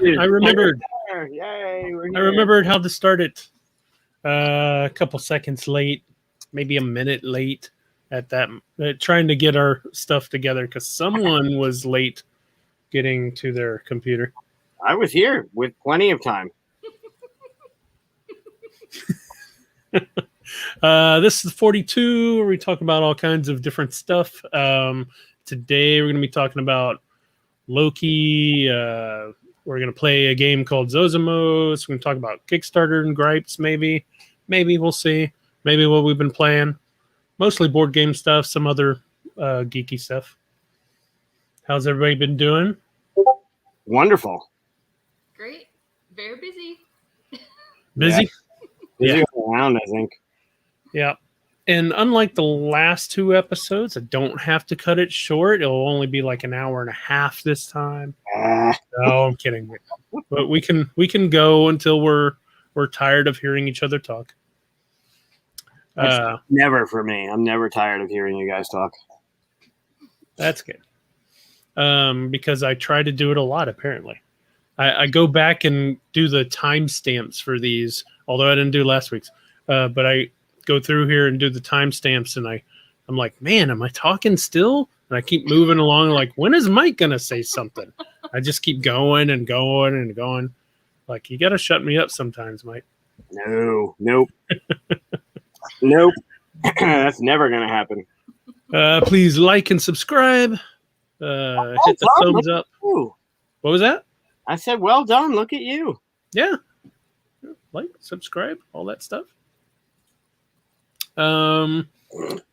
I remembered. Yay, we're I here. remembered how to start it. A couple seconds late, maybe a minute late at that. Trying to get our stuff together because someone was late getting to their computer. I was here with plenty of time. This is 42, where we talk about all kinds of different stuff. Today, we're going to be talking about Loki. We're going to play a game called Zosimos. We're going to talk about Kickstarter and gripes, maybe. Maybe we'll see. Maybe what we've been playing. Mostly board game stuff, some other geeky stuff. How's everybody been doing? Wonderful. Great. Very busy. Busy? Busy around, I think. Yeah. And unlike the last two episodes, I don't have to cut it short. It'll only be like an hour and a half this time. No, I'm kidding. But we can go until we're tired of hearing each other talk. Never for me. I'm never tired of hearing you guys talk. That's good. Because I try to do it a lot, apparently. I go back and do the timestamps for these, although I didn't do last week's. But I go through here and do the timestamps, and I'm like, man, am I talking still? And I keep moving along, like, when is Mike going to say something? I just keep going and going and going. Like, you got to shut me up sometimes, Mike. No, nope. Nope. That's never going to happen. Please like and subscribe. Hit the thumbs up. What was that? I said, well done. Look at you. Yeah. Like, subscribe, all that stuff.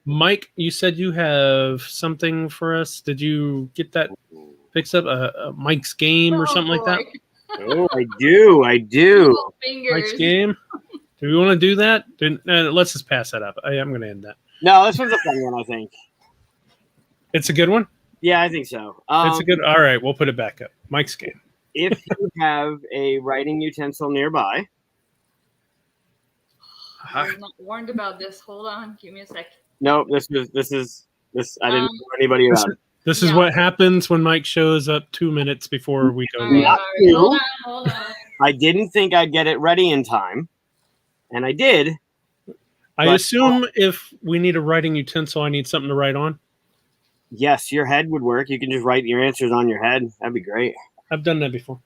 Mike, you said you have something for us. Did you get that fixed up? Mike's game or something like that? Oh, I do. Mike's game. Do we want to do that? Let's just pass that up. I'm going to end that. No, this one's a fun one, I think. It's a good one? Yeah, I think so. It's a good. All right, we'll put it back up. Mike's game. If you have a writing utensil nearby. I was not warned about this. Hold on. Give me a sec. No, this. I didn't know anybody about it. This is what happens when Mike shows up 2 minutes before we go. Hold on. I didn't think I'd get it ready in time, and I did. I assume if we need a writing utensil, I need something to write on. Yes, your head would work. You can just write your answers on your head. That'd be great. I've done that before.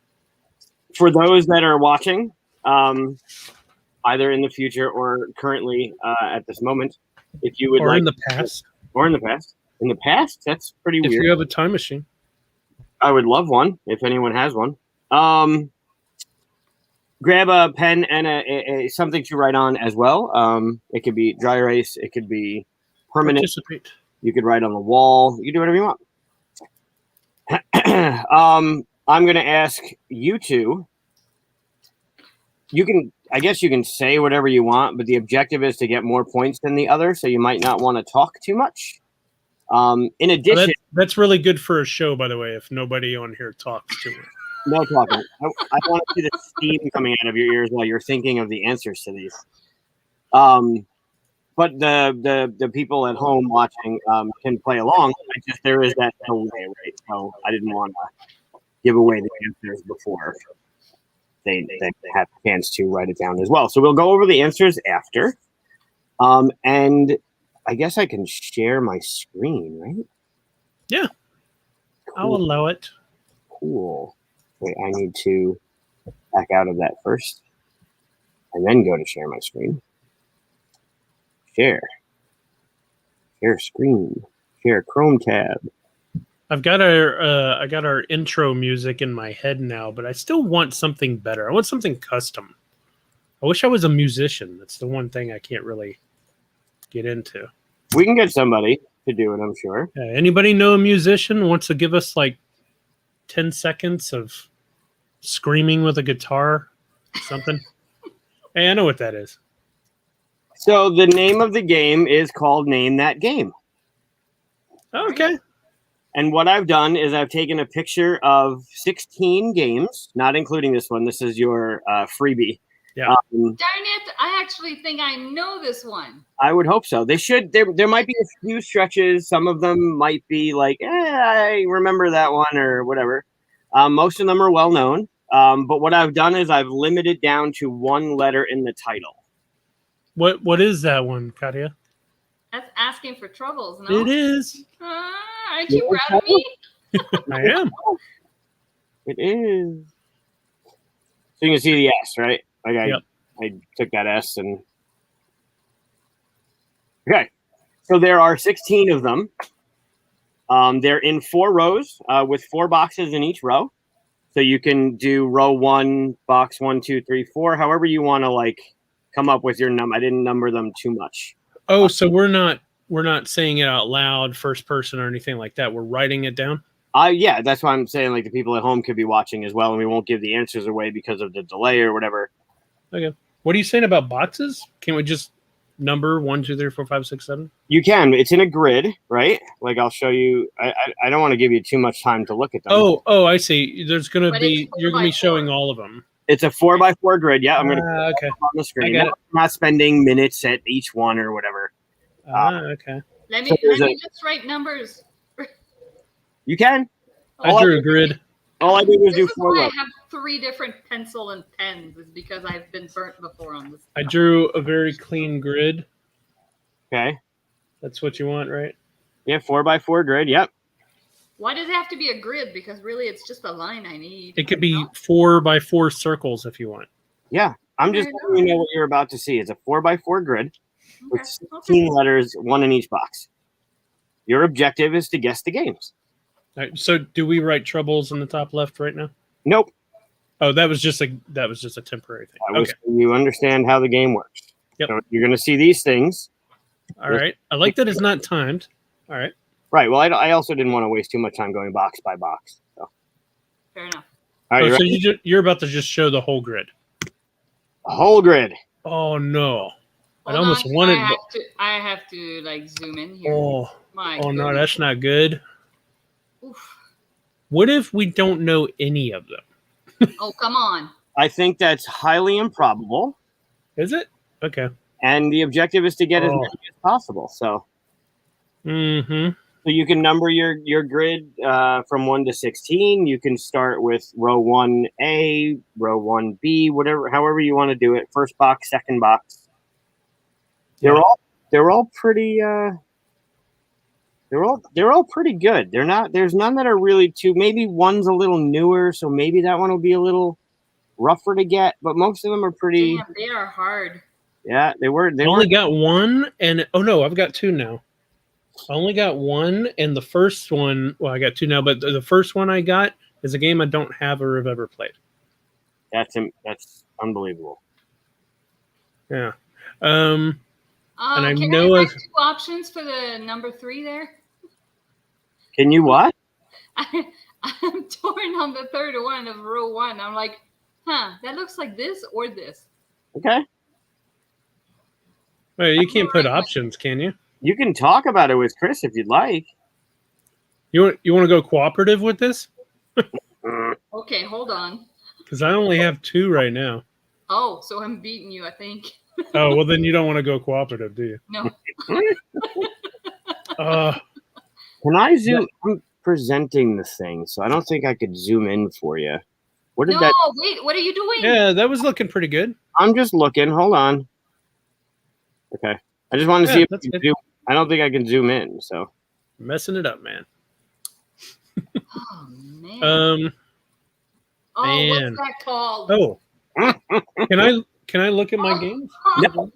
For those that are watching, either in the future or currently at this moment, if you would or like, in the past, in the past, that's pretty weird. If you have a time machine, I would love one. If anyone has one, grab a pen and a something to write on as well. It could be dry erase. It could be permanent. Participate. You could write on the wall. You can do whatever you want. I'm going to ask you two. I guess you can say whatever you want, but the objective is to get more points than the other, so you might not want to talk too much. In addition, that's really good for a show, by the way. If nobody on here talks too much, no talking. I want to see the steam coming out of your ears while you're thinking of the answers to these. But the people at home watching can play along. There is that delay, right? So I didn't want to give away the answers before they have a chance to write it down as well. So we'll go over the answers after. And I guess I can share my screen, right? Yeah. Cool. I'll allow it. Cool. Wait, I need to back out of that first and then go to share my screen. Share screen, share Chrome tab. I got our intro music in my head now, but I still want something better. I want something custom. I wish I was a musician. That's the one thing I can't really get into. We can get somebody to do it, I'm sure. Anybody know a musician wants to give us like 10 seconds of screaming with a guitar? Something? Hey, I know what that is. So the name of the game is called Name That Game. Okay. And what I've done is I've taken a picture of 16 games, not including this one. This is your freebie. Yeah. Darn it. I actually think I know this one. I would hope so. They should. There might be a few stretches. Some of them might be like, I remember that one or whatever. Most of them are well known. But what I've done is I've limited down to one letter in the title. What is that one, Katia? That's asking for troubles, no? It is. Aren't you proud of me? I am. It is. So you can see the S, right? Like Yep. I took that S and. Okay. So there are 16 of them. They're in 4 rows with 4 boxes in each row. So you can do row 1, box 1, 2, 3, 4, however you want to like come up with your number. I didn't number them too much. Oh, so we're not saying it out loud, first person or anything like that. We're writing it down. Yeah, that's why I'm saying like the people at home could be watching as well, and we won't give the answers away because of the delay or whatever. Okay. What are you saying about boxes? Can we just number 1, 2, 3, 4, 5, 6, 7? You can. It's in a grid, right? Like I'll show you. I don't want to give you too much time to look at them. Oh, I see. There's gonna But be it's you're gonna be 4x4. showing all of them. It's a 4x4 grid. Yeah, I'm going to Okay. put it on the screen. I got No, it. I'm not spending minutes at each one or whatever. Okay. Let So me there's just write numbers. You can. I drew a grid. All I did was This do is 4 why I rows. have 3 different pencil and pens, is because I've been burnt before on this. I drew a very clean grid. Okay. That's what you want, right? Yeah, 4x4 grid. Yep. Why does it have to be a grid? Because really, it's just a line I need. It could be 4x4 circles if you want. Yeah. I'm just Okay, letting you know what you're about to see. It's a 4x4 grid with Okay. 16 letters, 1 in each box. Your objective is to guess the games. All right, so do we write troubles in the top left right now? Nope. Oh, that was just a temporary thing. That was Okay. so you understand how the game works. Yep. So you're going to see these things. All right. I like that it's not timed. All right. Right. Well, I also didn't want to waste too much time going box by box. So. Fair enough. All right. Oh, You so ready? you're about to just show the whole grid. A whole grid. Oh no! I Hold almost on, wanted. I have to like zoom in here. Oh, My oh no, goodness. that's not good. Oof. What if we don't know any of them? Oh, come on. I think that's highly improbable. Is it? Okay. And the objective is to get as Oh. many as possible. So Mm-hmm. So you can number your grid from 1 to 16. You can start with row 1A, row 1B, however you want to do it. First box, second box. They're all pretty. They're all pretty good. They're not. There's none that are really too. Maybe one's a little newer, so maybe that one will be a little rougher to get. But most of them are pretty. Damn, they are hard. Yeah, they were. I only got one, and oh no, I've got 2 now. I only got one, and the first one. Well, I got 2 now, but the first one I got is a game I don't have or have ever played. That's unbelievable. Yeah. And I can know I of have 2 options for the number 3 there? Can you what? I'm torn on the third one of row 1. I'm like, that looks like this or this. Okay. Well, you can't put options, can you? You can talk about it with Chris if you'd like. You want to go cooperative with this? Okay, hold on. Because I only have 2 right now. Oh, so I'm beating you, I think. Oh, well, then you don't want to go cooperative, do you? No. Can I zoom? I'm presenting the thing, so I don't think I could zoom in for you. What did No, that? wait, what are you doing? Yeah, that was looking pretty good. I'm just looking. Hold on. Okay. I just wanted to see if I that's could good. zoom. I don't think I can zoom in. So. Messing it up, man. Oh, man. Man. What's that called? Oh, can I look at my games? No.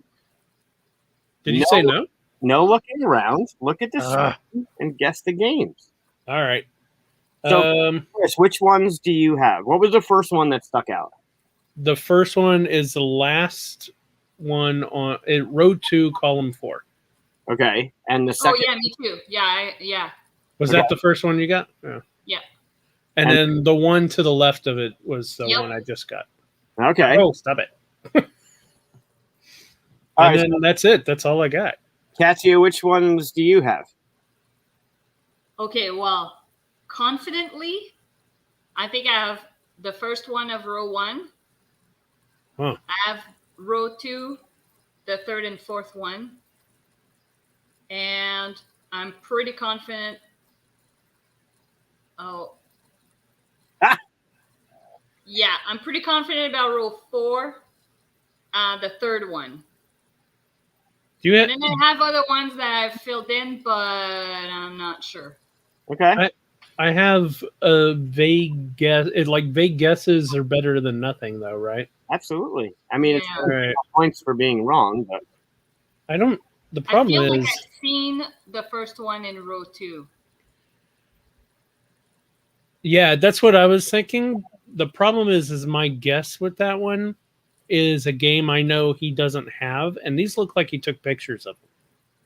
Did you say no? No looking around. Look at the screen and guess the games. All right. So, Chris, which ones do you have? What was the first one that stuck out? The first one is the last one on row 2, column 4. Okay, and the second. Oh yeah, me too. Yeah. Was that the first one you got? Yeah. Yeah. And then the one to the left of it was the Yep. one I just got. Okay. Oh, stop it. And then that's it. That's all I got. Katia, which ones do you have? Okay, well, confidently, I think I have the first one of row 1. Huh. I have row 2, the third and fourth one. And I'm pretty confident. Oh. Yeah, I'm pretty confident about row 4, the third one. Do you And then I have other ones that I've filled in, but I'm not sure. Okay. I have a vague guess. Vague guesses are better than nothing, though, right? Absolutely. I mean, it's Yeah. Right. points for being wrong, but I don't. The I problem feel like is, I've seen the first one in row 2. yeah, that's what I was thinking. The problem is my guess with that one is a game I know he doesn't have, and these look like he took pictures of them.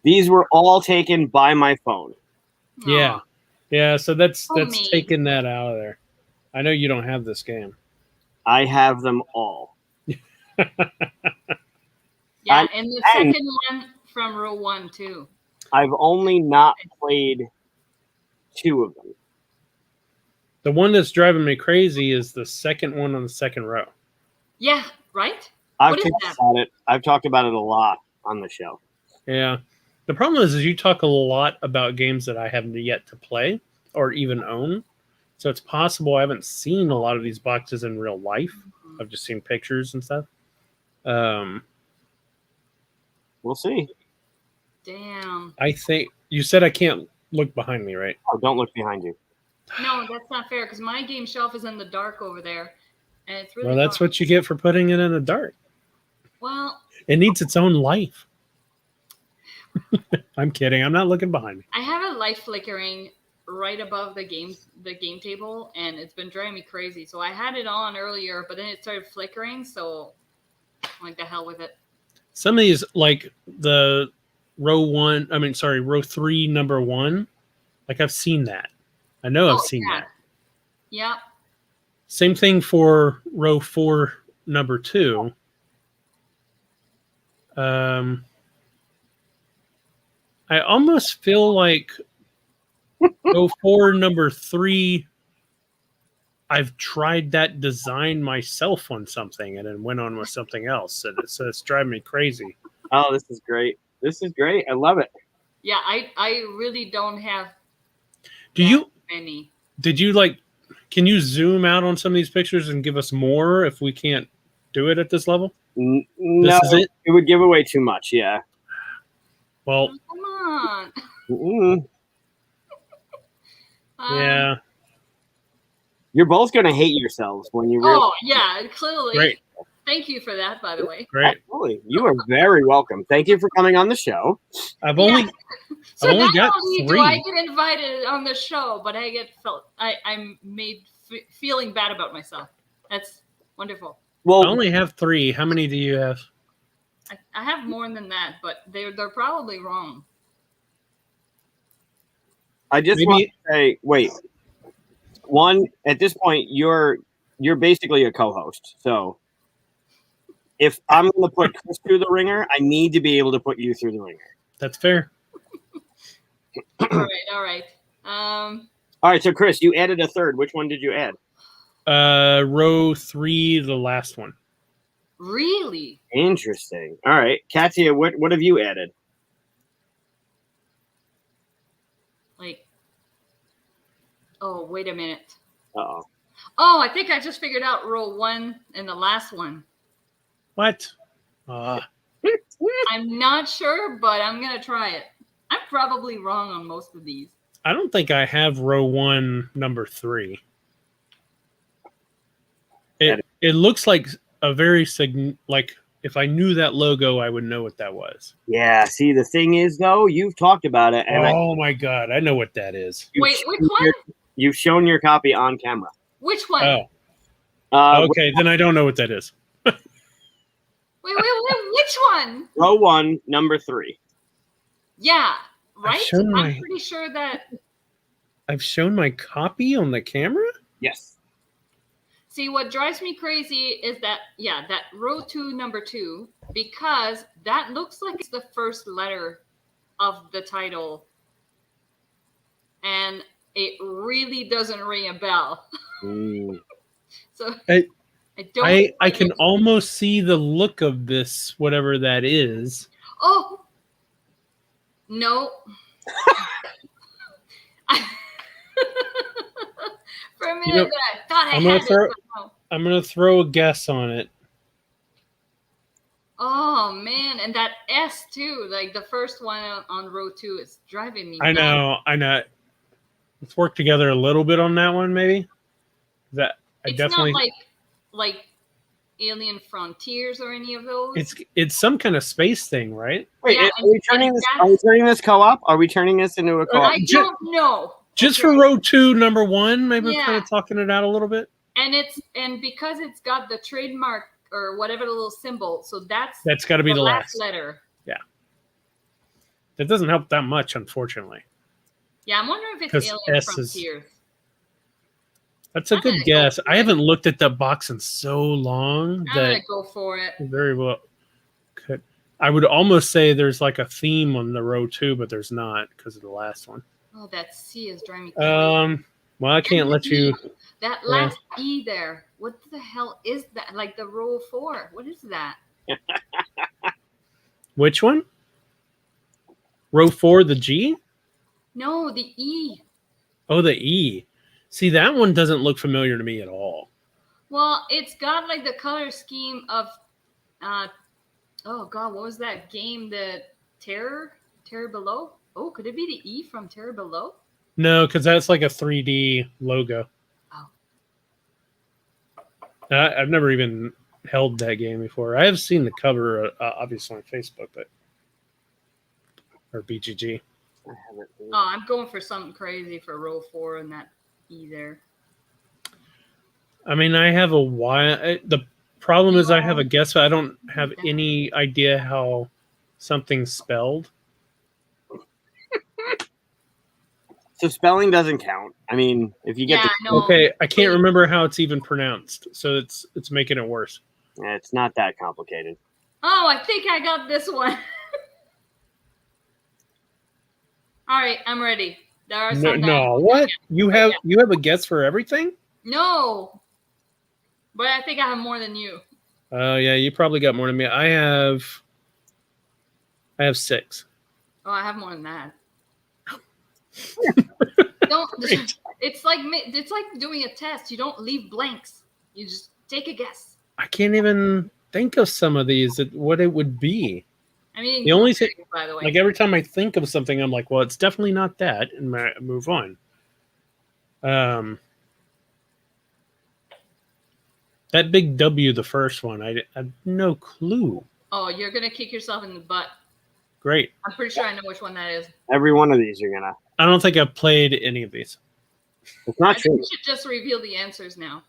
these were all taken by my phone. Yeah, yeah. So that's Homemade. taking that out of there. I know you don't have this game. I have them all. Yeah, And- and the and- second one from row 1 too. I've only not played 2 of them. The one that's driving me crazy is the second one on the second row. Yeah, right? I've What is talked that? about it. I've talked about it a lot on the show. Yeah. The problem is you talk a lot about games that I haven't yet to play or even own. So it's possible I haven't seen a lot of these boxes in real life. I've just seen pictures and stuff. We'll see. Damn. I think you said I can't look behind me, right? Oh, don't look behind you. No, that's not fair because my game shelf is in the dark over there, and it's really Well, that's dark. what you get for putting it in the dark. Well, It needs its own life. I'm kidding. I'm not looking behind me. I have a light flickering right above the game table, and it's been driving me crazy. So I had it on earlier, but then it started flickering. So I'm like, the hell with it. Some of these, like the row 3, number 1, like I've seen that. I know I've seen that. Yeah. Same thing for row 4, number 2. I almost feel like row 4, number 3, I've tried that design myself on something and then went on with something else. And it's driving me crazy. Oh, this is great. This is great. I love it. Yeah, I really don't have many. Did you can you zoom out on some of these pictures and give us more if we can't do it at this level? No, This is it? It would give away too much. Yeah. Well, Come on. Mm-mm. yeah. You're both going to hate yourselves when you realize. Oh, yeah, clearly. Great. Thank you for that, by the way. Great. Absolutely. You are very welcome. Thank you for coming on the show. I've only not got only 3. do I get invited on the show, but I'm made feeling bad about myself. That's wonderful. Well, I only have 3. How many do you have? I have more than that, but they're probably wrong. I just want to say, wait. One, at this point, you're basically a co-host. So if I'm going to put Chris through the ringer, I need to be able to put you through the ringer. That's fair. All right. All right. So Chris, you added a third. Which one did you add? Row 3, the last one. Really? Interesting. All right, Katia, what have you added? Oh, wait a minute. Uh-oh. Oh, I think I just figured out row 1 and the last one. What? I'm not sure, but I'm going to try it. I'm probably wrong on most of these. I don't think I have row 1, number 3. It looks like a very if I knew that logo, I would know what that was. Yeah. See, the thing is, though, you've talked about it, and oh my god, I know what that is. Wait, which one? You've shown your copy on camera. Which one? Oh. Okay, then I don't know what that is. Wait, which one? Row 1, number 3. Yeah, right? I'm pretty sure that. I've shown my copy on the camera? Yes. See, what drives me crazy is that row 2, number 2, because that looks like it's the first letter of the title. And it really doesn't ring a bell. So I can almost see the look of this, whatever that is. Oh, no. For a minute, I thought I had it. I'm gonna throw a guess on it. Oh man, and that S too, like the first one on row 2 is driving me I nuts. know. Let's work together a little bit on that one, maybe. That I It's not definitely. like Alien Frontiers or any of those. It's some kind of space thing, right? Wait, Yeah, are we turning this? Are we turning this co-op? Are we turning this into a co-op? I don't know. Just Okay. for row 2, number 1, maybe we're kind Yeah. of talking it out a little bit. And because it's got the trademark or whatever the little symbol, so that's Got to be the last letter. Yeah. That doesn't help that much, unfortunately. Yeah, I'm wondering if it's 'Cause Alien S is- Frontiers. That's a I'm good gonna go guess. for I it. haven't looked at that box in so long I'm that gonna go for it. very well could. I would almost say there's like a theme on the row 2, but there's not because of the last one. Oh, that C is driving me crazy. Well, I can't let you. That last E there. What the hell is that? Like the row 4. What is that? Which one? Row 4, the G? No, the E. Oh, the E. See, that one doesn't look familiar to me at all. Well, it's got like the color scheme of oh god, what was that game? The Terror Below? Oh, could it be the E from Terror Below? No, because that's like a 3D logo. Oh. I've never even held that game before. I have seen the cover, obviously on Facebook, but or BGG. Oh, I'm going for something crazy for row 4 and that E there. I mean, I have a while. The problem is I have a guess, but I don't have any idea how something's spelled. So spelling doesn't count. I mean, if you get okay, I can't remember how it's even pronounced, so it's making it worse. It's not that complicated. Oh, I think I got this one. All right, I'm ready. There are some. No, what? You have a guess for everything? No, but I think I have more than you. Yeah, you probably got more than me. I have 6. Oh, I have more than that. Don't. It's like doing a test. You don't leave blanks. You just take a guess. I can't even think of some of these. What it would be. I mean, the only thing, by the way, like every time I think of something, I'm like, well, it's definitely not that, and I move on. That big W, the first one, I have no clue. Oh, you're gonna kick yourself in the butt. Great. I'm pretty sure I know which one that is. Every one of these you're gonna. I don't think I've played any of these. It's not true. We should just reveal the answers now,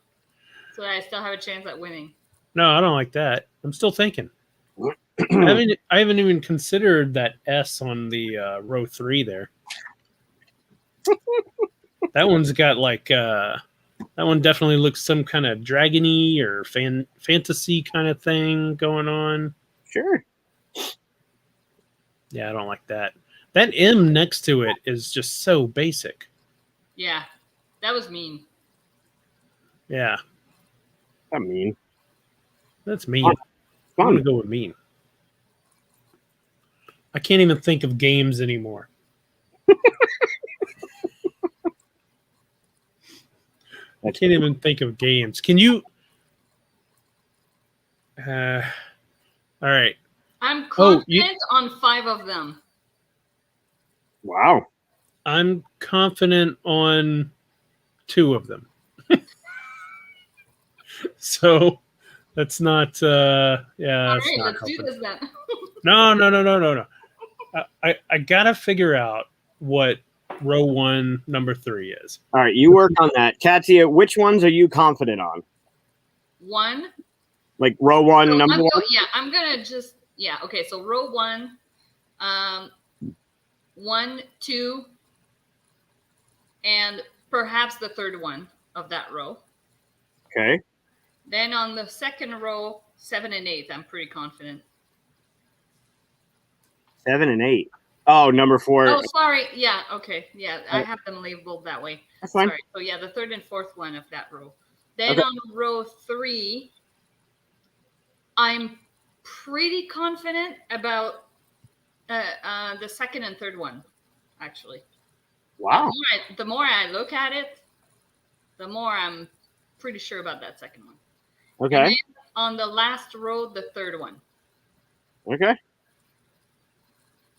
so that I still have a chance at winning. No, I don't like that. I'm still thinking. I haven't even considered that S on the row 3 there. That one's got like that one definitely looks some kind of dragony or fantasy kind of thing going on. Sure. Yeah, I don't like that. That M next to it is just so basic. Yeah, that was mean. Yeah. Not mean. That's mean. I'm going to go with mean. I can't even think of games anymore. I can't even think of games. Can you? All right. I'm confident on 5 of them. Wow. I'm confident on 2 of them. So that's not. Yeah. All right, let's do this then. No. I gotta figure out what row 1, number 3 is. All right, you work on that, Katia. Which ones are you confident on? 1. Like row 1, number 1. I'm gonna just Okay, so row 1, 1, 2, and perhaps the third one of that row. Okay. Then on the second row, 7 and 8, I'm pretty confident. 7 and 8. Oh, number 4. Oh, sorry. Yeah. Okay. Yeah, I have them labeled that way. That's fine. Sorry. So yeah, the third and fourth one of that row. Then on row 3, I'm pretty confident about the second and third one, actually. Wow. The more I look at it, the more I'm pretty sure about that second one. Okay. And then on the last row, the third one. Okay.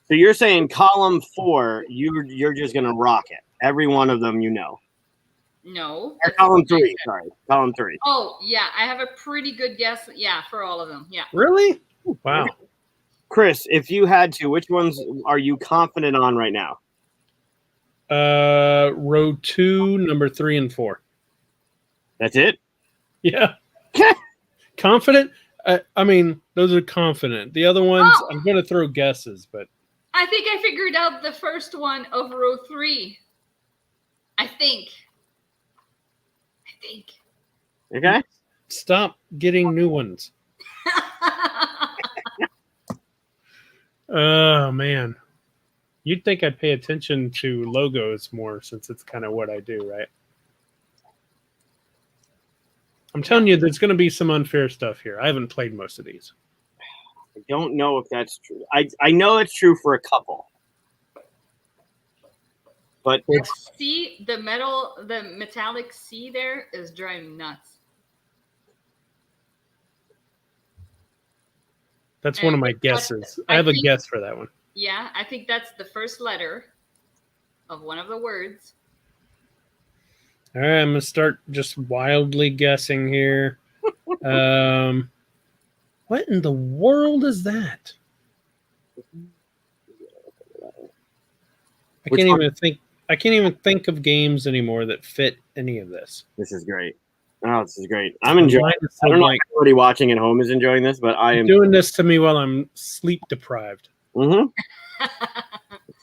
So you're saying column 4, you're just gonna rock it. Every one of them, you know. No. Or column 3. Sorry, column 3. Oh yeah, I have a pretty good guess. Yeah, for all of them. Yeah. Really? Wow. Chris, if you had to, which ones are you confident on right now? Row 2, number 3 and 4. That's it. Yeah. Confident? I mean, those are confident. The other ones, Oh! I'm going to throw guesses, but I think I figured out the first one of row 3. I think. Okay. stop getting new ones. Oh, man. You'd think I'd pay attention to logos more since it's kind of what I do, right? I'm telling you, there's going to be some unfair stuff here. I haven't played most of these. I don't know if that's true. I know it's true for a couple. But See, the metallic C there is driving me nuts. That's one of my guesses. I have a guess for that one. Yeah, I think that's the first letter of one of the words. All right, I'm going to start just wildly guessing here. What in the world is that? I can't even think of games anymore that fit any of this. This is great. Oh, this is great. I'm enjoying it. I don't know if everybody watching at home is enjoying this, but I am doing this to me while I'm sleep deprived. Mm-hmm.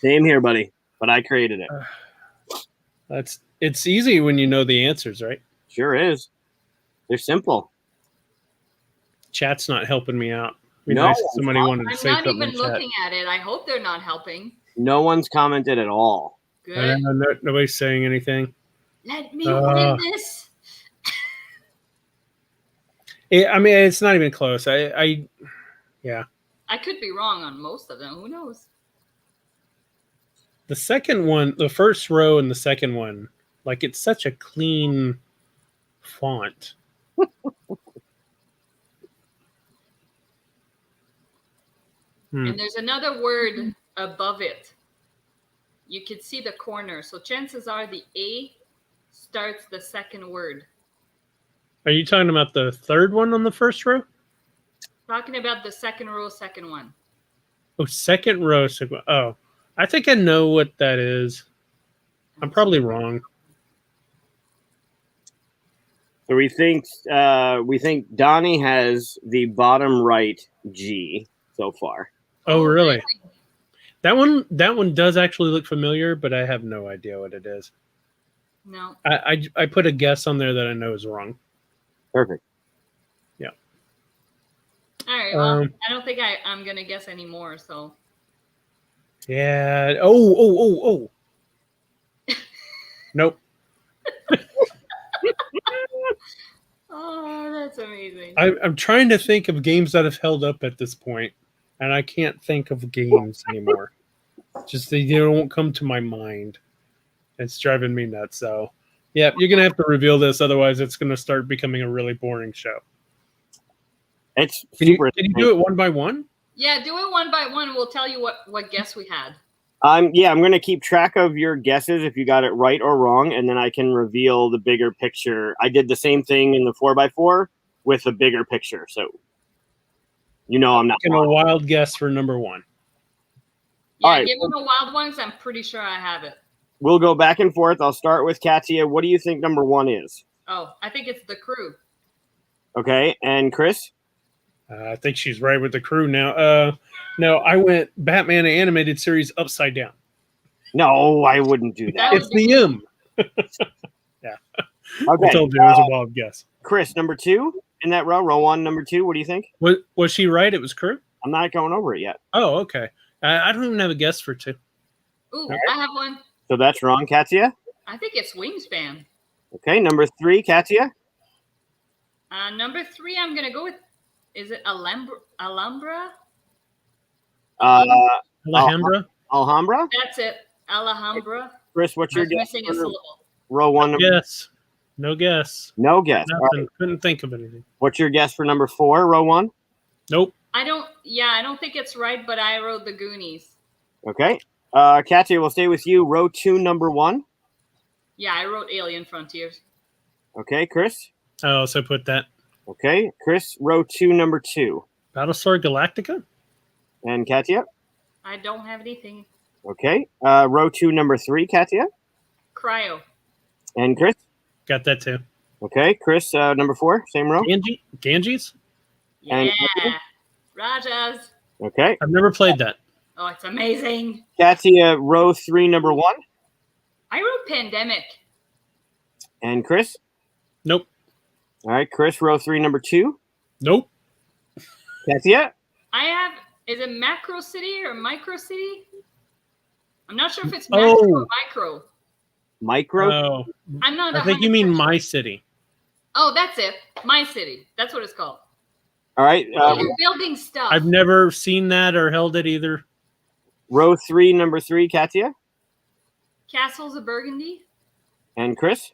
Same here, buddy. But I created it. It's easy when you know the answers, right? Sure is. They're simple. Chat's not helping me out. No, nice if somebody wanted to say something. I'm not even looking at it. I hope they're not helping. No one's commented at all. Good. Nobody's saying anything. Let me win this. I mean, it's not even close. Yeah. I could be wrong on most of them. Who knows? The second one, the first row and the second one, like it's such a clean font. And there's another word above it. You could see the corner. So chances are the A starts the second word. Are you talking about the third one on the first row? Talking about the second row, second one. Oh, second row. Oh, I think I know what that is. I'm probably wrong. So we think Donnie has the bottom right G so far. Oh, really? That one does actually look familiar, but I have no idea what it is. No. I put a guess on there that I know is wrong. Perfect. Yeah. All right. Well, I don't think I'm gonna guess anymore. So. Yeah. Oh. Nope. Oh, that's amazing. I'm trying to think of games that have held up at this point, and I can't think of games anymore. Just they don't come to my mind. It's driving me nuts. So, yeah, you're gonna have to reveal this, otherwise, it's gonna start becoming a really boring show. It's can you do it one by one? Yeah, do it one by one. We'll tell you what guess we had. I'm going to keep track of your guesses if you got it right or wrong, and then I can reveal the bigger picture. I did the same thing in the 4x4 with a bigger picture, so I'm not making a wild guess for number one. Yeah, all right. Give me the wild ones. I'm pretty sure I have it. We'll go back and forth. I'll start with Katia. What do you think number one is? Oh, I think it's The Crew. Okay, and Chris? I think she's right with The Crew now. No, I went Batman animated series Upside Down. No, I wouldn't do that. It's the M. Yeah. Okay. I told you it was a wild guess. Chris, number two in that row one, number two. What do you think? Was she right? It was Crew? I'm not going over it yet. Oh, okay. I don't even have a guess for two. Ooh, right. I have one. So that's wrong, Katia? I think it's Wingspan. Okay, number three, Katia? Number three, I'm going to go with, is it Alhambra? Alhambra? Alhambra? That's it. Alhambra. Chris, what's your guess? Missing a syllable. Row one. Yes. No guess. No guess. All Nothing. right. Couldn't think of anything. What's your guess for number 4, row 1? Nope. I don't think it's right, but I wrote the Goonies. Okay. Katia, we'll stay with you. Row 2, number 1. Yeah, I wrote Alien Frontiers. Okay, Chris. I also put that. Okay, Chris, row 2, number 2. Battlestar Galactica? And Katia? I don't have anything. Okay. Row 2, number 3, Katia. Cryo. And Chris? Got that too. Okay, Chris, number 4, same row. Ganges? Yeah. And Rajas. Okay. I've never played that. Oh, it's amazing. Katia, row 3, number 1. I wrote Pandemic. And Chris? Nope. All right, Chris, row 3, number 2. Nope. Katia? I have, is it Macro City or Micro City? I'm not sure if it's Macro or Micro. Micro? Oh, I'm not. I think you mean 100% My City. Oh, that's it. My City. That's what it's called. All right. You're building stuff. I've never seen that or held it either. Row 3, number 3, Katia. Castles of Burgundy. And Chris?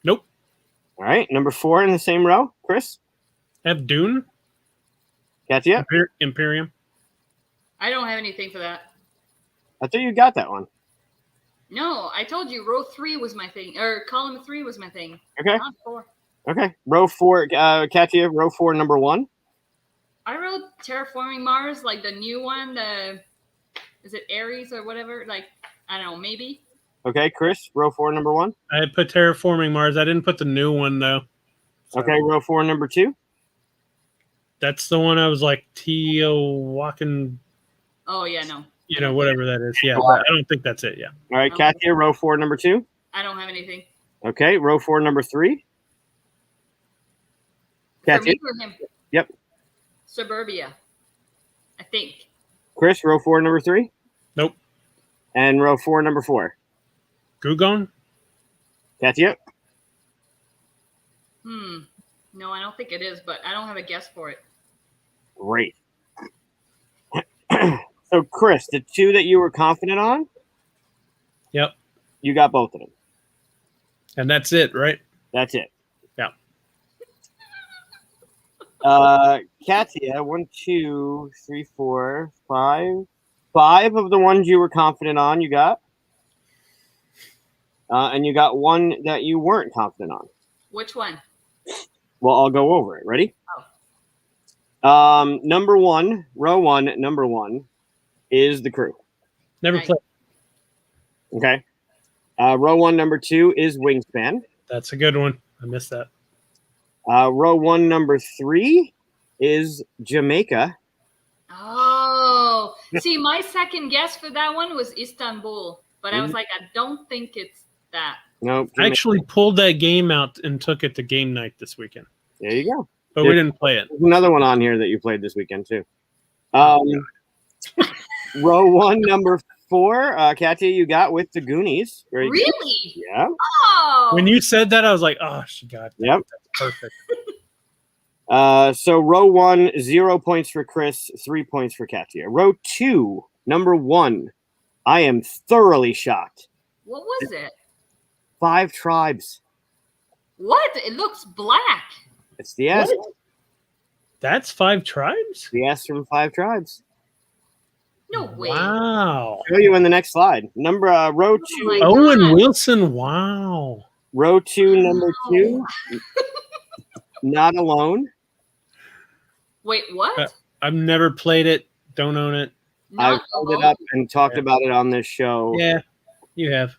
Nope. All right. Number 4 in the same row, Chris. Have Dune? Katia? Imperium? I don't have anything for that. I thought you got that one. No, I told you row 3 was my thing, or column 3 was my thing. Okay. Not 4. Okay. Row 4, Katia, row 4, number 1. I wrote Terraforming Mars, like the new one. Is it Ares or whatever? Like, I don't know, maybe. Okay, Chris, row 4, number 1. I put Terraforming Mars. I didn't put the new one, though. So Okay, row 4, number 2. that's the one I was like, walking, Oh yeah, no. whatever that is. Yeah, but I don't think that's it. Yeah. All right, No. Katia, row 4, number 2. I don't have anything. Okay, row 4, number 3. For Katia? me or him? Yep. Suburbia. I think. Chris, row 4, number 3. Nope. And row 4, number 4. Gugon? Katia? No, I don't think it is, but I don't have a guess for it. Great. So, Chris, the 2 that you were confident on, Yep. you got both of them. And that's it, right? That's it. Yeah. Katia, 1, 2, 3, 4, 5. 5 of the ones you were confident on, you got. And you got one that you weren't confident on. Which one? Well, I'll go over it. Ready? Number 1, row 1, number 1 is The Crew. Never Right. played. Okay. Row 1, number 2 is Wingspan. That's a good one. I missed that. Row 1, number 3 is Jamaica. Oh, see, my second guess for that one was Istanbul, but I was like, I don't think it's that. Nope. I actually pulled that game out and took it to game night this weekend, There you go. but we didn't play it. There's another one on here that you played this weekend too. Row 1, number 4, Katia, you got with the Goonies. Very good. Really? Yeah. Oh. When you said that, I was like, oh, she got that. Yep. That's perfect. So row 1, 0 points for Chris, 3 points for Katia. Row 2, number 1, I am thoroughly shocked. What was it? 5 Tribes. What? It looks black. It's the S. That's 5 Tribes? The S from 5 Tribes. No way. Wow. Show you in the next slide. Row 2. my Owen God. Wilson. Wow. Row 2, number Wow. 2. Not Alone. Wait, what? I've never played it. Don't own it. I've Not pulled it alone? up and talked about it on this show. Yeah, you have.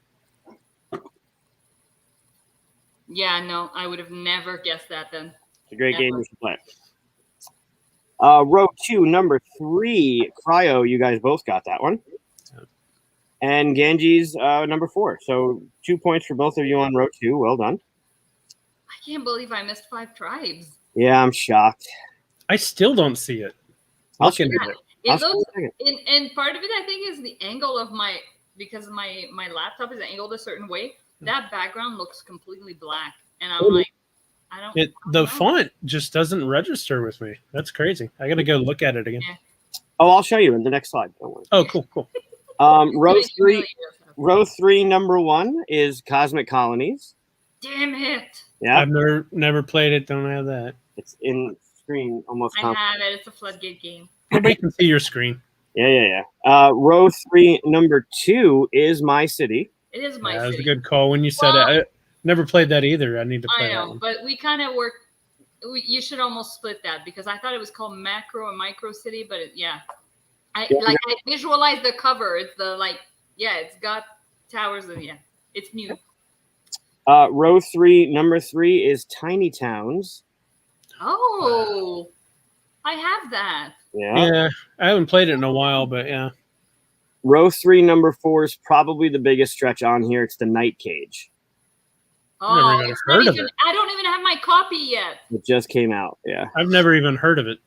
Yeah, no, I would have never guessed that then. It's a great Never. game you should play. Row 2, number 3, Cryo. You guys both got that one. And Ganges, number 4. So 2 points for both of you on row 2. Well done. I can't believe I missed 5 Tribes. Yeah, I'm shocked. I still don't see it. I'll Look into show it. I'll It show you looks, in a second. and part of it, I think, is the angle of because my laptop is angled a certain way. That background looks completely black, and I'm like, I don't. The know. font just doesn't register with me. That's crazy. I got to go look at it again. Yeah. Oh, I'll show you in the next slide. Don't worry. Oh, cool. Row It 3, really is. row 3, number 1 is Cosmic Colonies. Damn it! Yeah, I've never played it. Don't have that. it's in screen almost. I have it. It's a floodgate game. Nobody can see your screen. Yeah. Row 3, number 2 is My City. It is my Yeah, that was a city. good call when you said Well, it. I never played that either. I need to play I that know, one. but we kind of work. You should almost split that because I thought it was called Macro and Micro City, but Yeah. I visualize the cover. It's it's got towers and it's new. Row 3, number 3 is Tiny Towns. Oh, I have that. Yeah, I haven't played it in a while, but yeah. Row 3, number 4 is probably the biggest stretch on here. It's the Night Cage. Oh, even heard of it. I don't even have my copy yet. It just came out. Yeah. I've never even heard of it.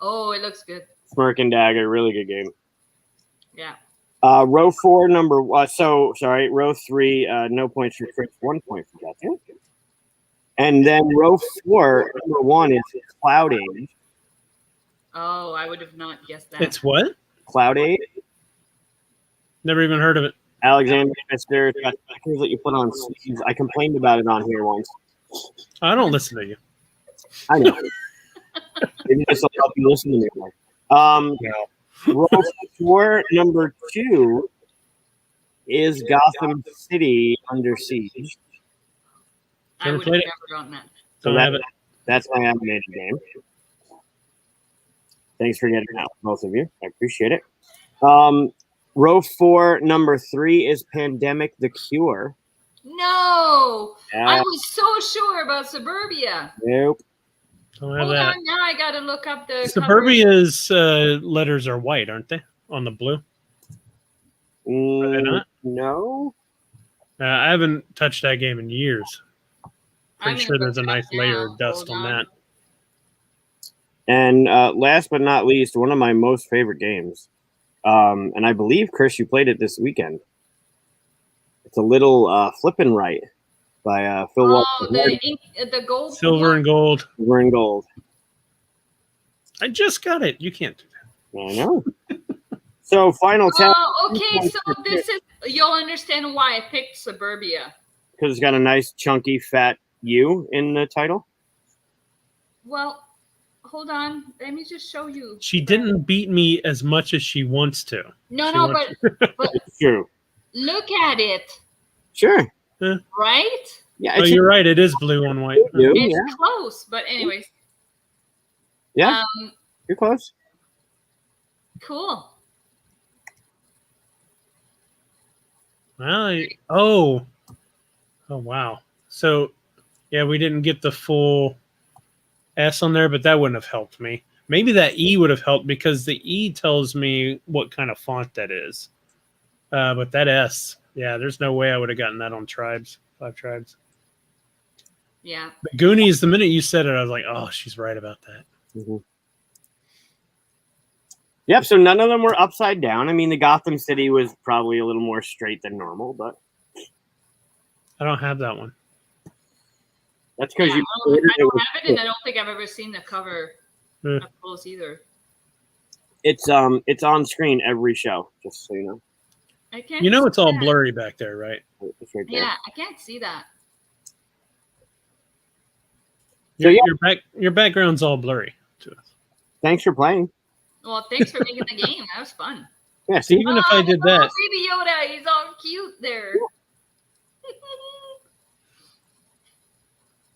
Oh, it looks good. Smirk and Dagger, really good game. Yeah. Row 4, row 3, no points for Chris, 1 point for Katia. And then row 4, number 1 is Cloud Age. Oh, I would have not guessed that. It's what? Cloud Age. Never even heard of it. Alexander Mister, it's got stickers that you put on sleeves. I complained about it on here once. I don't listen to you. I know. Maybe this will help you listen to me more. Row 4, number 2 is Gotham City Under Siege. I would have never gotten that. So Don't have it. that's my animated game. Thanks for getting out, both of you. I appreciate it. Row 4, number 3 is Pandemic the Cure. No, Yeah. I was so sure about Suburbia. Nope. Don't have Hold that. on, now I gotta look up the Suburbia's letters are white, aren't they? On the blue. Are they not? No. I haven't touched that game in years. Pretty sure there's a nice layer of dust on that. And last but not least, one of my most favorite games. And I believe, Chris, you played it this weekend. It's a little Flippin' Right by Phil Walker. The gold. Silver and gold. Silver and gold. I just got it. You can't do that. I know. So final tap. Oh, okay. So this is you'll understand why I picked Suburbia. Because it's got a nice chunky fat U in the title. Well, hold on. Let me just show you. She didn't beat me as much as she wants to. But It's true. look at it. Sure. Right? Yeah. Oh, you're right. It is blue on white. It's close, but anyways. Yeah. You're close. Cool. Well, oh wow. So, yeah, we didn't get the full S on there, but that wouldn't have helped me. Maybe that E would have helped because the E tells me what kind of font that is. But that S, yeah, there's no way I would have gotten that on Tribes, 5 Tribes. Yeah. The Goonies, the minute you said it, I was like, oh, she's right about that. Mm-hmm. Yep, so none of them were upside down. I mean, the Gotham City was probably a little more straight than normal, but I don't have that one. that's because I don't have it, and I don't think I've ever seen the cover up close either. It's on screen every show, just so you know. I can't. You know, it's all blurry back there, right? It's right there. Yeah, I can't see that. So, Your background's all blurry to us. Thanks for playing. Well, thanks for making the game. That was fun. Yeah, see, Even if I did that. Baby Yoda, he's all cute there.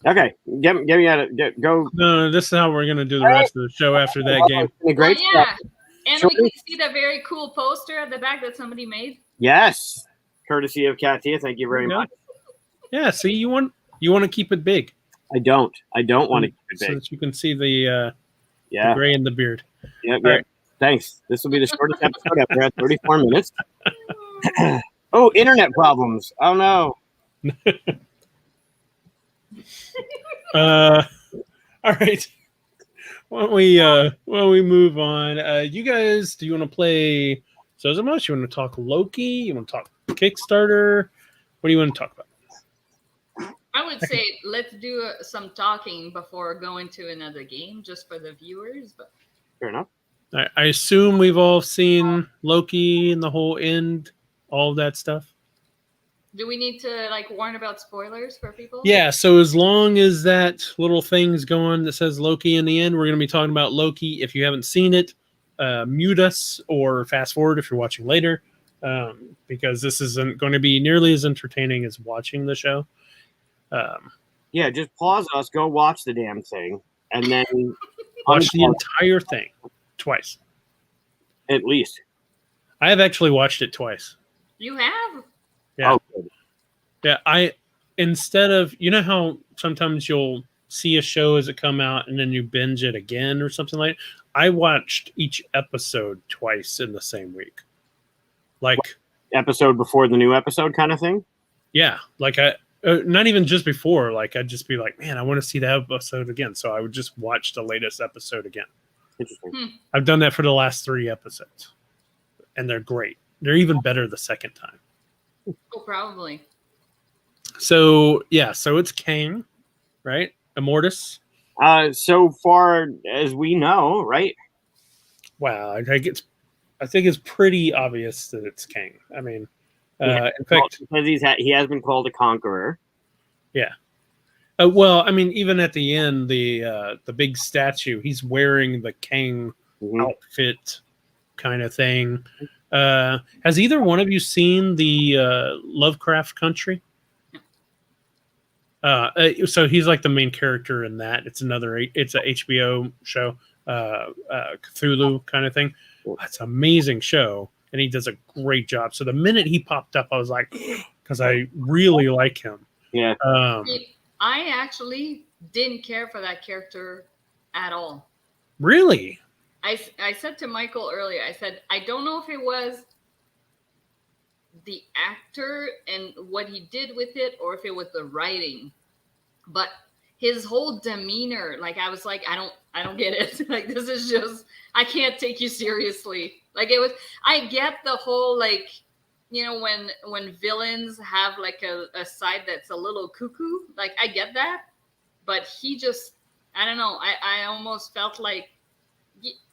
Okay, get me out of go. No, this is how we're gonna do the rest of the show after that game. Great yeah, and Sure. we can see the very cool poster at the back that somebody made. Yes, courtesy of Katia. Thank you very much. Yeah, see, you want to keep it big. I don't want to keep it so big. that you can see the Yeah, gray in the beard. Yep. All right. Thanks. This will be the shortest episode ever. We're at 34 minutes. Oh, internet problems. Oh no. All right. Why don't we move on? You guys, do you want to play Zosimos? You want to talk Loki? You want to talk Kickstarter? What do you want to talk about? I would say let's do some talking before going to another game, just for the viewers. But Fair enough. I assume we've all seen Loki and the whole end, all of that stuff. Do we need to like warn about spoilers for people? Yeah, so as long as that little thing's going that says Loki in the end, we're going to be talking about Loki. If you haven't seen it, mute us or fast forward if you're watching later, because this isn't going to be nearly as entertaining as watching the show. Yeah, just pause us, go watch the damn thing, and then Watch the entire thing twice. at least. I have actually watched it twice. You have? Yeah. Oh, good. Yeah, instead of, you know how sometimes you'll see a show as it come out and then you binge it again or something like that? I watched each episode twice in the same week. Like Episode before the new episode kind of thing? yeah, like not even just before, like I'd just be like, man, I want to see that episode again. So I would just watch the latest episode again. Interesting. I've done that for the last 3 episodes. And they're great. They're even better the second time. Oh, probably. So yeah, so it's Kang, right? Immortus. So far as we know, right? Wow, I think it's pretty obvious that it's Kang. I mean, Yeah. in fact, because he has been called a conqueror. yeah. Well, I mean, even at the end, the big statue, he's wearing the Kang outfit kind of thing. Has either one of you seen the Lovecraft Country? So he's like the main character in that. It's a HBO show, Cthulhu kind of thing. It's an amazing show, and he does a great job. So the minute he popped up, I was like, because I really like him. Yeah. I actually didn't care for that character at all. Really? I said to Michael earlier, I said, I don't know if it was the actor and what he did with it or if it was the writing, but his whole demeanor, like I was like, I don't get it. Like, this is just, I can't take you seriously. Like, it was, I get the whole, like, you know, when villains have like a side that's a little cuckoo, like I get that, but he just, I don't know. I almost felt like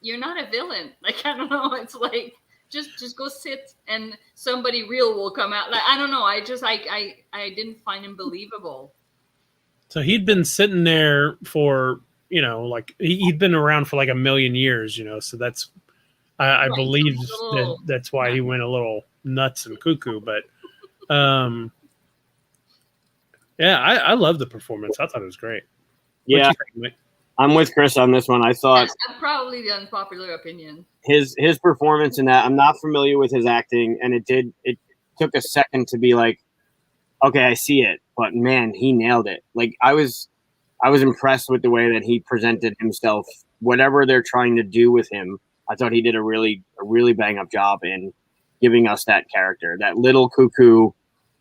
you're not a villain. Like, I don't know. It's like, just go sit and somebody real will come out. Like, I don't know. I didn't find him believable. So he'd been sitting there for, you know, like he'd been around for like 1,000,000 years, you know. So that's, I believe that's why he went a little nuts and cuckoo. But, yeah, I love the performance. I thought it was great. Yeah, I'm with Chris on this one. I thought that's probably the unpopular opinion. His performance in that, I'm not familiar with his acting, and it took a second to be like, okay, I see it, but man, he nailed it. Like I was impressed with the way that he presented himself. Whatever they're trying to do with him, I thought he did a really bang up job in giving us that character, that little cuckoo.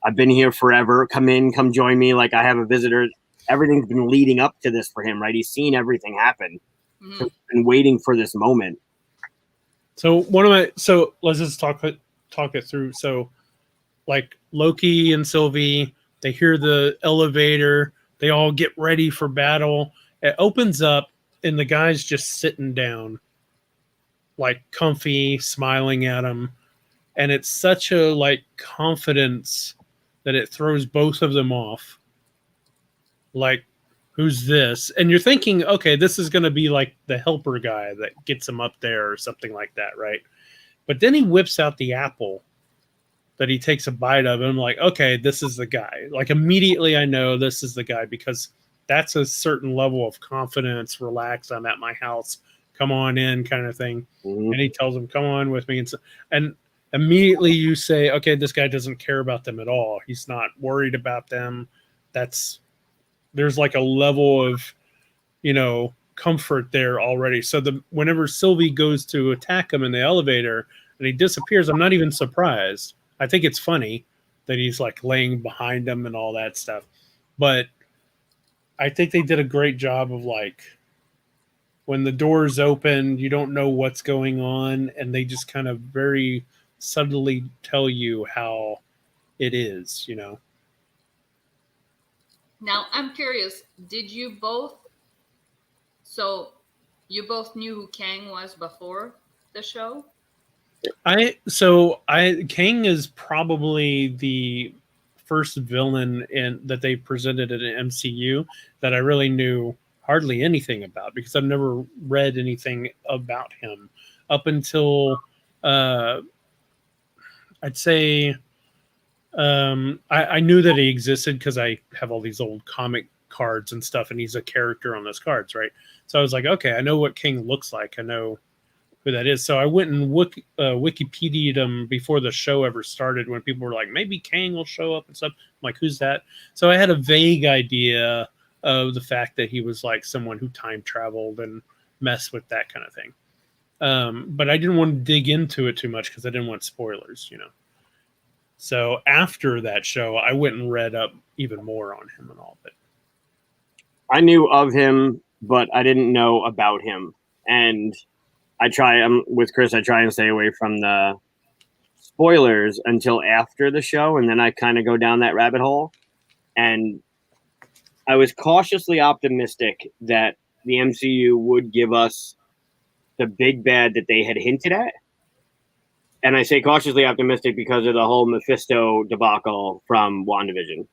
I've been here forever. Come join me. Like I have a visitor. Everything's been leading up to this for him, right? He's seen everything happen. So he's been waiting for this moment. So let's just talk it through. So like Loki and Sylvie, they hear the elevator, they all get ready for battle. It opens up and the guy's just sitting down, like comfy, smiling at him. And it's such a like confidence that it throws both of them off. Like, who's this? And you're thinking, okay, this is going to be like the helper guy that gets him up there or something like that, right? But then he whips out the apple that he takes a bite of, and I'm like, okay, this is the guy. Like, immediately I know this is the guy because that's a certain level of confidence. Relax, I'm at my house. Come on in, kind of thing. And he tells him, come on with me. And immediately you say, okay, this guy doesn't care about them at all. He's not worried about them. There's like a level of, you know, comfort there already. So whenever Sylvie goes to attack him in the elevator and he disappears, I'm not even surprised. I think it's funny that he's like laying behind him and all that stuff. But I think they did a great job of like, when the doors open, you don't know what's going on, and they just kind of very subtly tell you how it is, you know. Now, I'm curious, did you both, so you both knew who Kang was before the show? Kang is probably the first villain that they presented in an MCU that I really knew hardly anything about, because I've never read anything about him up until I'd say I knew that he existed because I have all these old comic cards and stuff, and he's a character on those cards, right? So I was like, okay, I know what King looks like. I know who that is. So I went and Wikipedia'd him before the show ever started, when people were like, maybe Kang will show up and stuff. I'm like, who's that? So I had a vague idea of the fact that he was like someone who time traveled and messed with that kind of thing. But I didn't want to dig into it too much because I didn't want spoilers, you know. So after that show, I went and read up even more on him and all of it. I knew of him, but I didn't know about him. And with Chris, I try and stay away from the spoilers until after the show, and then I kind of go down that rabbit hole. And I was cautiously optimistic that the MCU would give us the big bad that they had hinted at. And I say cautiously optimistic because of the whole Mephisto debacle from WandaVision.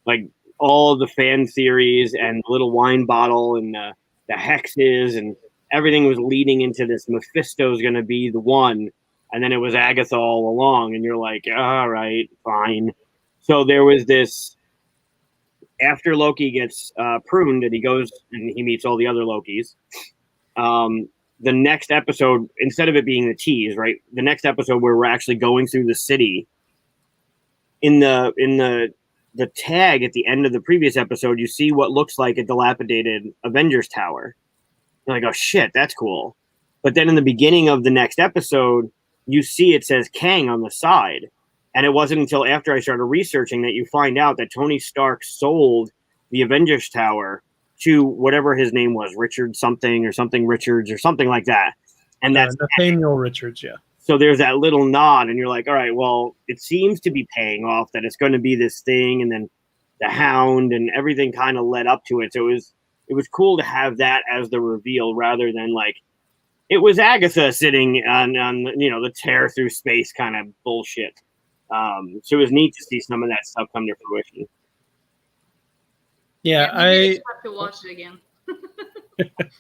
Like, all the fan theories and the little wine bottle and the hexes and everything was leading into this Mephisto's going to be the one. And then it was Agatha all along. And you're like, all right, fine. So there was this, after Loki gets pruned and he goes and he meets all the other Lokis, the next episode, instead of it being the tease, right? The next episode where we're actually going through the city, in the tag at the end of the previous episode, you see what looks like a dilapidated Avengers Tower. You're like, oh shit, that's cool. But then in the beginning of the next episode, you see it says Kang on the side. And it wasn't until after I started researching that you find out that Tony Stark sold the Avengers Tower to whatever his name was, Richard something or something Richards or something like that. And that's Nathaniel Richards, yeah. So there's that little nod, and you're like, all right, well, it seems to be paying off, that it's going to be this thing, and then the Hound and everything kind of led up to it. So it was cool to have that as the reveal, rather than like it was Agatha sitting on the tear through space kind of bullshit. So it was neat to see some of that stuff come to fruition. Yeah, I just have to watch it again.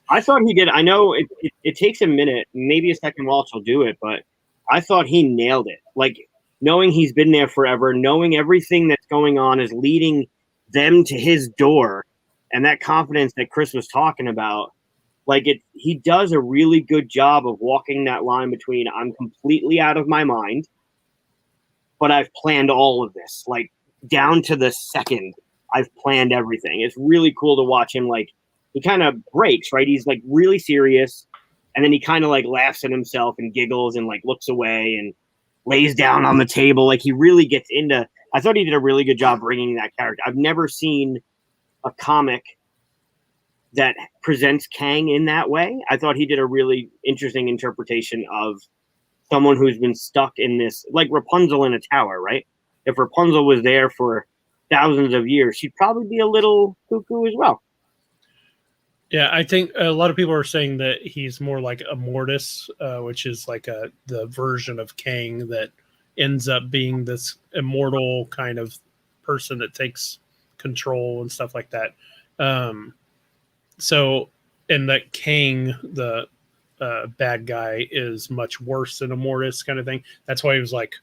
I thought he did. I know it takes a minute, maybe a second watch will do it, but I thought he nailed it. Like, knowing he's been there forever, knowing everything that's going on is leading them to his door, and that confidence that Chris was talking about, like, he does a really good job of walking that line between I'm completely out of my mind, but I've planned all of this, like, down to the second. I've planned everything. It's really cool to watch him, like, he kind of breaks, right? He's like really serious, and then he kind of like laughs at himself and giggles and like looks away and lays down on the table. Like, he really gets into, I thought he did a really good job bringing that character. I've never seen a comic that presents Kang in that way. I thought he did a really interesting interpretation of someone who's been stuck in this, like Rapunzel in a tower, right? If Rapunzel was there for thousands of years, she'd probably be a little cuckoo as well. Yeah, I think a lot of people are saying that he's more like a Mortis, which is like the version of Kang that ends up being this immortal kind of person that takes control and stuff like that. So, and that Kang, the bad guy, is much worse than a Mortis kind of thing. That's why he was like,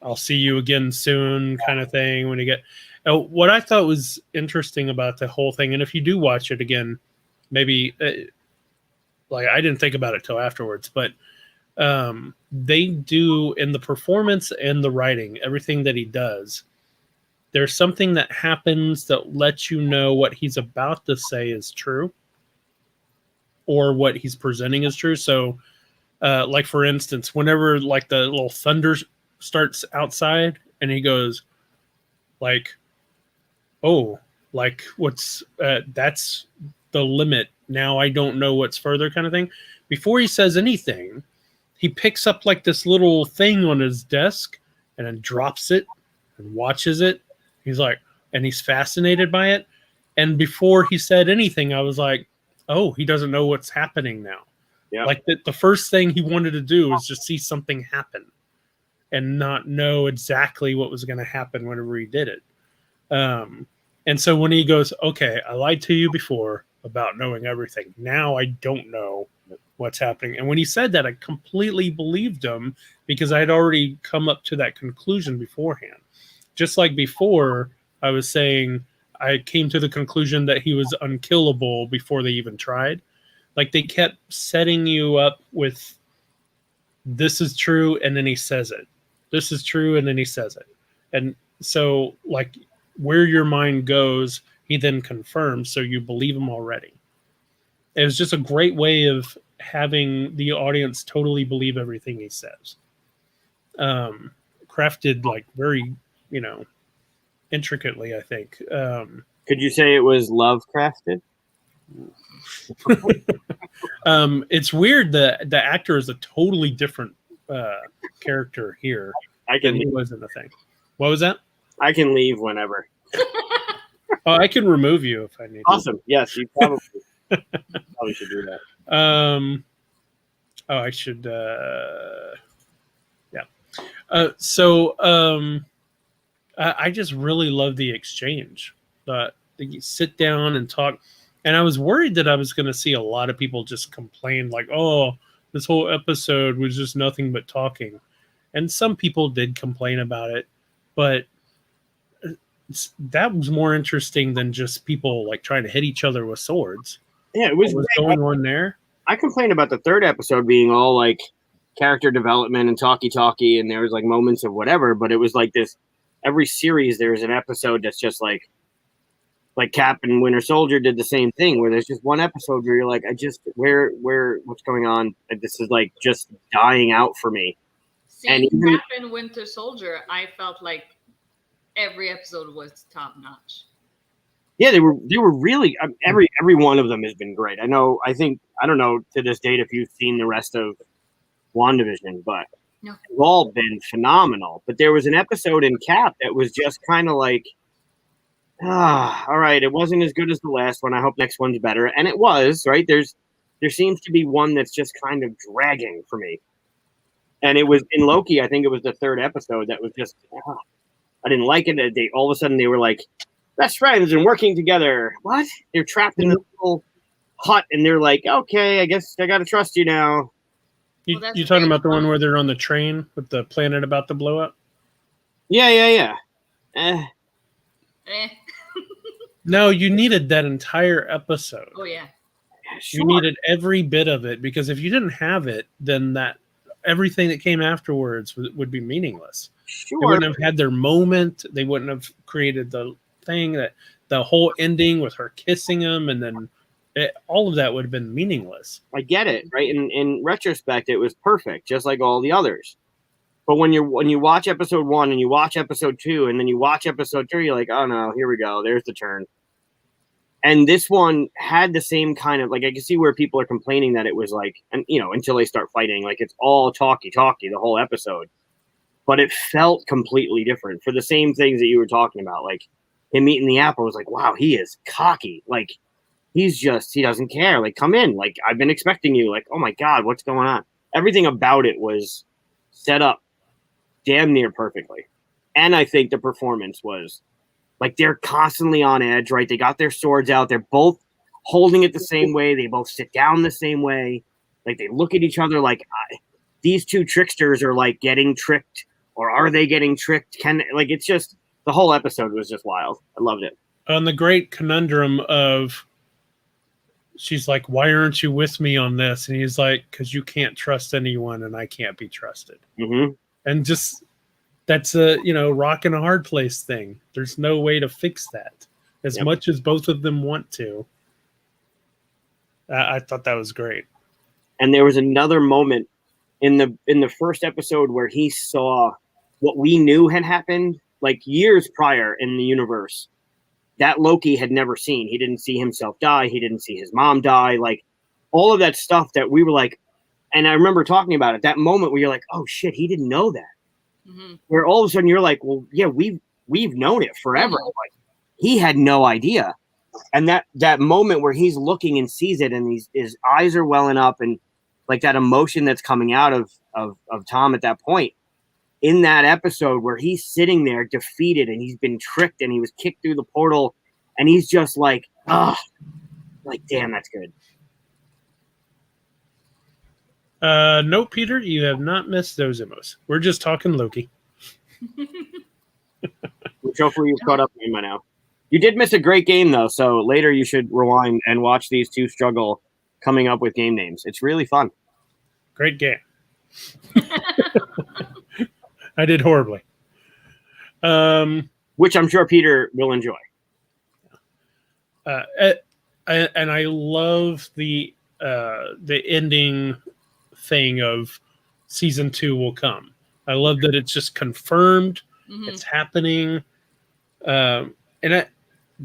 I'll see you again soon kind of thing when you get... What I thought was interesting about the whole thing, and if you do watch it again, maybe like I didn't think about it till afterwards, but they do in the performance and the writing, everything that he does, there's something that happens that lets you know what he's about to say is true or what he's presenting is true. So like, for instance, whenever like the little thunder starts outside and he goes like, oh, like what's that's the limit. Now I don't know what's further kind of thing. Before he says anything, he picks up like this little thing on his desk and then drops it and watches it. He's like, and he's fascinated by it. And before he said anything, I was like, oh, he doesn't know what's happening now. Yeah. Like the first thing he wanted to do was just see something happen. and not know exactly what was going to happen whenever he did it. And so when he goes, okay, I lied to you before about knowing everything. Now I don't know what's happening. And when he said that, I completely believed him because I had already come up to that conclusion beforehand. Just like before, I was saying I came to the conclusion that he was unkillable before they even tried. Like they kept setting you up with this is true, and then he says it. This is true, and then he says it. And so, like, where your mind goes, he then confirms, so you believe him already. It was just a great way of having the audience totally believe everything he says. Crafted, like, very, intricately, I think. Could you say it was love crafted? It's weird that the actor is a totally different character here than he was in the thing. What was that? I can leave whenever. Oh, I can remove you if I need. Awesome. To. Yes, you probably should do that. Oh, I should. Yeah. I just really love the exchange. You sit down and talk. And I was worried that I was going to see a lot of people just complain like, oh, this whole episode was just nothing but talking. And some people did complain about it, but that was more interesting than just people like trying to hit each other with swords. Yeah, it was going on there. I complained about the third episode being all like character development and talky, and there was like moments of whatever, but it was like this, every series there's an episode that's just like Cap and Winter Soldier did the same thing, where there's just one episode where you're like, what's going on? This is like just dying out for me. Seeing Cap and Winter Soldier, I felt like every episode was top notch. Yeah, they were really every one of them has been great. I don't know to this date if you've seen the rest of WandaVision, but no. They've all been phenomenal. But there was an episode in Cap that was just kind of like, all right, it wasn't as good as the last one. I hope next one's better. And it was, right? There seems to be one that's just kind of dragging for me. And it was in Loki, I think it was the third episode that was just, I didn't like it. All of a sudden they were like best friends and working together. What? They're trapped in a little hut and they're like, okay, I guess I got to trust you now. You talking about the one where they're on the train with the planet about to blow up? Yeah. No, you needed that entire episode. Oh, yeah. Sure. You needed every bit of it, because if you didn't have it, then that everything that came afterwards would be meaningless. Sure. They wouldn't have had their moment. They wouldn't have created the thing, that the whole ending with her kissing him, and then all of that would have been meaningless. I get it, right? In retrospect, it was perfect, just like all the others. But when you watch episode 1 and you watch episode 2 and then you watch episode 3, you're like, oh no, here we go. There's the turn. And this one had the same kind of, like, I can see where people are complaining that it was like, and until they start fighting, like it's all talky the whole episode. But it felt completely different for the same things that you were talking about. Like him eating the apple was like, wow, he is cocky. Like he doesn't care. Like, come in. Like, I've been expecting you. Like, oh my God, what's going on? Everything about it was set up damn near perfectly. And I think the performance was like, they're constantly on edge, right? They got their swords out. They're both holding it the same way. They both sit down the same way. Like they look at each other like these two tricksters are like getting tricked, or are they getting tricked? It's just, the whole episode was just wild. I loved it. On the great conundrum of, she's like, why aren't you with me on this? And he's like, because you can't trust anyone and I can't be trusted. Mm-hmm. And just, that's a, rock and a hard place thing. There's no way to fix that as much as both of them want to. I thought that was great. And there was another moment in the first episode where he saw what we knew had happened like years prior in the universe that Loki had never seen. He didn't see himself die. He didn't see his mom die. Like all of that stuff that we were like, and I remember talking about it, that moment where you're like, oh shit, he didn't know that. Mm-hmm. Where all of a sudden you're like, well, yeah, we've known it forever. Mm-hmm. Like, he had no idea. And that moment where he's looking and sees it and his eyes are welling up and like that emotion that's coming out of Tom at that point, in that episode where he's sitting there defeated and he's been tricked and he was kicked through the portal and he's just like, like, damn, that's good. No, Peter, you have not missed Zosimos. We're just talking Loki. Which hopefully you've caught up in by now. You did miss a great game, though, so later you should rewind and watch these two struggle coming up with game names. It's really fun. Great game. I did horribly. Which I'm sure Peter will enjoy. And I love the ending thing of season 2 will come. I love that it's just confirmed. It's happening. And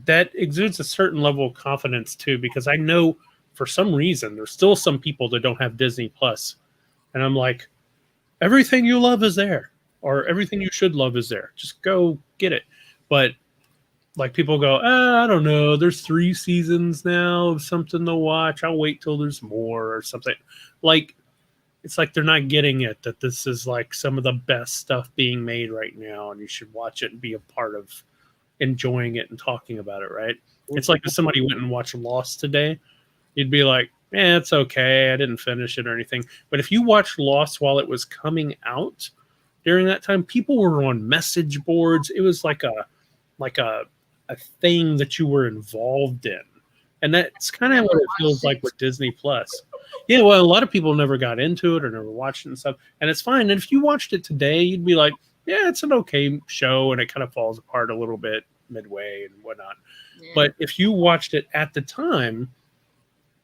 that exudes a certain level of confidence too, because I know for some reason there's still some people that don't have Disney Plus, and I'm like, everything you love is there, or everything you should love is there. Just go get it. But like people go, I don't know. There's 3 seasons now of something to watch. I'll wait till there's more or something. Like, it's like they're not getting it, that this is like some of the best stuff being made right now, and you should watch it and be a part of enjoying it and talking about it, right? It's like if somebody went and watched Lost today, you'd be like, it's okay, I didn't finish it or anything. But if you watched Lost while it was coming out during that time, people were on message boards. It was like a thing that you were involved in. And that's kind of what it feels like with Disney Plus. Yeah, well, a lot of people never got into it or never watched it and stuff. And it's fine. And if you watched it today, you'd be like, yeah, it's an okay show, and it kind of falls apart a little bit midway and whatnot. Yeah. But if you watched it at the time,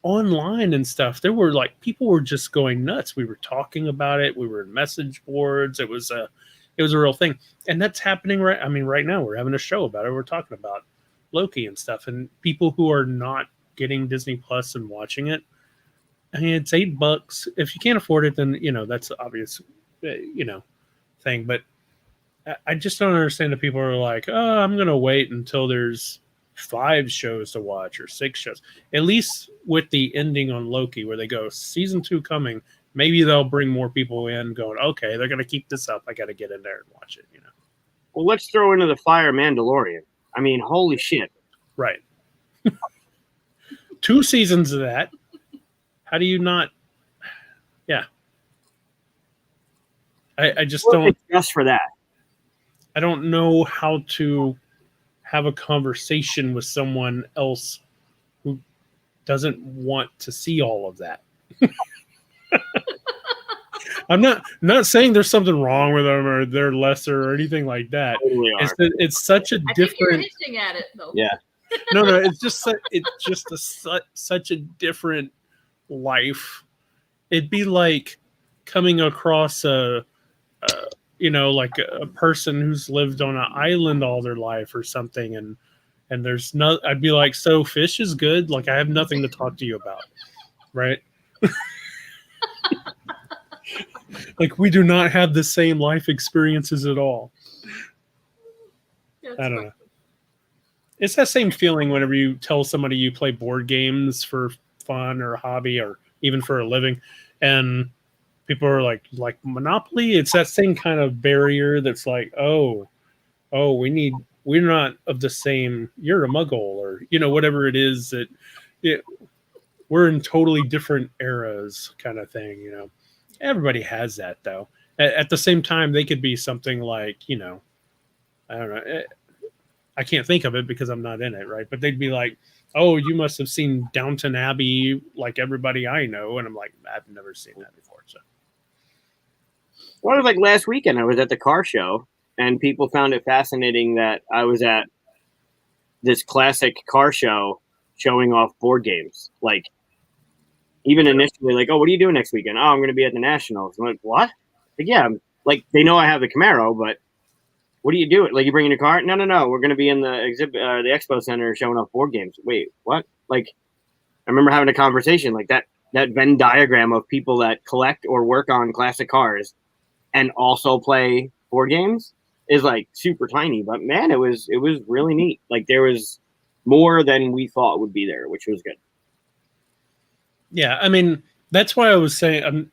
online and stuff, there were like, people were just going nuts. We were talking about it. We were in message boards. It was a real thing. And that's happening right now. We're having a show about it. We're talking about Loki and stuff. And people who are not getting Disney Plus and watching it, I mean, it's $8. If you can't afford it, then, that's the obvious, thing. But I just don't understand that people are like, I'm going to wait until there's 5 shows to watch or 6 shows. At least with the ending on Loki, where they go, season 2 coming, maybe they'll bring more people in going, okay, they're going to keep this up. I got to get in there and watch it, Well, let's throw into the fire Mandalorian. I mean, holy shit. Right. 2 seasons of that. How do you not? Yeah. I just don't. Just for that. I don't know how to have a conversation with someone else who doesn't want to see all of that. I'm not saying there's something wrong with them or they're lesser or anything like that. It's such a different. You're hinting at it, though. Yeah. No, it's just such a different life. It'd be like coming across like a person who's lived on an island all their life or something, and there's no. I'd be like, so fish is good. Like, I have nothing to talk to you about, right? Like, we do not have the same life experiences at all. I don't know. It's that same feeling whenever you tell somebody you play board games for fun or a hobby or even for a living, and people are like Monopoly. It's that same kind of barrier that's like, oh, we're not of the same. You're a Muggle, or whatever it is that. We're in totally different eras, kind of thing. Everybody has that, though. At the same time, they could be something like, I don't know. I can't think of it because I'm not in it, right? But they'd be like, oh, you must have seen Downton Abbey like everybody I know. And I'm like, I've never seen that before. So, well, it was like last weekend, I was at the car show, and people found it fascinating that I was at this classic car show showing off board games. Like, even initially, like, oh, what are you doing next weekend? Oh, I'm going to be at the Nationals. I'm like, what? Like, yeah, like, they know I have the Camaro, but what are you doing? Like, you bringing a car? No. We're going to be in the exhibit, the expo center showing off board games. Wait, what? Like, I remember having a conversation like that Venn diagram of people that collect or work on classic cars and also play board games is like super tiny. But man, it was really neat. Like, there was more than we thought would be there, which was good. Yeah, I mean, that's why I was saying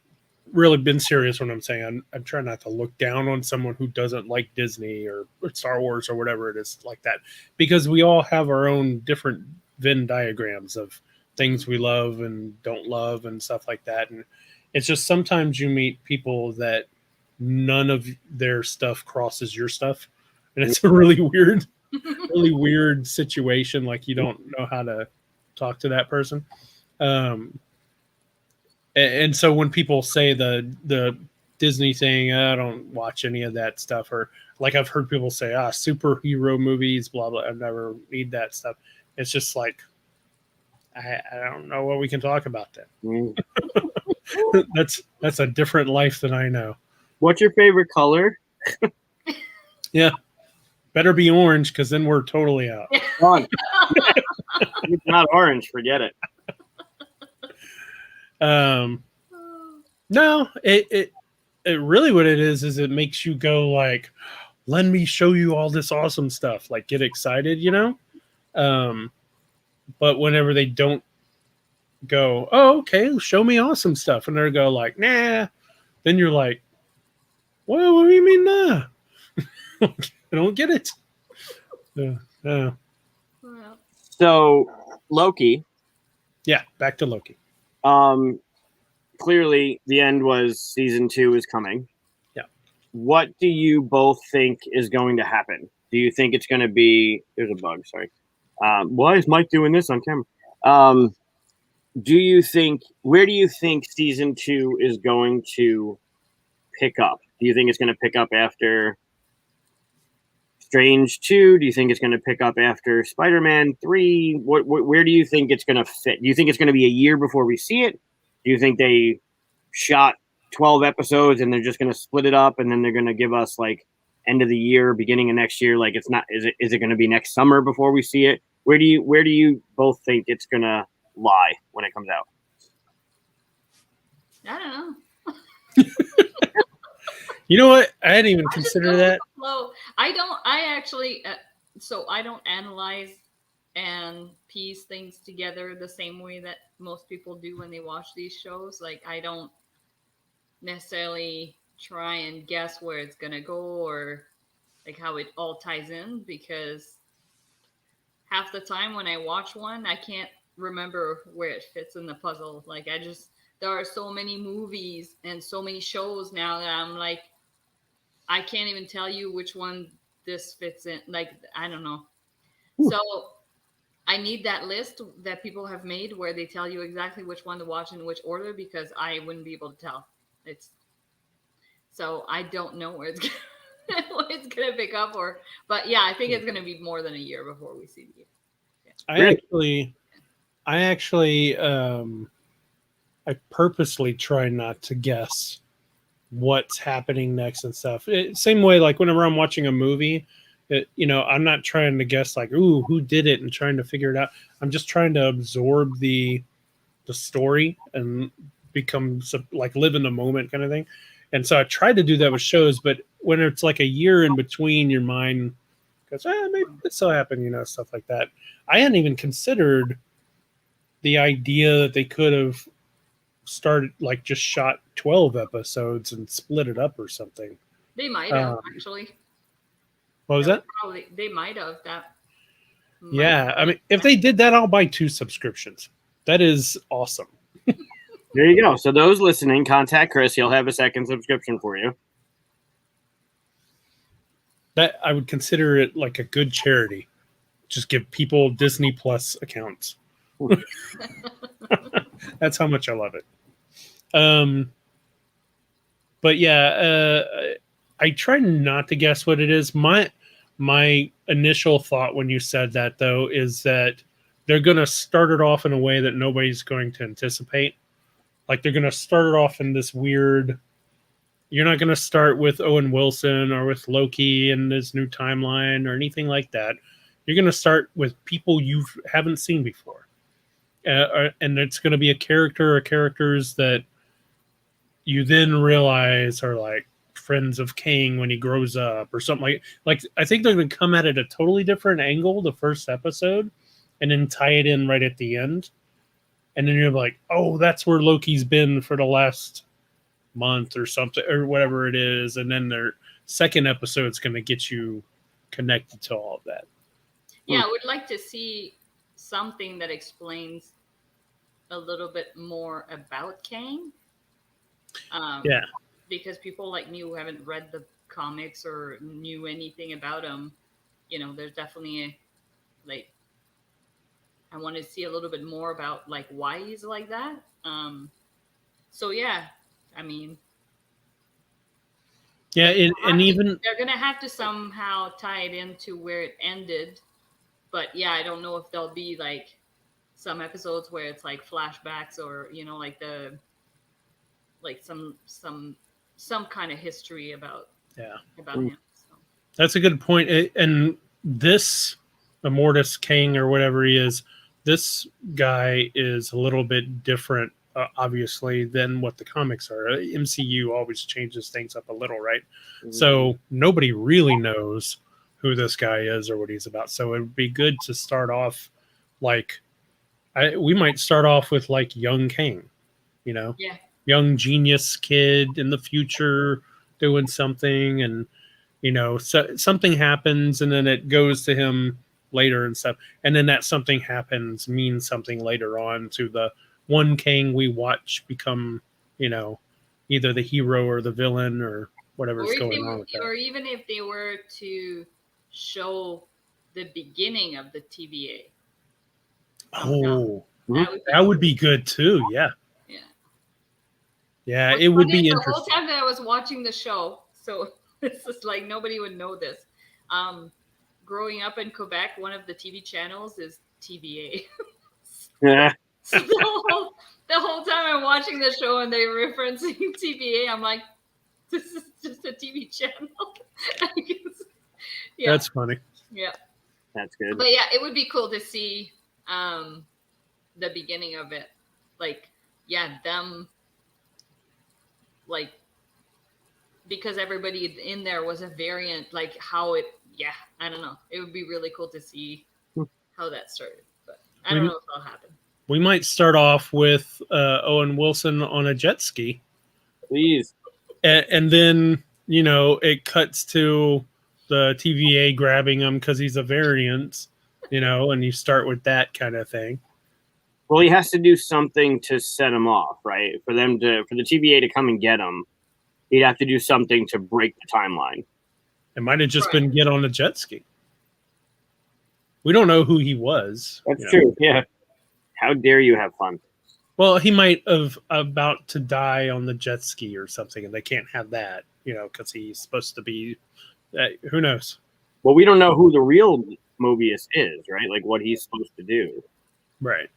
really been serious when I'm saying I'm trying not to look down on someone who doesn't like Disney or Star Wars or whatever it is like that, because we all have our own different Venn diagrams of things we love and don't love and stuff like that. And it's just sometimes you meet people that none of their stuff crosses your stuff, and it's a really weird situation. Like you don't know how to talk to that person. Um, and so when people say the Disney thing, I don't watch any of that stuff. Or like I've heard people say, superhero movies, blah blah. I never need that stuff. It's just like I don't know what we can talk about then. Mm. That's a different life than I know. What's your favorite color? Yeah, better be orange because then we're totally out. If it's not orange, forget it. No, it really what it is it makes you go like, let me show you all this awesome stuff, like get excited, you know. But whenever they don't go, oh okay, show me awesome stuff, and they go like, nah, then you're like, well, what do you mean nah? I don't get it. So Loki. Yeah, back to Loki. Clearly the end was season 2 is coming. Yeah. What do you both think is going to happen? Do you think it's going to be? There's a bug. Sorry. Why is Mike doing this on camera? Do you think? Where do you think season 2 is going to pick up? Do you think it's going to pick up after Strange 2? Do you think it's going to pick up after Spider-Man 3? Where do you think it's going to fit? Do you think it's going to be a year before we see it? Do you think they shot 12 episodes and they're just going to split it up and then they're going to give us like end of the year, beginning of next year? Like it's not, is it going to be next summer before we see it? Where do you both think it's going to lie when it comes out? I don't know. You know what? I hadn't even considered that. Well, I actually, so I don't analyze and piece things together the same way that most people do when they watch these shows. Like I don't necessarily try and guess where it's gonna go or like how it all ties in, because half the time when I watch one, I can't remember where it fits in the puzzle. Like there are so many movies and so many shows now that I'm like, I can't even tell you which one this fits in. Like, I don't know. Ooh. So I need that list that people have made where they tell you exactly which one to watch in which order, because I wouldn't be able to tell. So I don't know where it's gonna pick up, but yeah, I think it's gonna be more than a year before we see the year. I purposely try not to guess what's happening next and stuff. Same way, like whenever I'm watching a movie, I'm not trying to guess like, ooh, who did it and trying to figure it out. I'm just trying to absorb the story and become like live in the moment kind of thing. And so I try to do that with shows, but when it's like a year in between, your mind goes, maybe this will happen, stuff like that. I hadn't even considered the idea that they could have started like just shot 12 episodes and split it up or something. They might have actually. What was that? Probably they might have that. Yeah, I mean, if they did that, I'll buy 2 subscriptions. That is awesome. There you go. So those listening, contact Chris. He'll have a second subscription for you. That I would consider it like a good charity. Just give people Disney Plus accounts. That's how much I love it. But yeah, I try not to guess what it is. My initial thought when you said that, though, is that they're going to start it off in a way that nobody's going to anticipate. Like they're going to start it off in this weird. You're not going to start with Owen Wilson or with Loki in this new timeline or anything like that. You're going to start with people you haven't seen before. And it's going to be a character or characters that you then realize are like friends of Kang when he grows up or something like I think they're going to come at it a totally different angle the first episode and then tie it in right at the end. And then you're like, oh, that's where Loki's been for the last month or something or whatever it is, and then their second episode is going to get you connected to all of that. Yeah, I would like to see something that explains a little bit more about Kang. Yeah. Because people like me who haven't read the comics or knew anything about him, there's definitely like I want to see a little bit more about like why he's like that. So yeah, I mean, Yeah, and even they're gonna have to somehow tie it into where it ended. But yeah, I don't know if there'll be like some episodes where it's like flashbacks or like the like some kind of history about him. So. That's a good point. And this Immortus King or whatever he is, this guy is a little bit different, obviously, than what the comics are. MCU always changes things up a little, right? Mm-hmm. So nobody really knows who this guy is or what he's about. So it would be good to start off like we might start off with like young King, yeah, young genius kid in the future doing something, and so something happens and then it goes to him later and stuff, and then that something happens means something later on to the one King we watch become either the hero or the villain or whatever's going on with that. Or even if they were to show the beginning of the TVA. Oh, that would be good too. Yeah. What's it would be the interesting. whole time that I was watching the show, so it's just like nobody would know this. Growing up in Quebec, one of the TV channels is TVA. Yeah. So the whole time I'm watching the show and they're referencing TVA, I'm like, this is just a TV channel. Yeah. That's funny. Yeah. That's good. But yeah, it would be cool to see the beginning of it. Like, yeah, them, like, because everybody in there was a variant, like how it, I don't know. It would be really cool to see how that started. But I don't know if that'll happen. We might start off with Owen Wilson on a jet ski. Please. And then, it cuts to the TVA grabbing him because he's a variant, and you start with that kind of thing. Well, he has to do something to set him off, right? For the TVA to come and get him, he'd have to do something to break the timeline. It might have just been get on a jet ski. We don't know who he was. That's true, yeah. How dare you have fun? Well, he might have about to die on the jet ski or something, and they can't have that, because he's supposed to be. Who knows? Well, we don't know who the real Mobius is, right? Like what he's supposed to do. Right.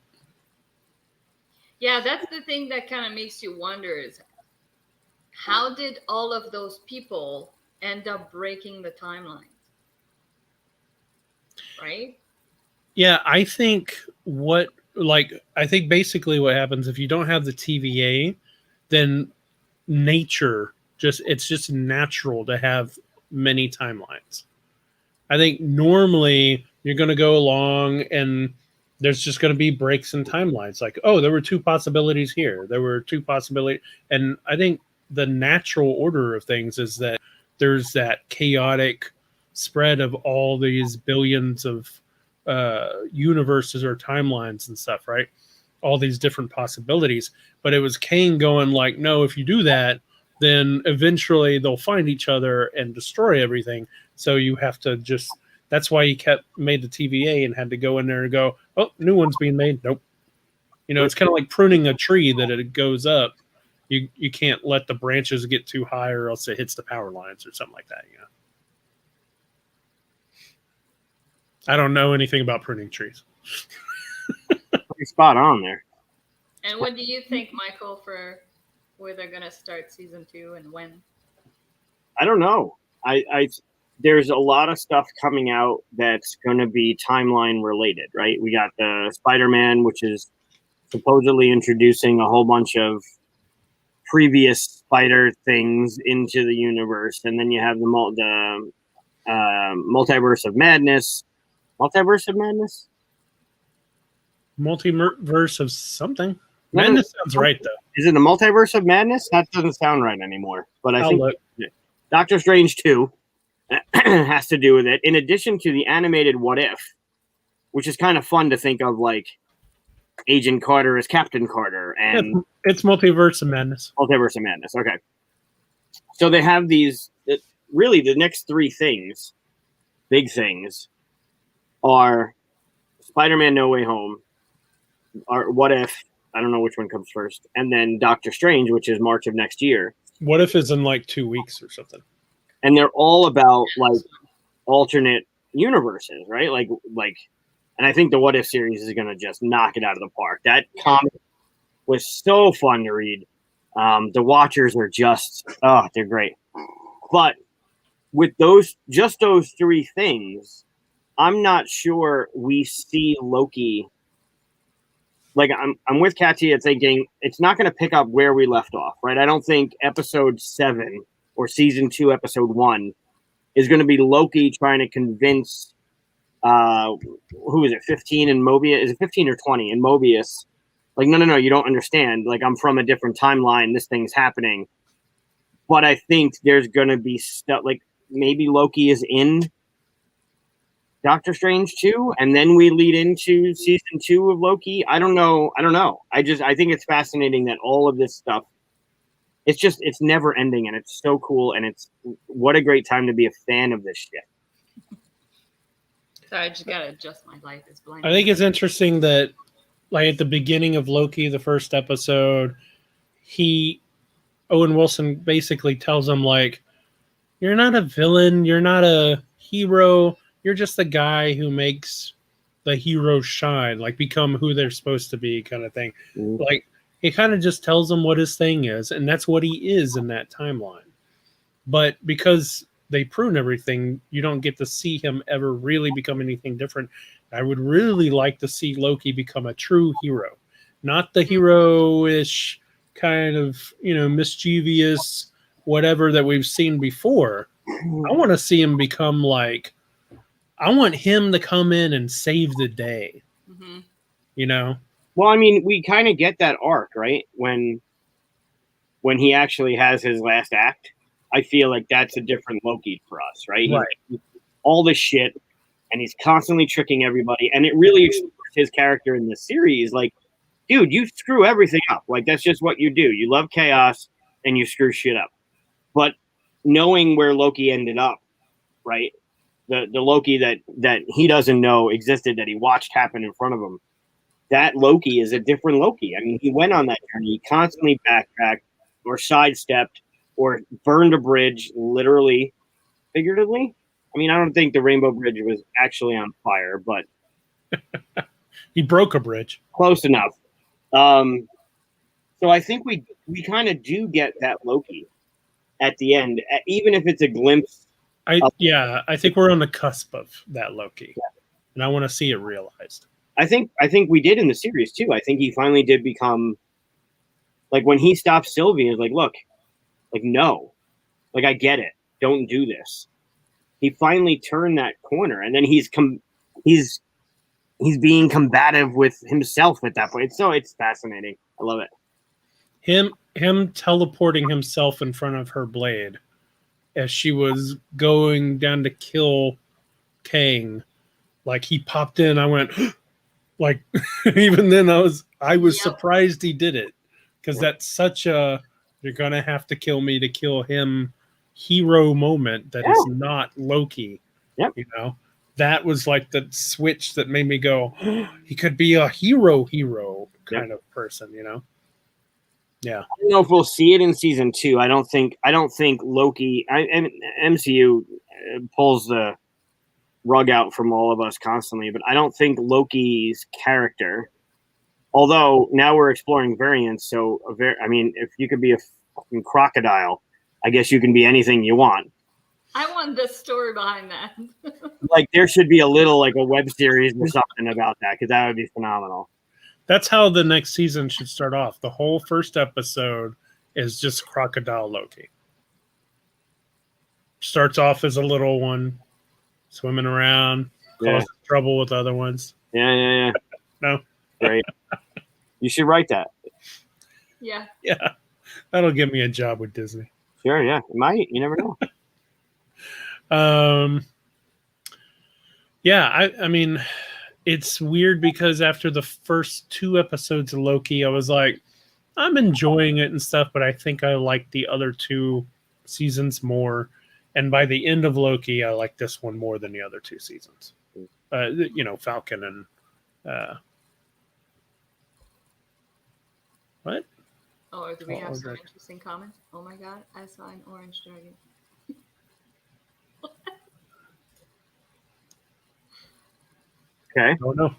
Yeah, that's the thing that kind of makes you wonder is how did all of those people end up breaking the timeline? Right? Yeah, I think basically what happens if you don't have the TVA, then nature it's just natural to have many timelines. I think normally you're going to go along and there's just going to be breaks in timelines. Like, oh, there were two possibilities here. There were two possibilities. And I think the natural order of things is that there's that chaotic spread of all these billions of universes or timelines and stuff, right? All these different possibilities. But it was Kang going like, no, if you do that, then eventually they'll find each other and destroy everything. So you have to that's why he made the TVA and had to go in there and go, oh, new one's being made. Nope. It's kind of like pruning a tree that it goes up. You can't let the branches get too high or else it hits the power lines or something like that. I don't know anything about pruning trees. Pretty spot on there. And what do you think, Michael, for where they're going to start season 2 and when? I don't know. There's a lot of stuff coming out that's going to be timeline related, right? We got the Spider-Man, which is supposedly introducing a whole bunch of previous Spider things into the universe. And then you have the Multiverse of Madness. Multiverse of Madness? Multiverse of something. Madness sounds right, though. Is it the Multiverse of Madness? That doesn't sound right anymore. But I think Doctor Strange 2 has to do with it. In addition to the animated What If, which is kind of fun to think of, like Agent Carter as Captain Carter, and it's Multiverse of Madness. Multiverse of Madness. Okay. So they have these. Really, the next three things, big things, are Spider-Man: No Way Home, or What If. I don't know which one comes first, and then Doctor Strange, which is March of next year. What If is in like 2 weeks or something. And they're all about like alternate universes, right? Like, and I think the What If series is going to just knock it out of the park. That comic was so fun to read. The Watchers are just, they're great. But with those three things, I'm not sure we see Loki. Like, I'm with Katia thinking it's not going to pick up where we left off, right? I don't think episode 7 or season 2, episode 1 is going to be Loki trying to convince, who is it, 15 in Mobius? Is it 15 or 20 in Mobius? Like, no, you don't understand. Like, I'm from a different timeline. This thing's happening. But I think there's going to be stuff, like maybe Loki is in Doctor Strange 2, and then we lead into season 2 of Loki. I don't know. I think it's fascinating that all of this stuff, it's never ending, and it's so cool, and it's what a great time to be a fan of this shit. Sorry, I just gotta adjust my light. It's blind. I think it's interesting that, like at the beginning of Loki, the first episode, Owen Wilson basically tells him, like, you're not a villain, you're not a hero, you're just the guy who makes the heroes shine, like become who they're supposed to be, kind of thing. Mm-hmm. Like, he kind of just tells him what his thing is, and that's what he is in that timeline. But because they prune everything, you don't get to see him ever really become anything different. I would really like to see Loki become a true hero, not the hero-ish kind of, mischievous whatever that we've seen before. I want to see him become like, I want him to come in and save the day. Mm-hmm. Well, I mean, we kind of get that arc, right? When he actually has his last act, I feel like that's a different Loki for us, right? Right. He's all this shit, and he's constantly tricking everybody, and it really explores his character in this series. Like, dude, you screw everything up. Like, that's just what you do. You love chaos, and you screw shit up. But knowing where Loki ended up, right? The Loki that he doesn't know existed, that he watched happen in front of him, that Loki is a different Loki. I mean, he went on that journey. He constantly backtracked or sidestepped or burned a bridge, literally, figuratively. I mean, I don't think the Rainbow Bridge was actually on fire, but he broke a bridge. Close enough. So I think we kind of do get that Loki at the end, even if it's a glimpse. I think we're on the cusp of that Loki, and I want to see it realized. I think we did in the series too. I think he finally did become, like, when he stopped Sylvie, he was like, look, like, no, like, I get it. Don't do this. He finally turned that corner, and then he's being combative with himself at that point. So it's fascinating. I love it. Him teleporting himself in front of her blade as she was going down to kill Kang, like, he popped in. I went, like, even then I was surprised he did it, because that's such a, you're gonna have to kill me to kill him hero moment that is not Loki. Yep. That was like the switch that made me go, he could be a hero kind of person, Yeah. I don't know if we'll see it in season 2. I don't think Loki and MCU pulls the rug out from all of us constantly, but I don't think Loki's character, although now we're exploring variants, so if you could be a fucking crocodile, I guess you can be anything you want. I want the story behind that. Like, there should be a little, like, a web series or something about that, because that would be phenomenal. That's how the next season should start off. The whole first episode is just Crocodile Loki. Starts off as a little one, swimming around, causes trouble with other ones. Yeah. No. Great. You should write that. Yeah. Yeah, that'll get me a job with Disney. Sure, yeah. It might. You never know. Yeah, I mean, it's weird because after the first 2 episodes of Loki, I was like, I'm enjoying it and stuff, but I think I like the other 2 seasons more. And by the end of Loki, I like this one more than the other 2 seasons. Falcon and what? Oh, do we have some Dragon. interesting comments? Oh my god, I saw an orange dragon. Okay. Oh no.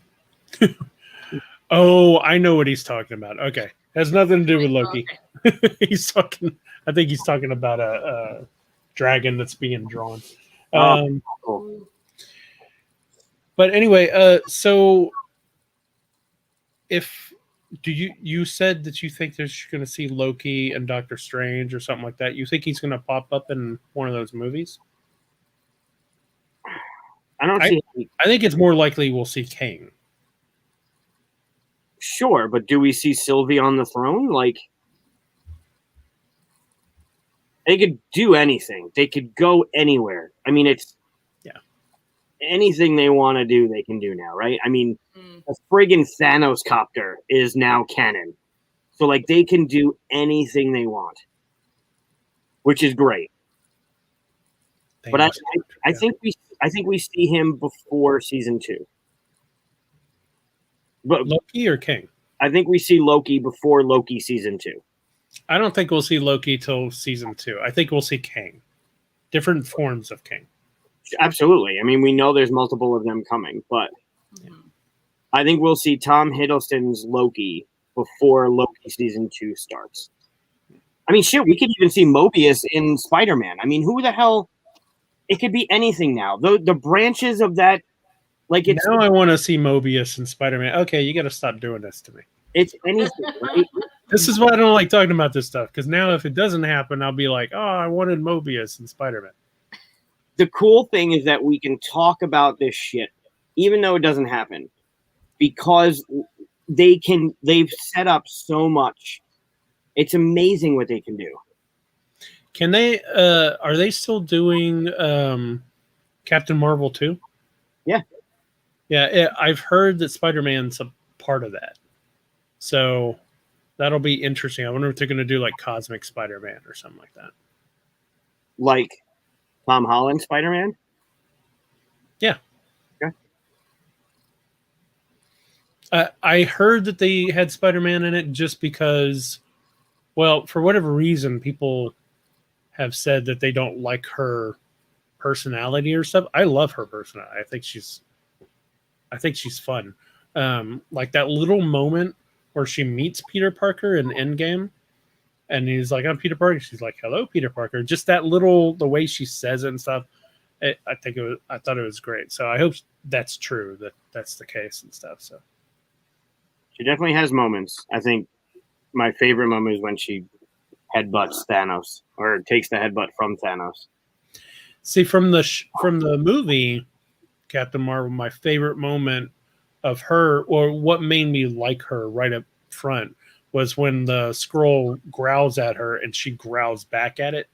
Oh, I know what he's talking about. Okay, has nothing to do with Loki. Okay. He's talking. I think he's talking about a dragon that's being drawn. Oh, cool. Ooh. But anyway, so if you said that you think there's going to see Loki and Doctor Strange or something like that, you think he's going to pop up in one of those movies? I don't see. I think it's more likely we'll see Kang. Sure, but do we see Sylvie on the throne? Like, they could do anything. They could go anywhere. I mean, it's anything they want to do, they can do now, right? I mean, a friggin' Thanos copter is now canon, so like they can do anything they want, which is great. But I think we see him before season 2. But Loki or King? I think we see Loki before Loki season 2. I don't think we'll see Loki till season 2. I think we'll see King. Different forms of King. Absolutely. I mean, we know there's multiple of them coming, but I think we'll see Tom Hiddleston's Loki before Loki season 2 starts. I mean, shit, we could even see Mobius in Spider-Man. I mean, who the hell? It could be anything now. The branches of that, like it's. Now I want to see Mobius and Spider-Man. Okay, you got to stop doing this to me. It's anything, right? This is why I don't like talking about this stuff, because now if it doesn't happen, I'll be like, oh, I wanted Mobius and Spider-Man. The cool thing is that we can talk about this shit, even though it doesn't happen, because they've set up so much. It's amazing what they can do. Can they? Are they still doing Captain Marvel 2? Yeah. Yeah, I've heard that Spider-Man's a part of that. So that'll be interesting. I wonder if they're going to do like Cosmic Spider-Man or something like that. Like Tom Holland Spider-Man? Yeah. Okay. I heard that they had Spider-Man in it just because, well, for whatever reason, people have said that they don't like her personality or stuff. I love her personality. I think she's fun. Like that little moment where she meets Peter Parker in Endgame, and he's like, "I'm Peter Parker." She's like, "Hello, Peter Parker." Just that the way she says it and stuff. I thought it was great. So I hope that's true. That's the case and stuff. So she definitely has moments. I think my favorite moment is when she headbutts Thanos, or takes the headbutt from Thanos. See, from the movie Captain Marvel, my favorite moment of her, or what made me like her right up front, was when the Skrull growls at her and she growls back at it.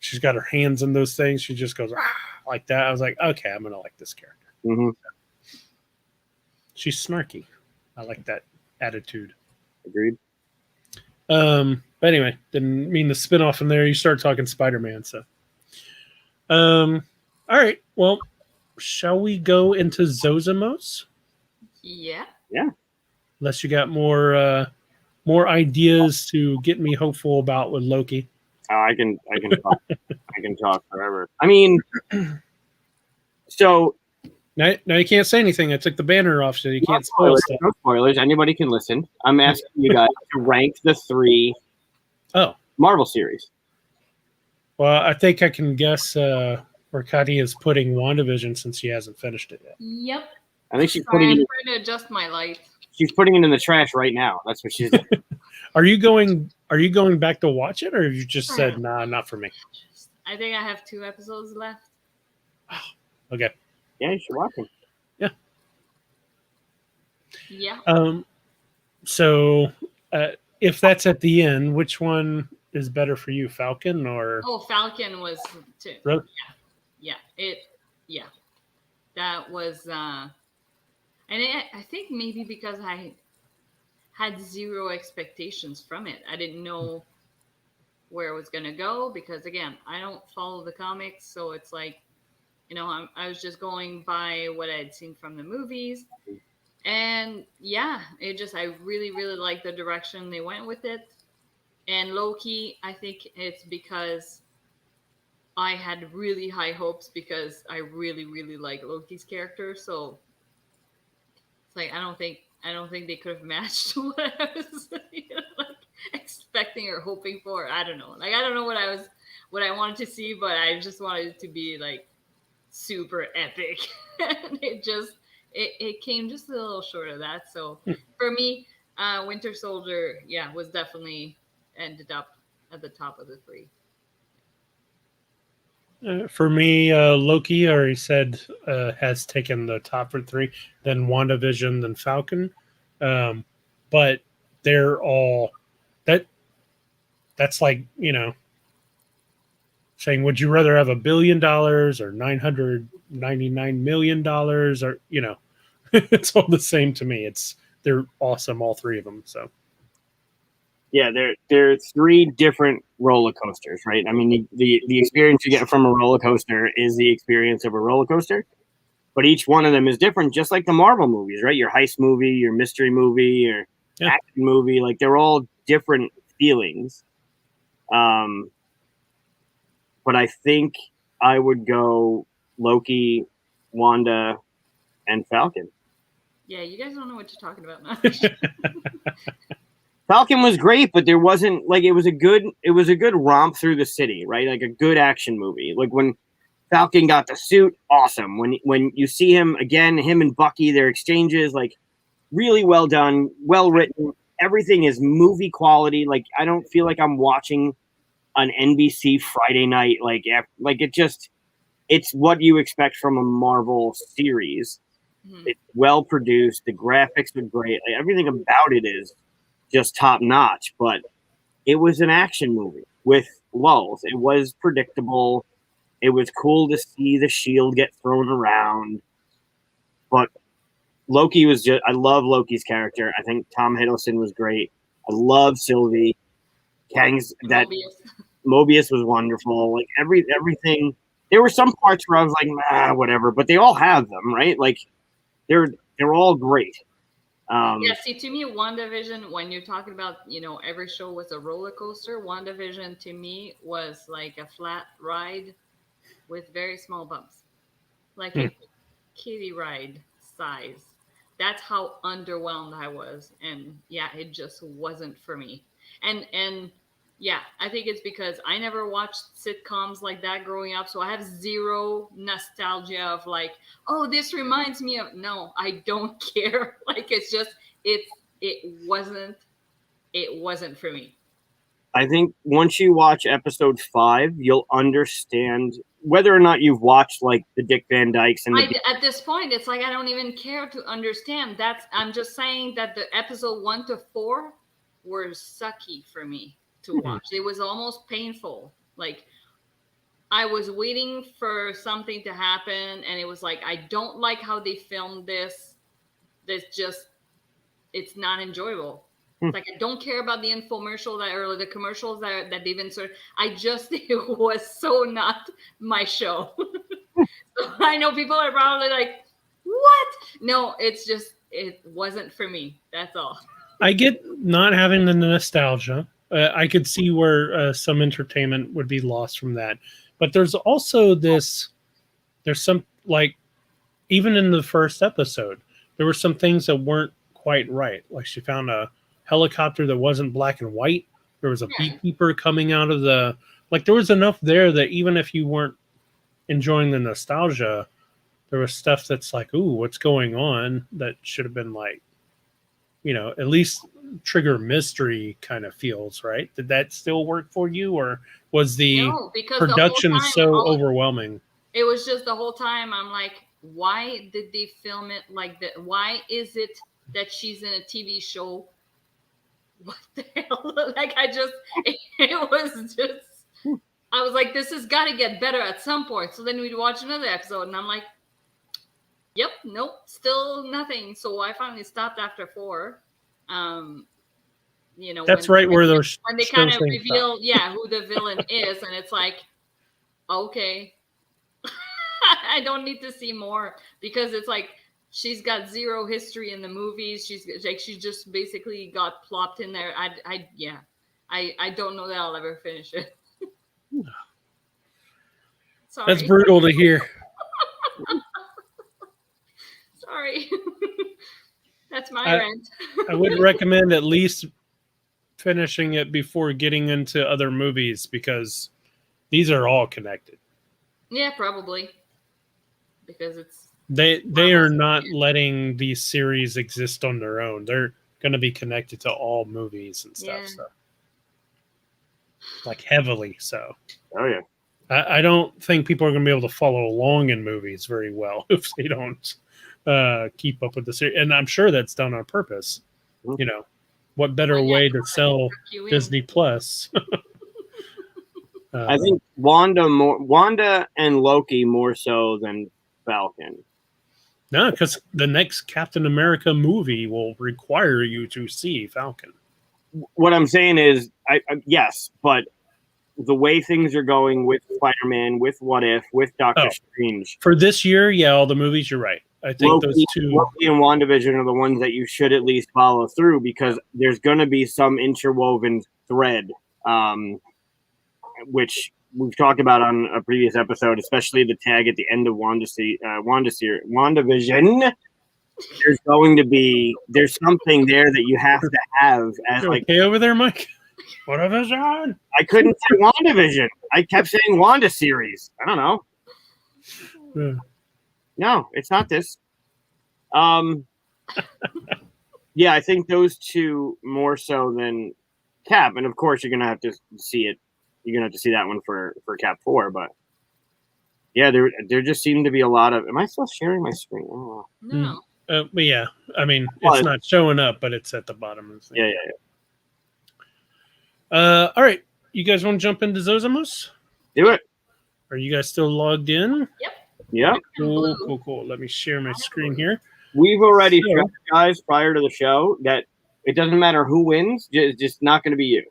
She's got her hands in those things. She just goes like that. I was like, okay, I'm gonna like this character. She's snarky. I like that attitude. Agreed. But anyway, didn't mean to spin off from there. You start talking Spider-Man, so. All right. Well, shall we go into Zosimos? Yeah. Yeah. Unless you got more ideas to get me hopeful about with Loki. I can talk. I can talk forever. I mean, so now you can't say anything. I took the banner off, so you can't spoil stuff. No spoilers. Anybody can listen. I'm asking you guys to rank the 3 Marvel series. Well, I think I can guess where Katia is putting WandaVision since she hasn't finished it yet. Yep. I think she's I'm putting it. trying to adjust my light. She's putting it in the trash right now. That's what she's doing. Are you going back to watch it, or have you just said nah, not for me? I think I have 2 episodes left. Okay. Yeah, you should watch them. Yeah. So if that's at the end, which one is better for you, Falcon or Oh, Falcon was too. Ro- Yeah, yeah, that was, I think maybe because I had zero expectations from it. I didn't know where it was gonna go because again, I don't follow the comics, so it's like, I was just going by what I had seen from the movies, and yeah, I really really like the direction they went with it. And Loki, I think it's because I had really high hopes because I really really like Loki's character, so it's like I don't think they could have matched what I was like expecting or hoping for. I don't know. Like I don't know what I wanted to see, but I just wanted it to be like super epic. And it came just a little short of that. So for me, Winter Soldier, yeah, was definitely ended up at the top of the three. for me, Loki already said has taken the top for three, then WandaVision, then Falcon. Um, but they're all that. That's like saying, would you rather have $1 billion or $999 million, or it's all the same to me. They're awesome, all three of them. So Yeah, they're three different roller coasters, right? I mean, the experience you get from a roller coaster is the experience of a roller coaster, but each one of them is different, just like the Marvel movies, right? Your heist movie, your mystery movie, your yeah, action movie, like they're all different feelings. Um, but I think I would go Loki, Wanda, and Falcon. Yeah, you guys don't know what you're talking about now. Falcon was great, but there wasn't like it was a good romp through the city, right? Like a good action movie. Like when Falcon got the suit, awesome. When you see him again, him and Bucky, their exchanges, like really well done, well written. Everything is movie quality. Like I don't feel like I'm watching an NBC Friday night. Like it's what you expect from a Marvel series. Mhm. It's well produced. The graphics are great. Like, everything about it is just top notch. But it was an action movie with lulls. It was predictable. It was cool to see the shield get thrown around. But Loki was just, I love Loki's character. I think Tom Hiddleston was great. I love Sylvie. That Mobius. Mobius was wonderful. Like everything. There were some parts where I was like, whatever, but they all have them, right? Like they're all great. Yeah, see, to me, WandaVision, when you're talking about, every show was a roller coaster, WandaVision to me was like a flat ride with very small bumps, like hmm. a kiddie ride size. That's how underwhelmed I was, and yeah, it just wasn't for me. And yeah, I think it's because I never watched sitcoms like that growing up, so I have zero nostalgia of like, oh, this reminds me of. No, I don't care. Like it's just it's it wasn't it wasn't for me. I think once you watch episode 5, you'll understand whether or not you've watched like the Dick Van Dykes and the. At this point, it's like I don't even care to understand. I'm just saying that the episode 1 to 4 were sucky for me to watch. It was almost painful. Like I was waiting for something to happen, and it was like I don't like how they filmed this. This just it's not enjoyable. It's like I don't care about the infomercial or the commercials that they've inserted. I just it was so not my show. I know people are probably like, "What?" No, it's just it wasn't for me. That's all. I get not having the nostalgia. I could see where some entertainment would be lost from that, but there's also this. There's some like even in the first episode, there were some things that weren't quite right. Like she found a helicopter that wasn't black and white. There was a Yeah. beekeeper coming out of the like. There was enough there that even if you weren't enjoying the nostalgia, there was stuff that's like, ooh, what's going on? That should have been like, at least trigger mystery kind of feels, right? Did that still work for you, or was the No, because the whole production time, so overwhelming? it was just the whole time. I'm like, why did they film it like that? Why is it that she's in a TV show what the hell? Like it was just, I was like, this has got to get better at some point. So then we'd watch another episode, and I'm like, yep, nope, still nothing. So I finally stopped after 4. That's right where those when they kind of reveal, who the villain is, and it's like, okay, I don't need to see more, because it's like she's got zero history in the movies. She just basically got plopped in there. I don't know that I'll ever finish it. Sorry. That's brutal to hear. Sorry. That's my rant. I would recommend at least finishing it before getting into other movies, because these are all connected. Yeah, probably. Because they are not letting these series exist on their own. They're going to be connected to all movies and stuff. So, like, heavily so. Oh yeah. I don't think people are going to be able to follow along in movies very well if they don't keep up with the series. And I'm sure that's done on purpose. You know, what better way to sell Disney Plus? I think Wanda and Loki more so than Falcon. No, because the next Captain America movie will require you to see Falcon. What I'm saying is, yes, but the way things are going with Spider-Man, with What If, with Doctor Strange. For this year, all the movies, you're right. I think those two. Loki and WandaVision are the ones that you should at least follow through, because there's going to be some interwoven thread, which we've talked about on a previous episode, especially the tag at the end of WandaVision. There's something there that you have to have as like. Hey, over there, Mike. WandaVision. I couldn't say WandaVision. I kept saying Wanda series. I don't know. Yeah. No, it's not this. Yeah, I think those two more so than Cap, and of course you're gonna have to see it. You're gonna have to see that one for Cap 4, but yeah, there just seemed to be a lot of. Am I still sharing my screen? Oh. No. But yeah, I mean, it's not showing up, but it's at the bottom of the thing. Yeah. All right, you guys want to jump into Zosimos? Do it. Are you guys still logged in? Yep. Yeah. Cool. Let me share my screen here. We've already stressed, guys, prior to the show that it doesn't matter who wins, it's just not going to be you.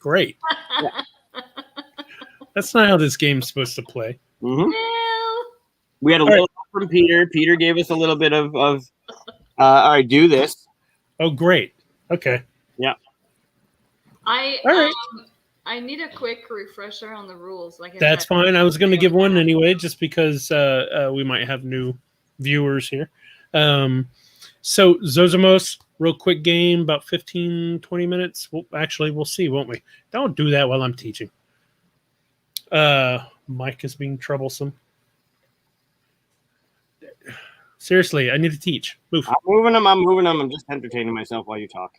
Great. Yeah. That's not how this game's supposed to play. Mm-hmm. Well, we had a little from Peter. Peter gave us a little bit of all right, do this. Oh, great. Okay. Yeah. I need a quick refresher on the rules. That's fine. I was going to give one anyway, just because we might have new viewers here. So Zosimos, real quick game, about 15, 20 minutes. We'll see, won't we? Don't do that while I'm teaching. Mike is being troublesome. Seriously, I need to teach. Move. I'm moving them. I'm just entertaining myself while you talk.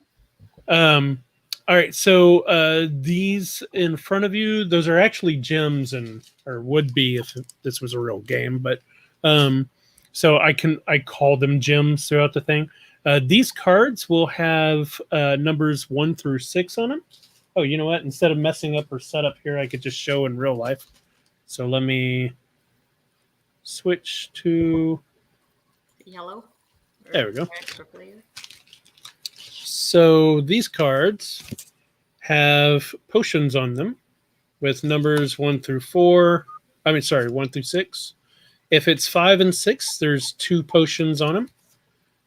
All right, so these in front of you, those are actually gems, or would be if this was a real game. But so I call them gems throughout the thing. These cards will have numbers 1 through 6 on them. Oh, you know what? Instead of messing up or setup here, I could just show in real life. So let me switch to yellow. There we go. So these cards have potions on them with numbers 1 through 4. 1 through 6. If it's 5 and 6, there's 2 potions on them,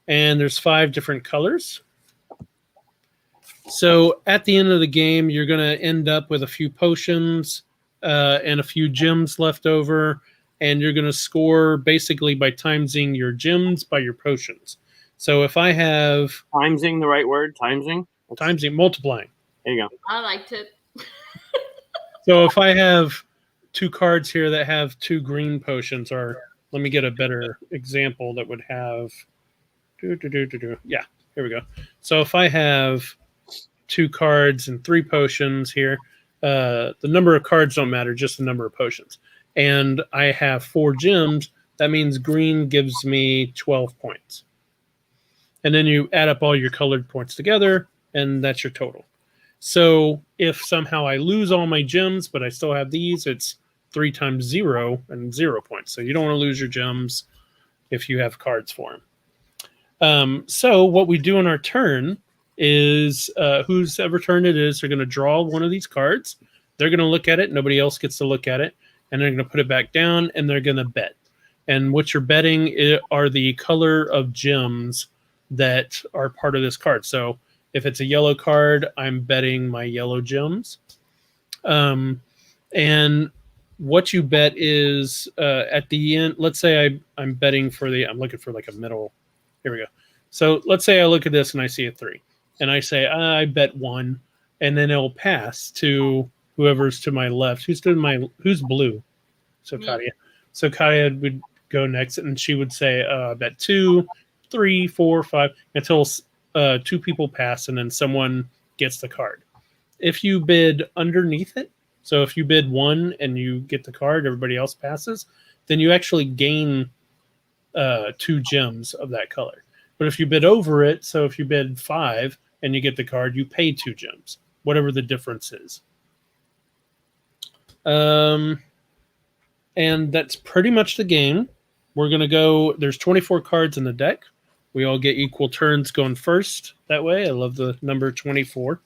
and there's 5 different colors. So at the end of the game, you're going to end up with a few potions and a few gems left over, and you're going to score basically by timesing your gems by your potions. So if I have... Timesing, the right word? Timesing? Timesing, multiplying. There you go. I liked it. So if I have 2 cards here that have 2 green potions, or let me get a better example that would have... Yeah, here we go. So if I have 2 cards and 3 potions here, the number of cards don't matter, just the number of potions. And I have 4 gems, that means green gives me 12 points. And then you add up all your colored points together, and that's your total. So if somehow I lose all my gems, but I still have these, it's 3 times 0 and 0 points. So you don't want to lose your gems if you have cards for them. So what we do on our turn is whose ever turn it is, they're going to draw one of these cards. They're going to look at it. Nobody else gets to look at it. And they're going to put it back down, and they're going to bet. And what you're betting are the color of gems that are part of this card. So if it's a yellow card, I'm betting my yellow gems. And what you bet is at the end, let's say I'm betting for I'm looking for like a middle. Here we go. So let's say I look at this and I see a 3. And I say, I bet 1. And then it'll pass to whoever's to my left. Who's blue? So Me. Katia. So Katia would go next, and she would say, bet 2, 3, 4, 5, until 2 people pass, and then someone gets the card. If you bid underneath it, so if you bid 1 and you get the card, everybody else passes, then you actually gain 2 gems of that color. But if you bid over it, so if you bid 5 and you get the card, you pay 2 gems, whatever the difference is. And that's pretty much the game. We're going to go, there's 24 cards in the deck. We all get equal turns going first that way. I love the number 24.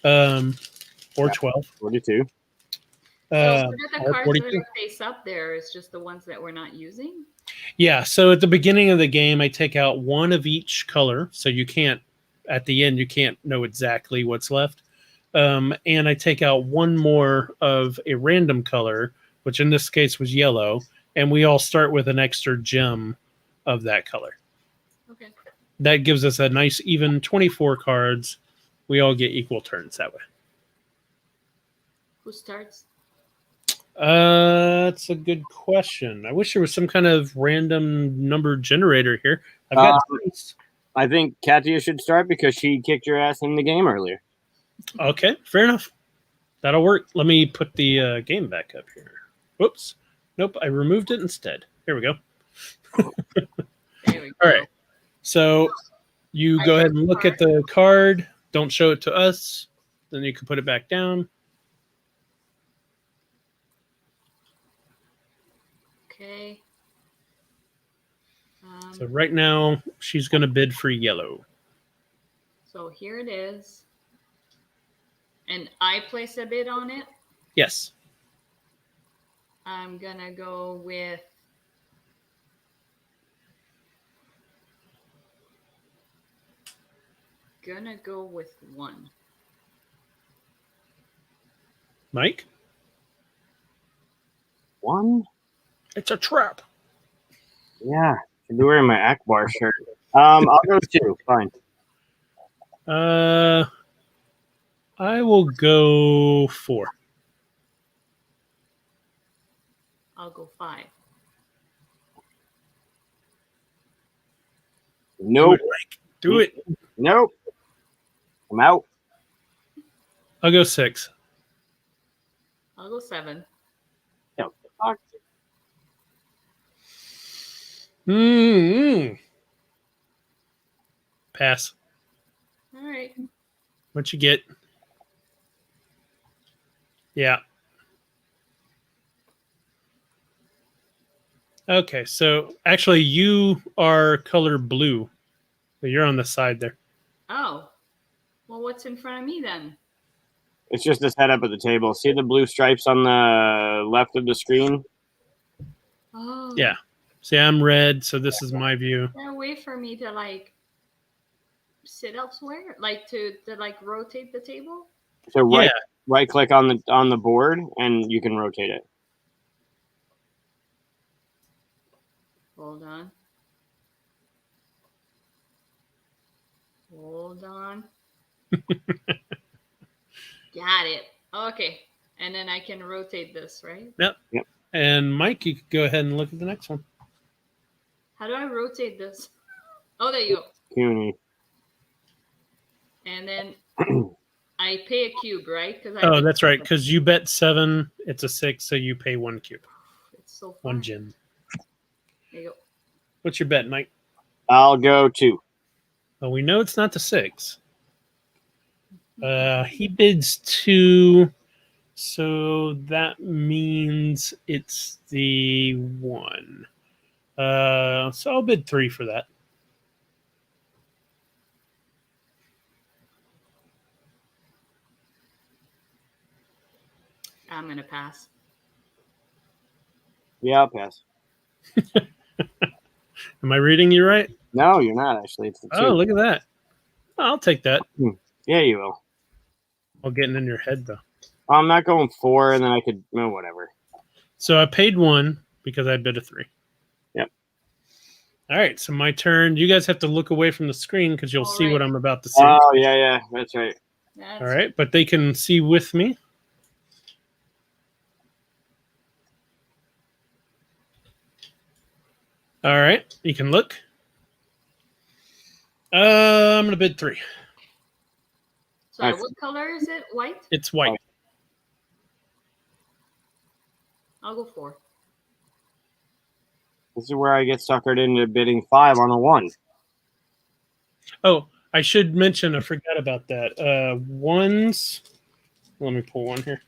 Or 12. 42. So what are the or cards 42. that are face up there? Is just the ones that we're not using? Yeah, so at the beginning of the game, I take out 1 of each color. So you can't, at the end, you can't know exactly what's left. And I take out 1 more of a random color, which in this case was yellow. And we all start with an extra gem of that color. Okay. That gives us a nice even 24 cards. We all get equal turns that way. Who starts? That's a good question. I wish there was some kind of random number generator here. I've got I think Katia should start because she kicked your ass in the game earlier. Okay, fair enough. That'll work. Let me put the game back up here. Whoops. Nope, I removed it instead. Here we go. There we go. All right. So you go ahead and look at the card. Don't show it to us. Then you can put it back down. Okay. So right now, she's going to bid for yellow. So here it is. And I place a bid on it. Yes. I'm going to go with go with 1. Mike? 1? It's a trap. Yeah. Should be wearing my Akbar shirt. I'll go 2. Fine. I will go 4. I'll go 5. Nope. Do it. Nope. I'm out. I'll go 6. I'll go 7. No. Fuck. Pass. All right. What you get? Yeah. Okay, so actually you are color blue. So you're on the side there. Oh. Well, what's in front of me then? It's just a setup at the table. See the blue stripes on the left of the screen? Oh. Yeah. See, I'm red, so this is my view. Is there a way for me to like sit elsewhere? Like to like rotate the table? So right click on the board and you can rotate it. Hold on. Hold on. Got it. Okay. And then I can rotate this, right? Yep. And Mike, you could go ahead and look at the next one. How do I rotate this? Oh, there you go. CUNY. And then I pay a cube, right? Oh, that's right. Because you bet 7, it's a 6, so you pay 1 cube. It's so fun. 1 gem. There you go. What's your bet, Mike? I'll go 2. Well, we know it's not the 6. He bids 2, so that means it's the 1. So I'll bid 3 for that. I'm gonna pass. Yeah, I'll pass. Am I reading you right? No, you're not actually. It's the 2. Oh, look at that. I'll take that. Yeah, you will. All getting in your head, though. I'm not going 4, and then I could, no, whatever. So I paid 1 because I bid a 3. Yep. All right, so my turn. You guys have to look away from the screen because you'll All see right. what I'm about to say. Oh, yeah, that's right. That's All right, but they can see with me. All right, you can look. I'm going to bid 3. Sorry, Nice. what color is it? White? It's white. I'll go 4. This is where I get suckered into bidding 5 on a 1. Oh, I should mention, I forgot about that. Ones. Let me pull one here.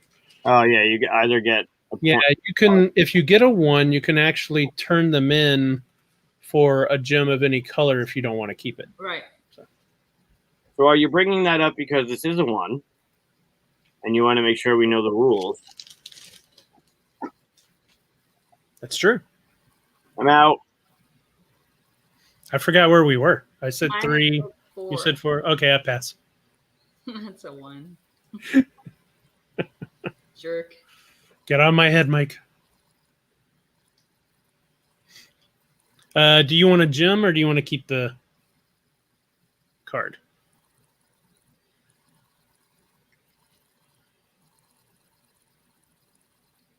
Oh, yeah, you either get a Yeah, point. you can, if you get a 1, you can actually turn them in for a gem of any color if you don't want to keep it. Right. So are you bringing that up because this is a 1, and you want to make sure we know the rules? That's true. I'm out. I forgot where we were. I said I 3. went 4. You said 4. Okay, I pass. That's a 1. Jerk. Get on my head, Mike. Do you want a gem or do you want to keep the card?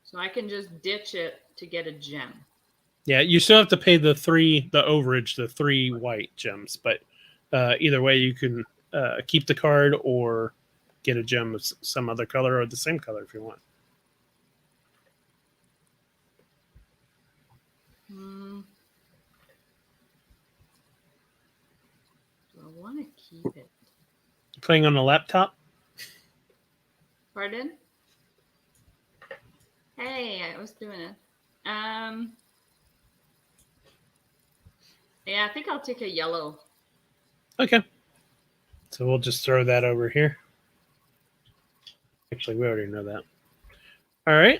So I can just ditch it to get a gem. Yeah, you still have to pay the overage, the 3 white gems, but either way, you can keep the card or get a gem of some other color or the same color if you want. Do I want to keep it? Playing on a laptop? Pardon? Hey, I was doing it. Yeah, I think I'll take a yellow. Okay. So we'll just throw that over here. Actually, we already know that. All right.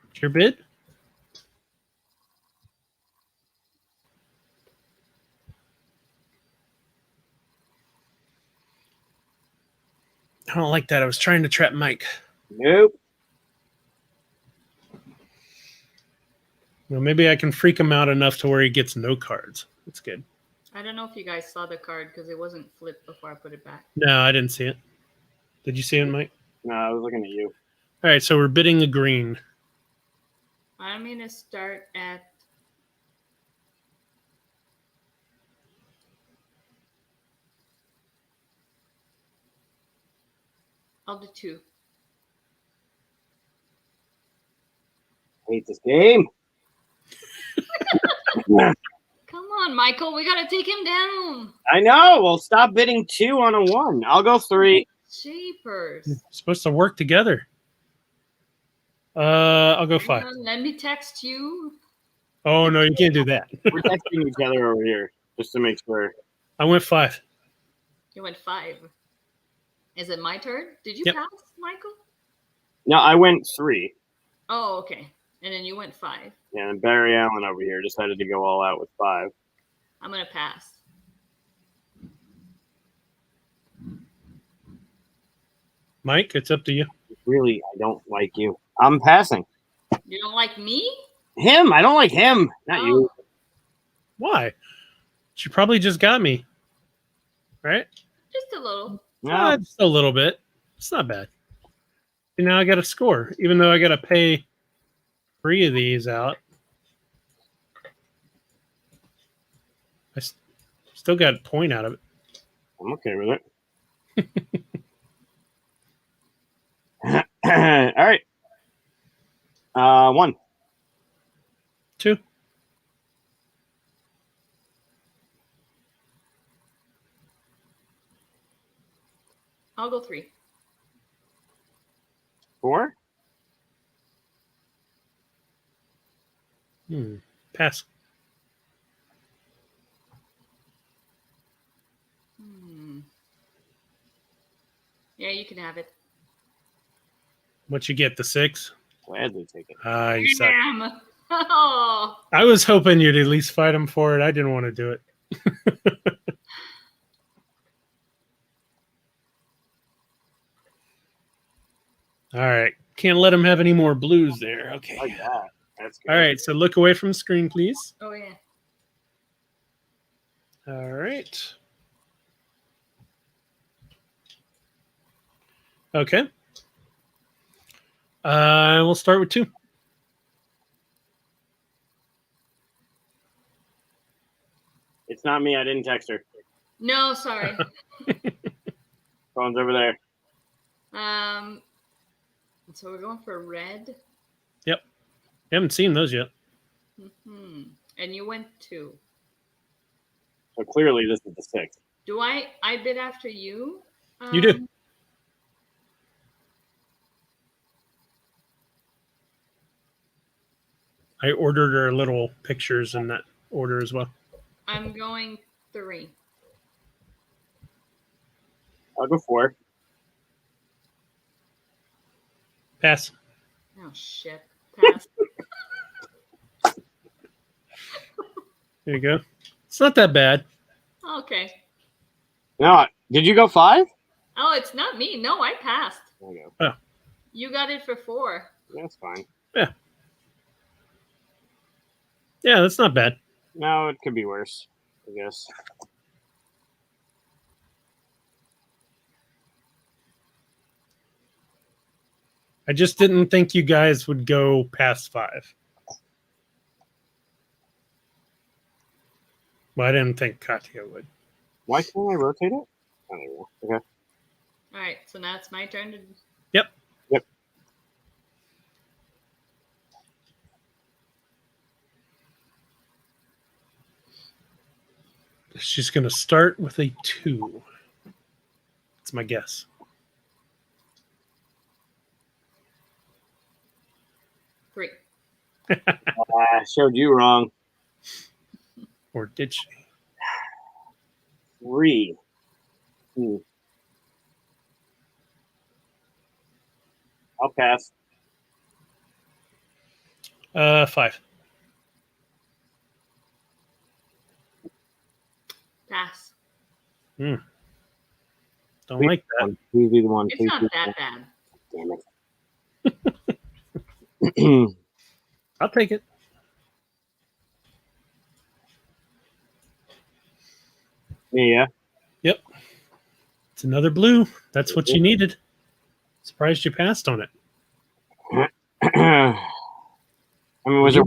What's your bid? I don't like that. I was trying to trap Mike. Nope. Well, maybe I can freak him out enough to where he gets no cards. That's good. I don't know if you guys saw the card because it wasn't flipped before I put it back. No, I didn't see it. Did you see it, Mike? No, I was looking at you. All right, so we're bidding a green. I'm going to start at I'll do 2. Hate this game. Come on, Michael. We got to take him down. I know. Well, stop bidding 2 on a 1. I'll go 3. Jeepers. Supposed to work together. I'll go 5. Let me text you. Oh no, you can't do that. We're texting each other over here just to make sure. I went 5. You went 5. Is it my turn? Did you Yep. pass, Michael? No, I went 3. Oh, okay. And then you went 5. Yeah, and Barry Allen over here decided to go all out with 5. I'm going to pass. Mike, it's up to you. Really, I don't like you. I'm passing. You don't like me? Him. I don't like him. Not you. Why? She probably just got me. Right? Just a little. No. Just a little bit. It's not bad. And now I got a score, even though I got to pay 3 of these out. I still got a point out of it. I'm okay with it. All right. 1. 2. I'll go 3. 4? Pass. Yeah, you can have it. What you get? The 6? Gladly take it. You suck. Damn. Oh. I was hoping you'd at least fight him for it. I didn't want to do it. All right. Can't let him have any more blues there. Okay. Like that. That's good. All right. So look away from the screen, please. Oh yeah. All right. Okay. We'll start with 2. It's not me. I didn't text her. No, sorry. Phone's over there. So we're going for red. Yep. You haven't seen those yet. And you went 2. So clearly this is the 6. Do I bid after you? You do. I ordered her little pictures in that order as well. I'm going 3. I'll go 4. Pass. Oh shit. Pass. There you go. It's not that bad. Okay. No, did you go 5? Oh, it's not me. No, I passed. There you go. Oh. You got it for 4. That's fine. Yeah. Yeah, that's not bad. No, it could be worse, I guess. I just didn't think you guys would go past 5. Well, I didn't think Katia would. Why can't I rotate it? Oh, there we go. Okay. All right. So now it's my turn to. Yep. Yep. She's going to start with a 2. That's my guess. Three. I showed you wrong. Or did she? 3. I'll pass. 5. Pass. Don't like that. Please be the one. It's Please not be the that one. bad. Damn it. I'll take it. Yeah. Yep. It's another blue. That's what you needed. Surprised you passed on it. I mean, was it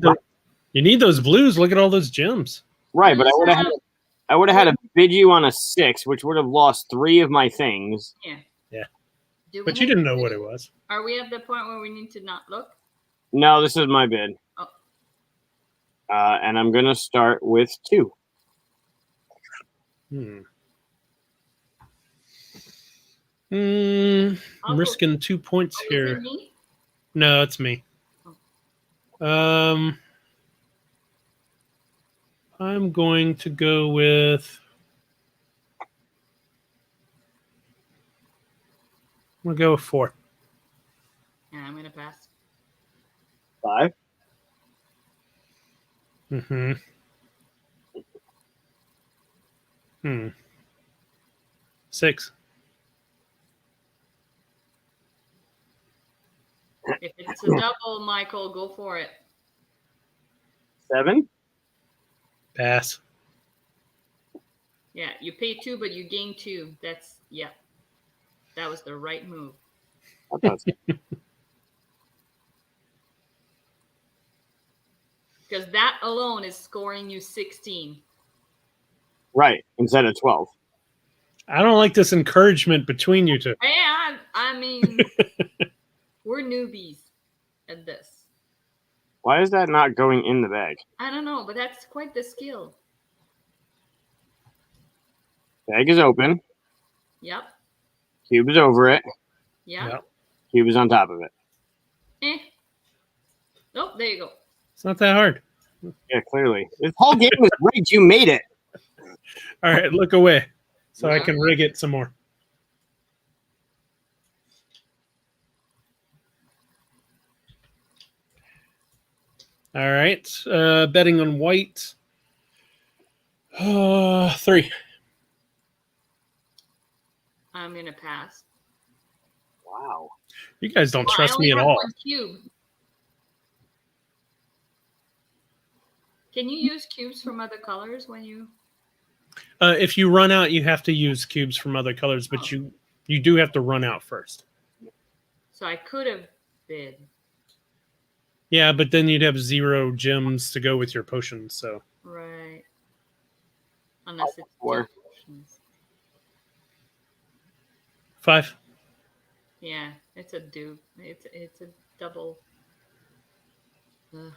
You need those blues. Look at all those gems. right? But I would have had to bid you on a 6, which would have lost 3 of my things. Yeah. Yeah. Do But we you have- didn't know what it was. Are we at the point where we need to not look? No, this is my bid. Oh. And I'm gonna start with 2. I'm I'll go- risking 2 points Oh, is it here. me? No, it's me. I'm going to go with. I'm gonna go with 4. Yeah, I'm gonna pass. 5. Mm-hmm. 6. If it's a double, Michael, go for it. 7. Pass. Yeah, you pay 2, but you gain 2. That's that was the right move. I thought so. Because that alone is scoring you 16. Right, instead of 12. I don't like this encouragement between you two. Yeah, I mean, we're newbies at this. Why is that not going in the bag? I don't know, but that's quite the skill. Bag is open. Yep. Cube is over it. Yeah. Yeah. Cube is on top of it. Oh, there you go. It's not that hard. Yeah, clearly. This whole game was rigged. You made it. All right, look away so I Yeah. can rig it some more. All right, betting on white. 3. I'm gonna pass. Wow. You guys don't Well, I trust only me at have all. one cube. Can you use cubes from other colors when you? If you run out, you have to use cubes from other colors, but Oh. you do have to run out first. So I could have bid. Yeah, but then you'd have 0 gems to go with your potions. So Right. Unless it's 4. 2 potions. 5. Yeah, it's a dupe. It's a double. Ugh.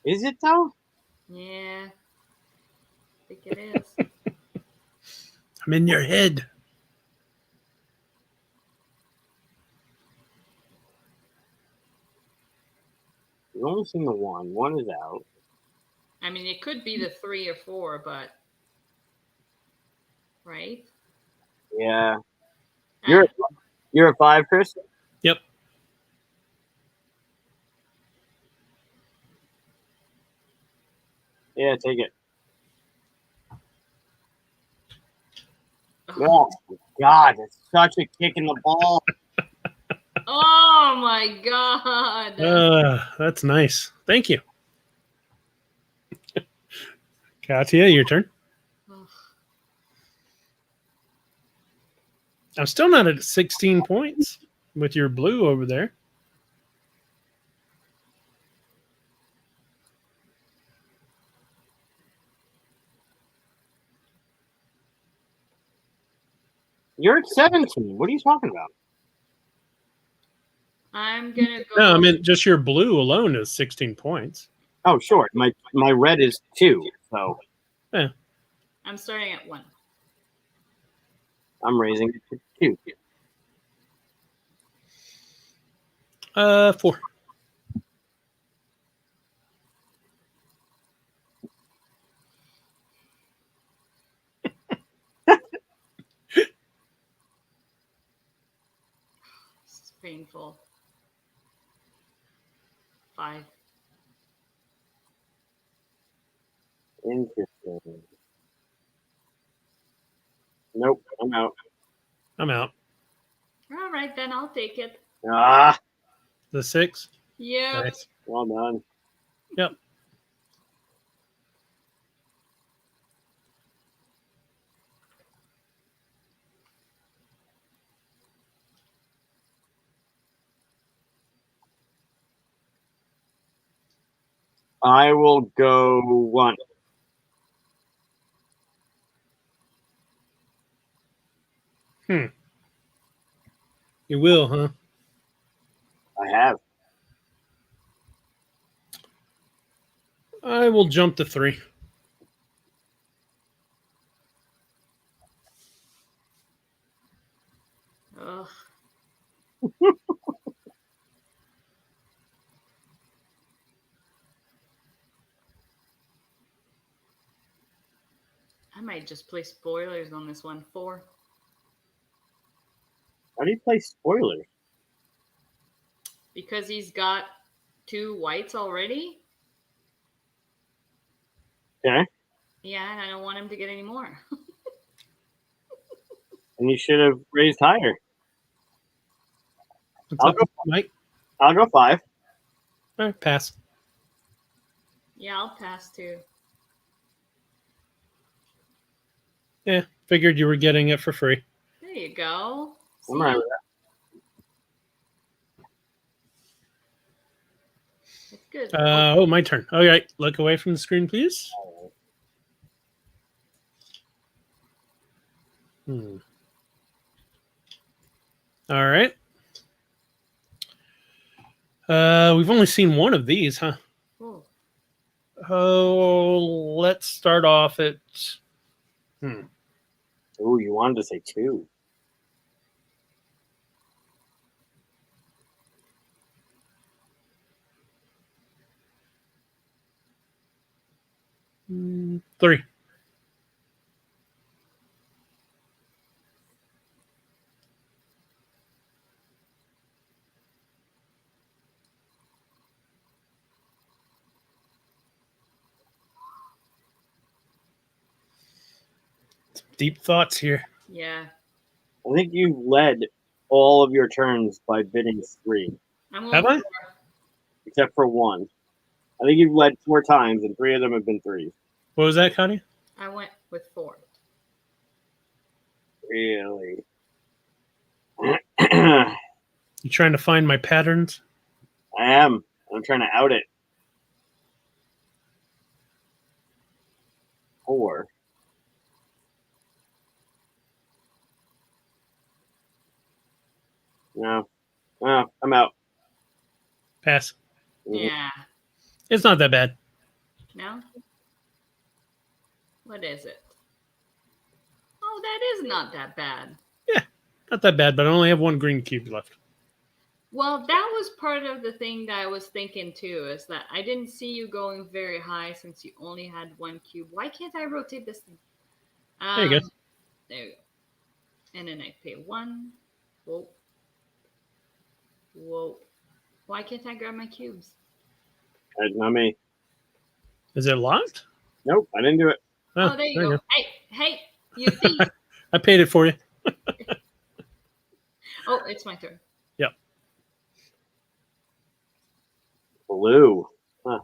Is it though? Yeah, I think it is. I'm in your head. We've only seen the one. One is out. I mean, it could be the 3 or 4, but right? Yeah. Ah, You're a 5, Chris? Yep. Yeah, take it. oh. Oh, God. It's such a kick in the ball. Oh my god! That's nice. Thank you. Katia, your turn. Ugh. I'm still not at 16 points with your blue over there. You're at 17. What are you talking about? I'm gonna go. No, I mean just your blue alone is 16 points. Oh, sure. My red is 2, so Yeah. I'm starting at 1. I'm raising it to 2. 4. This is painful. 5. Interesting. Nope, I'm out. I'm out. All right, then I'll take it. Ah, The 6. Yep. Nice. well done. Yep. I will go 1. You will, huh? I have. I will jump to 3. Ugh. I might just play spoilers on this one. 4. How do you play spoilers? Because he's got 2 whites already. Okay. Yeah, and I don't want him to get any more. And you should have raised higher. What's I'll up, go. Mike? I'll go 5. All right, pass. Yeah, I'll pass too. Yeah, figured you were getting it for free. There you go. I'm all right with that. That's good. My turn. All right, look away from the screen, please. All right. We've only seen one of these, huh? Cool. Oh, let's start off at. Ooh, you wanted to say 2. Mm, 3. Deep thoughts here. Yeah. I think you led all of your turns by bidding 3, I'm going Have I? 4. except for 1. I think you've led 4 times, and 3 of them have been 3s. What was that, Katia? I went with 4. Really? You trying to find my patterns? I am. I'm trying to out it. 4. No. I'm out. Pass. Yeah. It's not that bad. No? What is it? Oh, that is not that bad. Yeah, not that bad, but I only have 1 green cube left. Well, that was part of the thing that I was thinking too, is that I didn't see you going very high since you only had 1 cube. Why can't I rotate this thing? There you go. There you go. And then I pay 1. Whoa. Whoa. Why can't I grab my cubes? That's not me. Is it locked? Nope, I didn't do it. Oh, there you go. Hey, you thief. I paid it for you. Oh, it's my turn. Yep. Blue. Huh.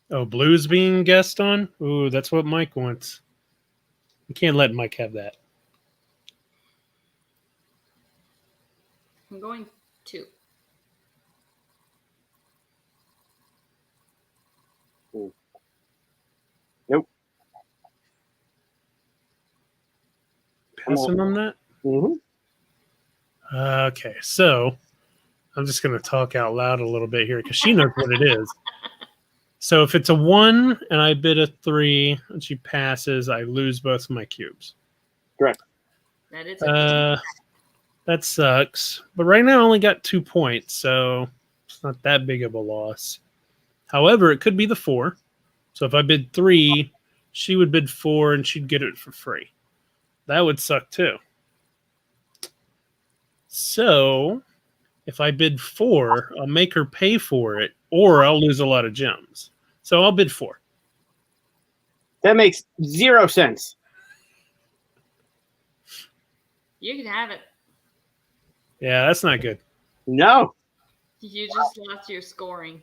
Oh, blue's being guessed on? Ooh, that's what Mike wants. We can't let Mike have that. I'm going 2. Nope. Passing on that? Mm-hmm. Okay, so I'm just going to talk out loud a little bit here because she knows what it is. So if it's a 1 and I bid a 3 and she passes, I lose both of my cubes. Correct. That is a That sucks. But right now I only got 2 points, so it's not that big of a loss. However, it could be the 4. So if I bid 3, she would bid 4 and she'd get it for free. That would suck too. So if I bid 4, I'll make her pay for it, or I'll lose a lot of gems. So I'll bid 4. That makes 0 sense. You can have it. Yeah, that's not good. No. You just lost your scoring.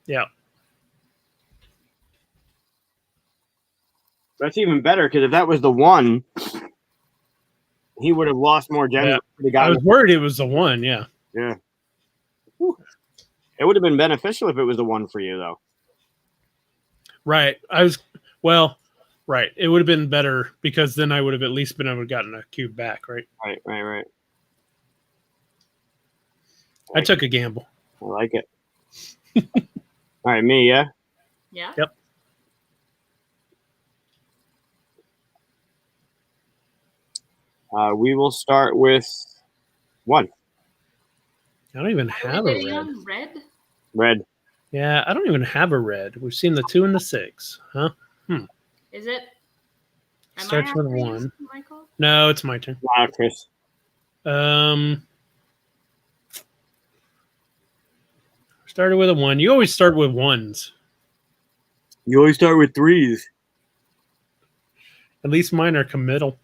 Yeah. That's even better, because if that was the 1, he would have lost more gems. Yeah. Would have I gotten was worried it was the 1, yeah. Yeah. Whew. It would have been beneficial if it was the 1 for you, though. Right. Right. It would have been better because then I would have at least been able to gotten a cube back, right? Right. I took a gamble. I like it. All right, me, yeah? Yeah? Yep. We will start with 1. I don't even Are have we a bidding red. on red? Red. Yeah, I don't even have a red. We've seen the 2 and the 6. Huh? Is it? Am Starts I with after you, 1. Michael? No, it's my turn. Wow, Chris. Started with a 1. You always start with 1s. You always start with 3s. At least mine are committal.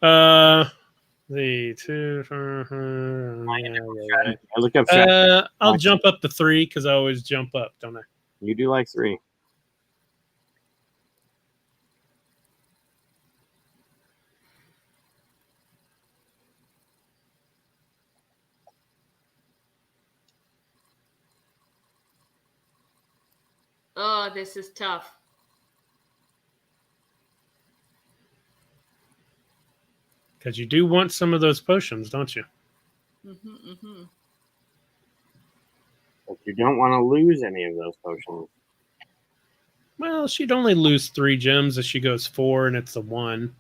The 2. I look up strategy. I'll jump up to 3 because I always jump up, don't I? You do like 3. Oh, this is tough. Because you do want some of those potions, don't you? Mm-hmm. But you don't want to lose any of those potions. Well, she'd only lose 3 gems if she goes 4 and it's a 1.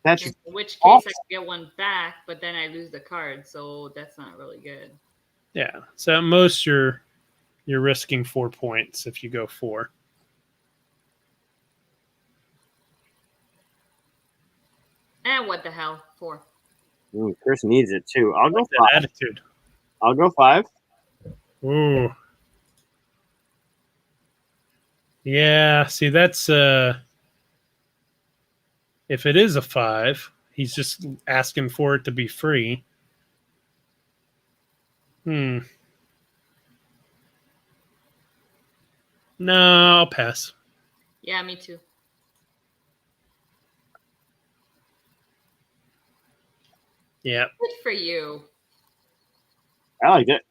That's In which case, awesome. I could get one back, but then I lose the card, so that's not really good. Yeah. So at most you're risking 4 points if you go 4. And what the hell? 4. Chris needs it too. I'll go That 5. attitude. I'll go 5. Ooh. Yeah, see that's if it is a 5, he's just asking for it to be free. No, I'll pass. Yeah, me too. Yeah. Good for you. I liked it.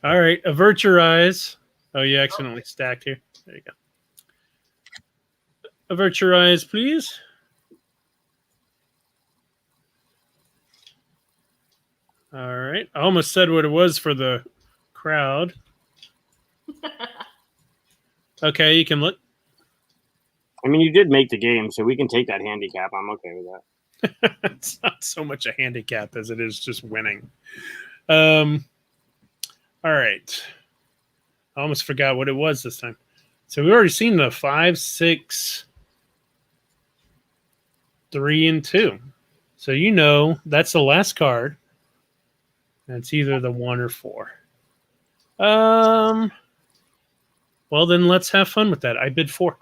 All right. Avert your eyes. Oh, you accidentally stacked here. There you go. Avert your eyes, please. All right. I almost said what it was for the crowd. Okay, you can look. I mean, you did make the game, so we can take that handicap. I'm okay with that. It's not so much a handicap as it is just winning. All right. I almost forgot what it was this time. So we've already seen the 5, 6, 3, and 2. So you know that's the last card. It's either the 1 or 4. Well, then let's have fun with that. I bid 4.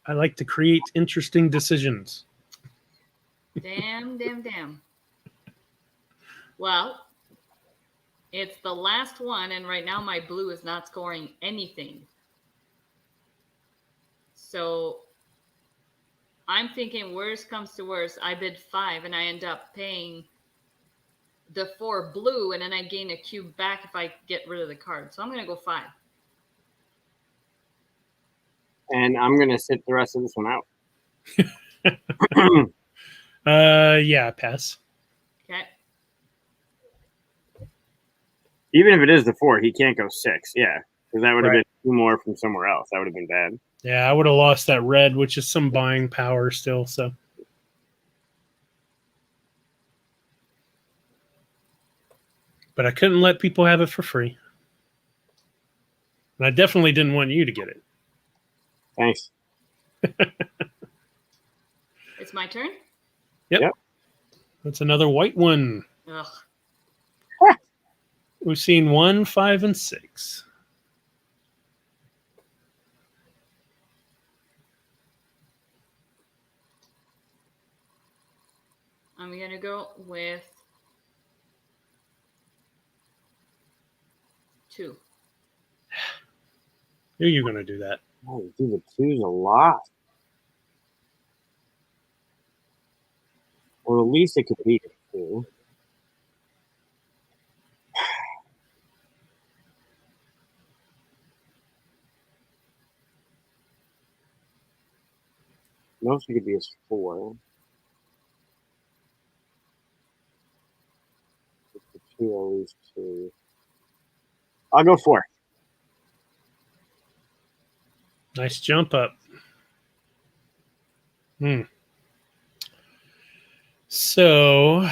I like to create interesting decisions. Damn. Well, it's the last one, and right now my blue is not scoring anything. So I'm thinking worst comes to worst, I bid 5 and I end up paying the 4 blue, and then I gain a cube back if I get rid of the card. So I'm going to go 5. And I'm going to sit the rest of this one out. Yeah, pass. Okay. Even if it is the 4, he can't go 6. Yeah, because that would have Right. been 2 more from somewhere else. That would have been bad. Yeah, I would have lost that red, which is some buying power still. So, but I couldn't let people have it for free, and I definitely didn't want you to get it. Thanks. It's my turn? Yep. That's another white one. Ugh. We've seen 1, 5, and 6. I'm going to go with 2. Knew you were going to do that. Oh, you do the 2s a lot. Well, at least it could be a 2. Most it could be a 4. The 2, at least 2. I'll go 4. Nice jump up. So,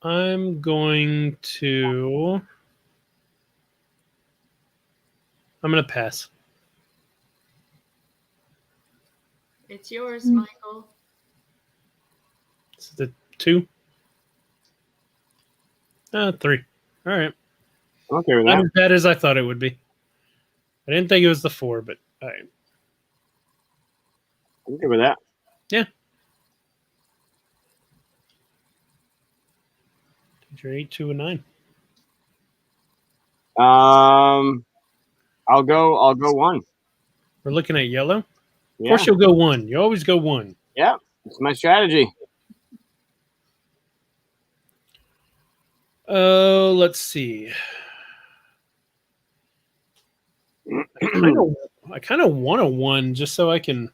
I'm going to pass. It's yours, Michael. It's the 2. 3. All right. I'm okay with Not that. as bad as I thought it would be. I didn't think it was the 4, but all right. I'm okay with that. Yeah. You're 8, 2, and 9. I'll go one. We're looking at yellow. Of Yeah. course, you'll go one. You always go one. Yeah. It's my strategy. Oh, let's see. I kind of want a one just so I can.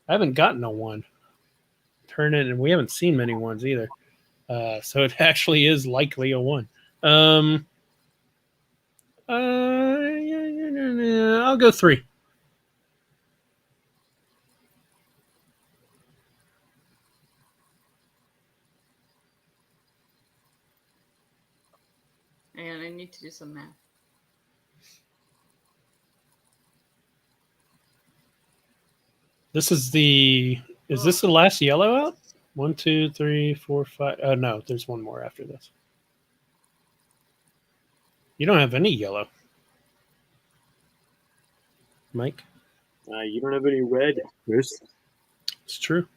I haven't gotten a one. Turn it, and we haven't seen many ones either. So it actually is likely a one. I'll go three. And I need to do some math. This is the. Is this the last yellow out? 1, 2, 3, 4, 5. Oh no, there's one more after this. You don't have any yellow, Mike. You don't have any red, Bruce. It's true.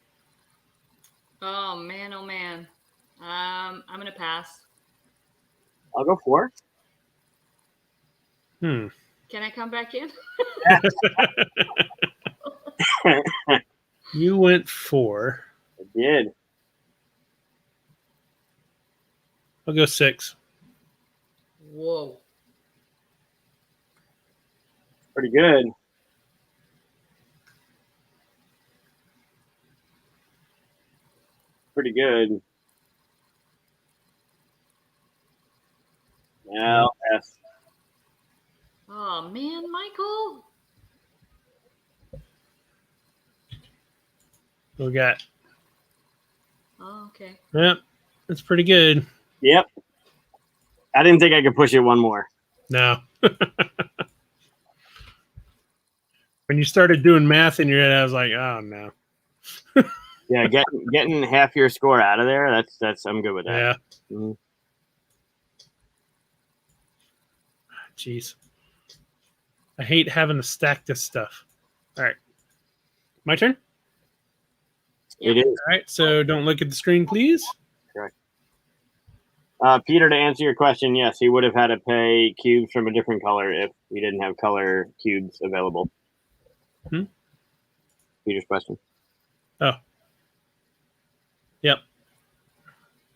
Oh man, oh man. I'm gonna pass. I'll go 4. Can I come back in? You went 4. I did. I'll go 6. Whoa. Pretty good. Pretty good. Yeah, I'll pass. Oh man, Michael. We got. Oh, okay. Yep, that's pretty good. Yep. I didn't think I could push it one more. No. When you started doing math in your head, I was like, oh no. Yeah, getting half your score out of there. That's I'm good with that. Yeah. Mm-hmm. Jeez. I hate having to stack this stuff. All right. My turn? It is. All right. So don't look at the screen, please. Correct. Peter, to answer your question, yes, he would have had to pay cubes from a different color if we didn't have color cubes available. Peter's question. Oh. Yep.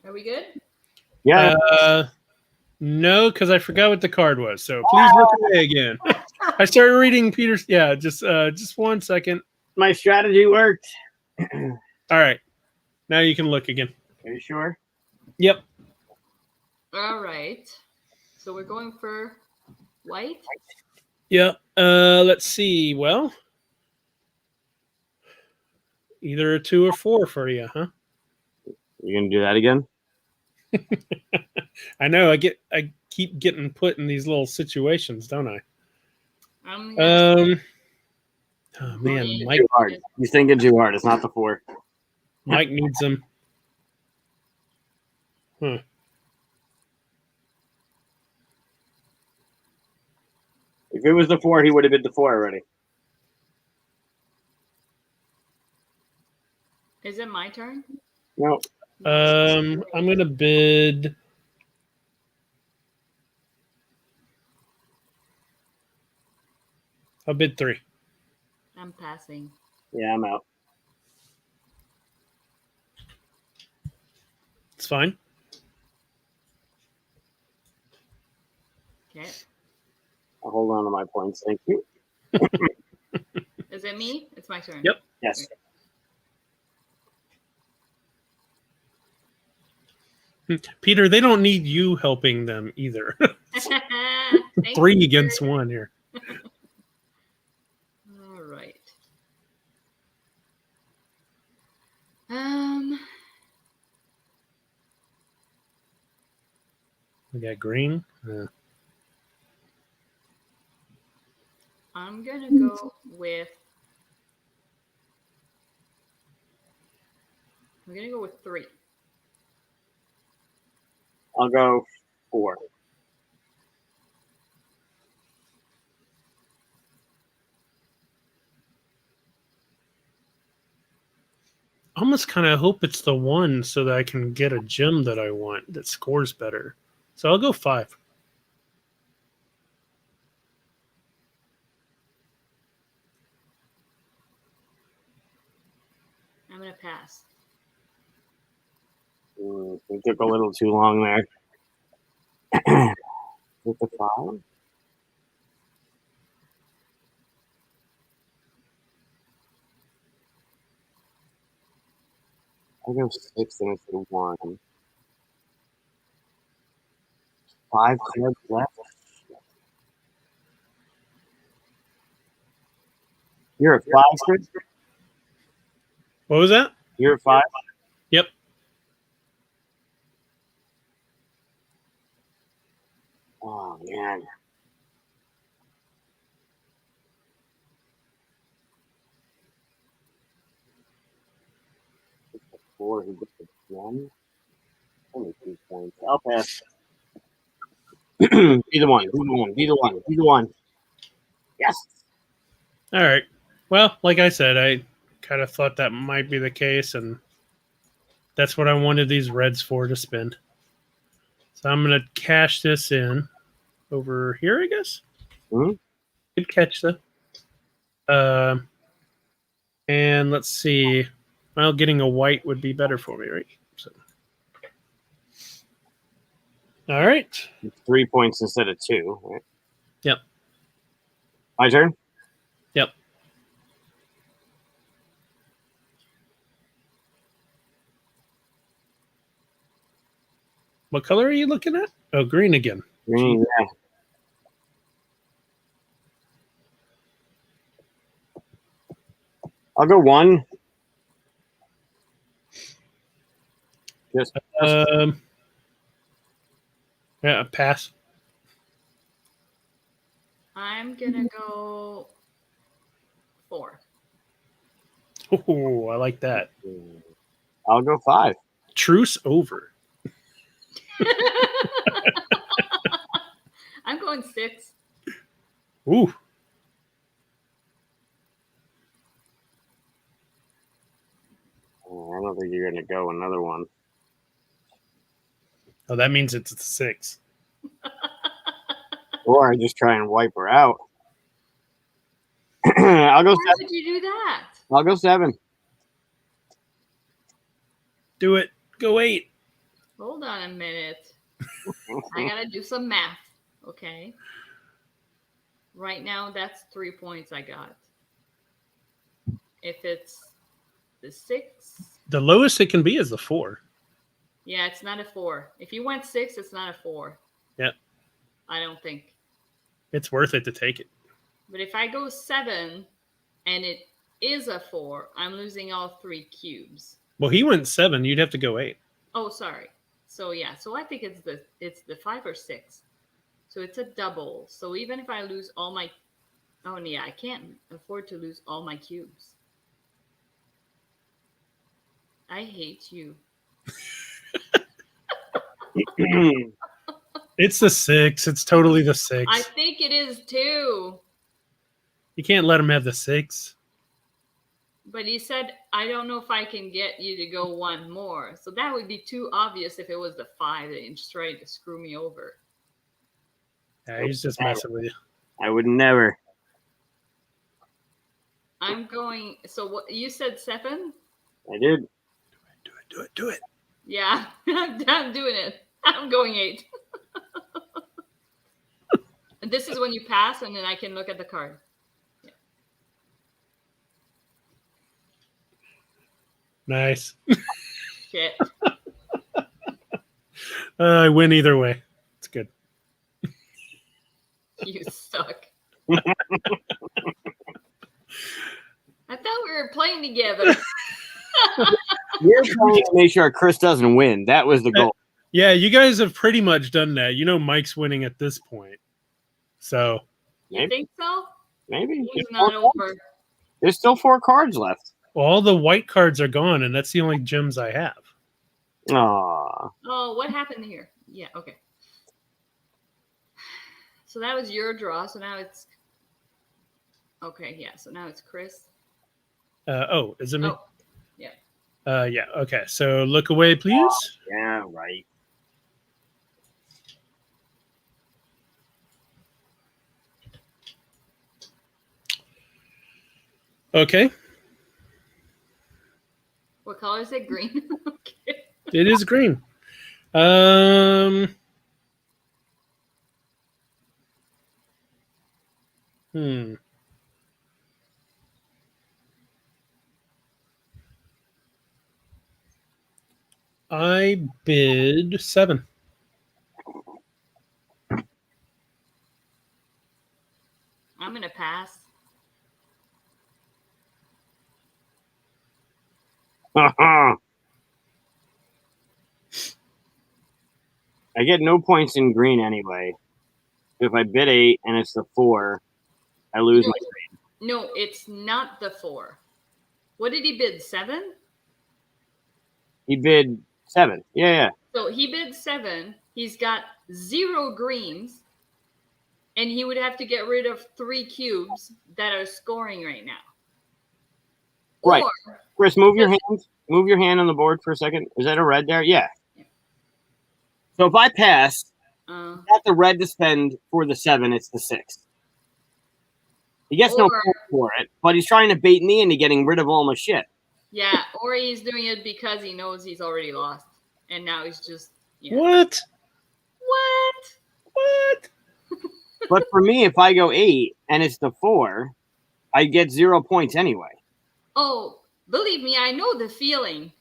Are we good? Yeah. No, because I forgot what the card was. So please look away again. I started reading Peter's. Yeah, just 1 second. My strategy worked. All right. Now you can look again. Are you sure? Yep. All right. So we're going for white. Yep. Let's see. Well, either a 2 or 4 for you, huh? You gonna do that again? I know. I keep getting put in these little situations, don't I? Oh man, Mike. Too hard. He's thinking too hard. It's not the 4. Mike needs them. Huh. If it was the 4, he would have been the 4 already. Is it my turn? No. I'm gonna bid. I'll bid 3. I'm passing. Yeah, I'm out. It's fine. Okay. I'll hold on to my points. Thank you. Is it me? It's my turn. Yep. Yes. Peter, they don't need you helping them either. 3 against 1 here. All right. We got green. I'm gonna go with. I'm gonna go with 3. I'll go 4. I almost kind of hope it's the 1 so that I can get a gem that I want that scores better. So I'll go 5. pass. We took a little too long there. With the 5? I go 6 and it's a 1. 5 cards left. You're at 5, Chris? What was that? You're at 5? Yep. Oh, man. Four, he gets a 1. Only 2 points. I'll pass. Be the one. Be the one. Be the one. Be the one. Yes. All right. Well, like I said, I kind of thought that might be the case, and that's what I wanted these reds for to spend. So I'm going to cash this in over here, I guess. Mhm. Good catch, though. And let's see. Well, getting a white would be better for me, right? So. All right. It's 3 points instead of 2. Right? Yep. My turn? Yep. What color are you looking at? Oh, green again. Green, yeah. I'll go 1. Just Yeah, pass. I'm gonna go 4. Oh, I like that. I'll go 5. Truce over. I'm going 6. Ooh. I don't think you're going to go another one. Oh, that means it's a 6. Or I just try and wipe her out. I'll go Why 7. would you do that? I'll go 7. Do it. Go 8. Hold on a minute. I gotta do some math. Okay. Right now, that's 3 points I got. If it's the 6, The lowest it can be is a 4. yeah, it's not a 4. If you went 6, it's not a 4. Yep. I don't think. It's worth it to take it. But if I go 7 and it is a 4, I'm losing all 3 cubes. Well, he went 7. You'd have to go 8. Oh, sorry. So yeah, so I think it's the 5 or 6. So it's a double. So even if I lose all my, oh yeah, I can't afford to lose all my cubes. I hate you. It's the 6. It's totally the 6. I think it is too. You can't let him have the 6. But he said, I don't know if I can get you to go one more. So that would be too obvious if it was the 5 that he's trying to screw me over. Yeah, he's just messing with you. I would never. I'm going, so what you said 7? I did. Do it. Yeah, I'm doing it. I'm going 8. And this is when you pass, and then I can look at the card. Yeah. Nice. Shit. I win either way. It's good. You suck. I thought we were playing together. We're trying to make sure Chris doesn't win. That was the goal. Yeah, you guys have pretty much done that. You know Mike's winning at this point. So You think so? Maybe. It's not over. There's still 4 cards left. all the white cards are gone, and that's the only gems I have. Aww. Oh, what happened here? Yeah, okay. So that was your draw. So now it's okay. Yeah. So now it's Chris. Is it me? Oh, yeah. Yeah. Okay. So look away, please. Yeah, right. Okay. What color is it? Green. Okay. It is green. Um. Hmm. I bid 7. I'm gonna pass. I get no points in green anyway. If I bid 8 and it's the 4, I lose No, my green. no, it's not the 4. What did he bid? 7? He bid 7. Yeah. So he bid 7. He's got 0 greens, and he would have to get rid of 3 cubes that are scoring right now. Right. Or Chris, move your hand. Move your hand on the board for a second. Is that a red there? Yeah. So if I pass, got the red to spend for the 7, it's the 6. He gets no point for it, but he's trying to bait me into getting rid of all my shit. yeah, or he's doing it because he knows he's already lost, and now he's just What? What? But for me, if I go 8 and it's the 4, I get 0 points anyway. Oh, believe me, I know the feeling.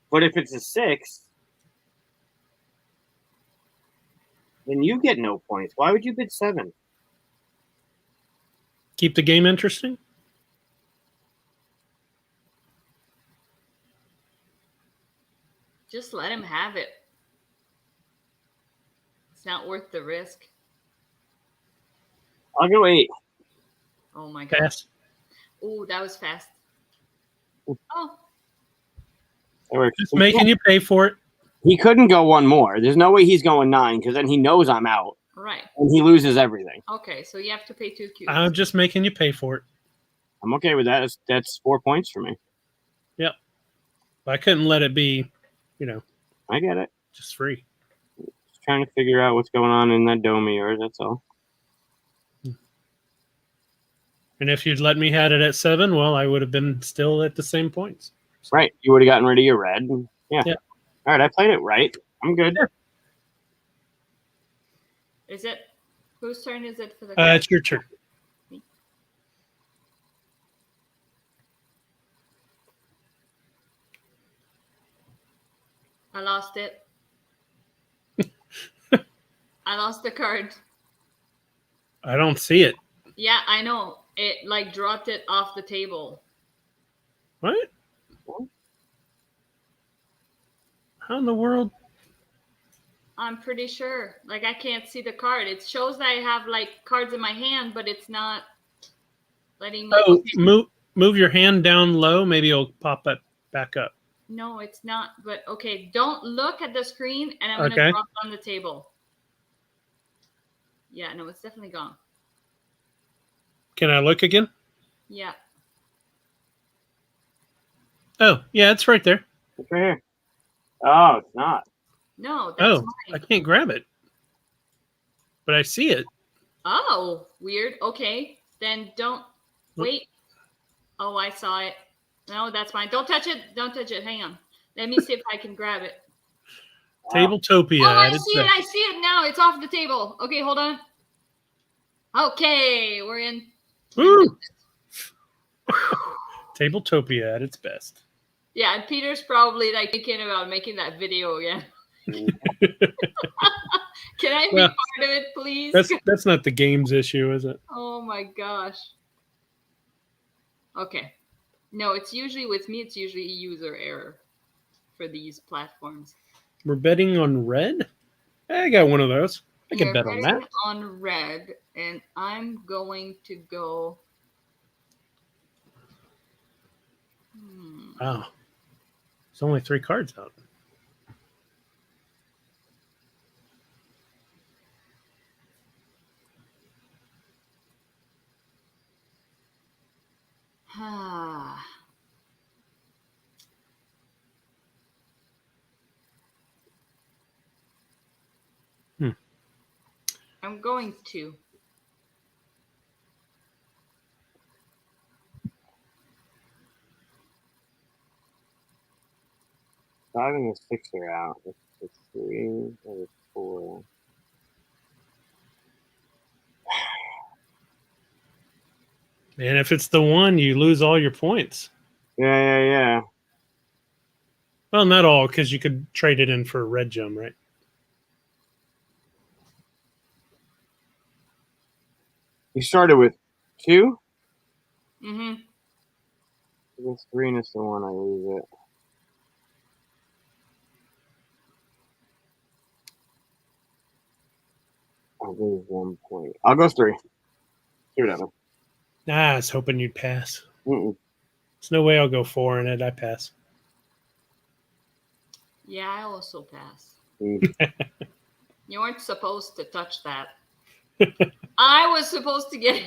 But if it's a 6, then you get no points. Why would you bid 7? Keep the game interesting. Just let him have it. It's not worth the risk. I'll go 8. Oh my god. Pass. Oh, that was fast. Oh. Just making you pay for it. He couldn't go one more. There's no way he's going 9 because then he knows I'm out. Right. And he loses everything. Okay, so you have to pay 2 cubes. I'm just making you pay for it. I'm okay with that. That's 4 points for me. Yep. I couldn't let it be, I get it. just free. Just trying to figure out what's going on in that dome of yours. That's all. And if you'd let me had it at 7, well, I would have been still at the same points. So. Right. You would have gotten rid of your red. Yeah. Yeah. All right. I played it right. I'm good. Yeah. Is it? Whose turn is it for the It's your turn. I lost it. I lost the card. I don't see it. Yeah, I know. It like dropped it off the table. What? How in the world? I'm pretty sure. Like I can't see the card. It shows that I have like cards in my hand, but it's not letting me. Oh, move your hand down low. Maybe it'll pop it back up. No, it's not. But okay, don't look at the screen, and I'm gonna drop it on the table. Yeah, no, it's definitely gone. Can I look again? Yeah. Oh, yeah, it's right there. It's right here. Oh, it's not. No, that's mine. I can't grab it. But I see it. Oh, weird. Okay, then don't wait. Oh, I saw it. No, that's mine. Don't touch it. Don't touch it. Hang on. Let me see if I can grab it. Tabletopia. Oh, I see it. I see it now. It's off the table. Okay, hold on. Okay, we're in. Woo! Tabletopia at its best. Yeah, and Peter's probably like thinking about making that video again. Can I be part of it, please? That's not the game's issue, is it? Oh my gosh. Okay. No, it's usually with me. It's usually user error for these platforms. We're betting on red. I got one of those. I can bet on that. On red, and I'm going to go. Wow. There's only 3 cards out. I'm going to. 5 and the 6 are out. It's 3 and 4. And if it's the 1, you lose all your points. Yeah. Well, not all, because you could trade it in for a red gem, right? You started with 2? Mm-hmm. If it's 3 and it's the 1, I lose it. I lose 1 point. I'll go 3. See what happens. I was hoping you'd pass. Mm-mm. There's no way I'll go 4 in it. I pass. Yeah, I also pass. Mm. You weren't supposed to touch that. I was supposed to get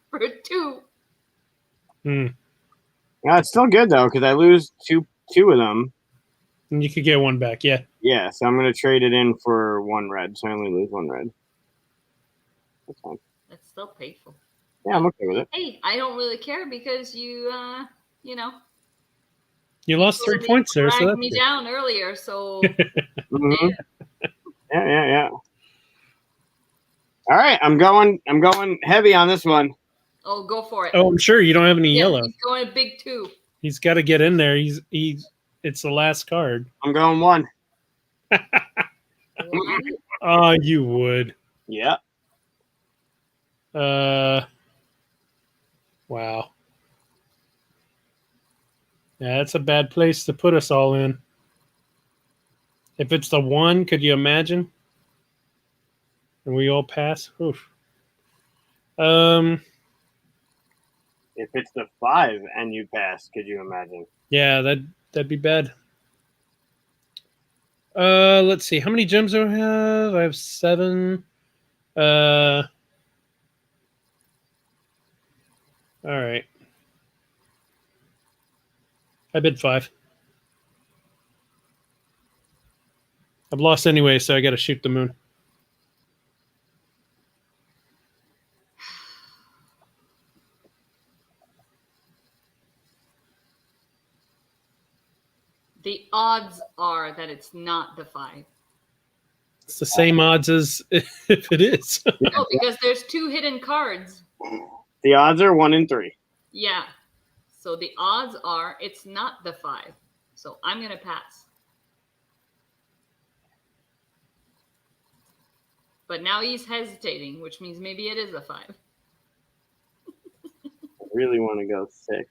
for 2. Hmm. Yeah, it's still good though because I lose two of them. And you could get 1 back, yeah. Yeah, so I'm gonna trade it in for 1 red, so I only lose 1 red. That's fine. That's still painful. Yeah, I'm okay with it. Hey, I don't really care because you know, You lost 3 totally points there, so dragged that's me good. down earlier. So Mhm. Yeah. All right, I'm going heavy on this one. oh, go for it. Oh, I'm sure you don't have any Yeah, yellow. he's going big 2. He's got to get in there. It's the last card. I'm going 1. 1. Oh, you would. Yeah. Wow. Yeah, that's a bad place to put us all in. If it's the 1, could you imagine? And we all pass? Oof. If it's the 5 and you pass, could you imagine? Yeah, that'd be bad. Let's see. How many gems do I have? I have 7. All right. I bid 5. I've lost anyway, so I got to shoot the moon. The odds are that it's not the 5. It's the same odds as if it is. No, because there's 2 hidden cards. The odds are 1 in 3. Yeah. So the odds are it's not the 5. So I'm gonna pass. But now he's hesitating, which means maybe it is a 5. I really want to go 6.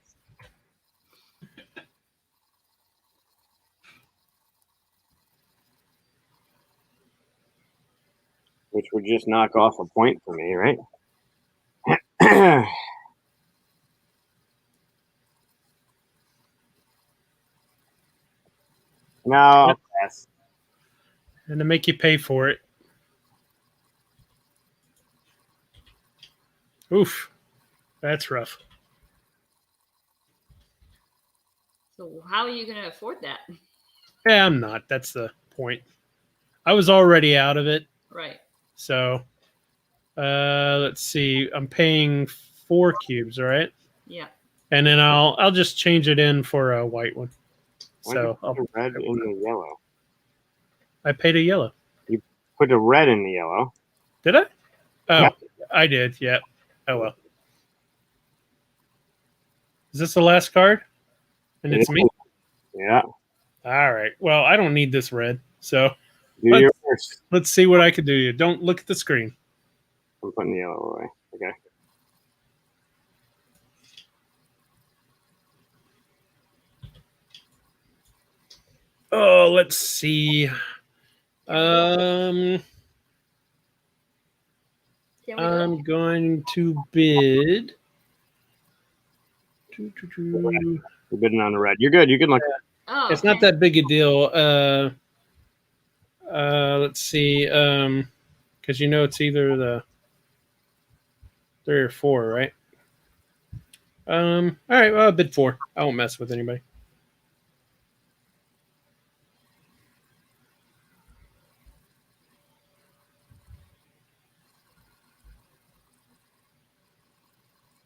Which would just knock off a point for me, right? No, I'll pass. And to make you pay for it. Oof. That's rough. So how are you gonna afford that? Yeah, I'm not. That's the point. I was already out of it. Right. So, let's see. I'm paying 4 cubes, all right? Yeah. And then I'll just change it in for a white one. Why did So you put the red in the yellow? I paid a yellow. Put the red in the yellow. Did I? Oh, Yeah. I did. Yeah. Oh well. Is this the last card? And it's me. Yeah. All right. Well, I don't need this red. So Do yours. let's see what I can do. Don't look at the screen. I'm putting the yellow away. Okay. Oh, let's see. Um, Can we I'm look? going to bid. We're bidding on the red. You're good. You can look. Oh, It's not that big a deal. Let's see. Because it's either the 3 or 4, right? All right. Well, I'll bid 4. I won't mess with anybody.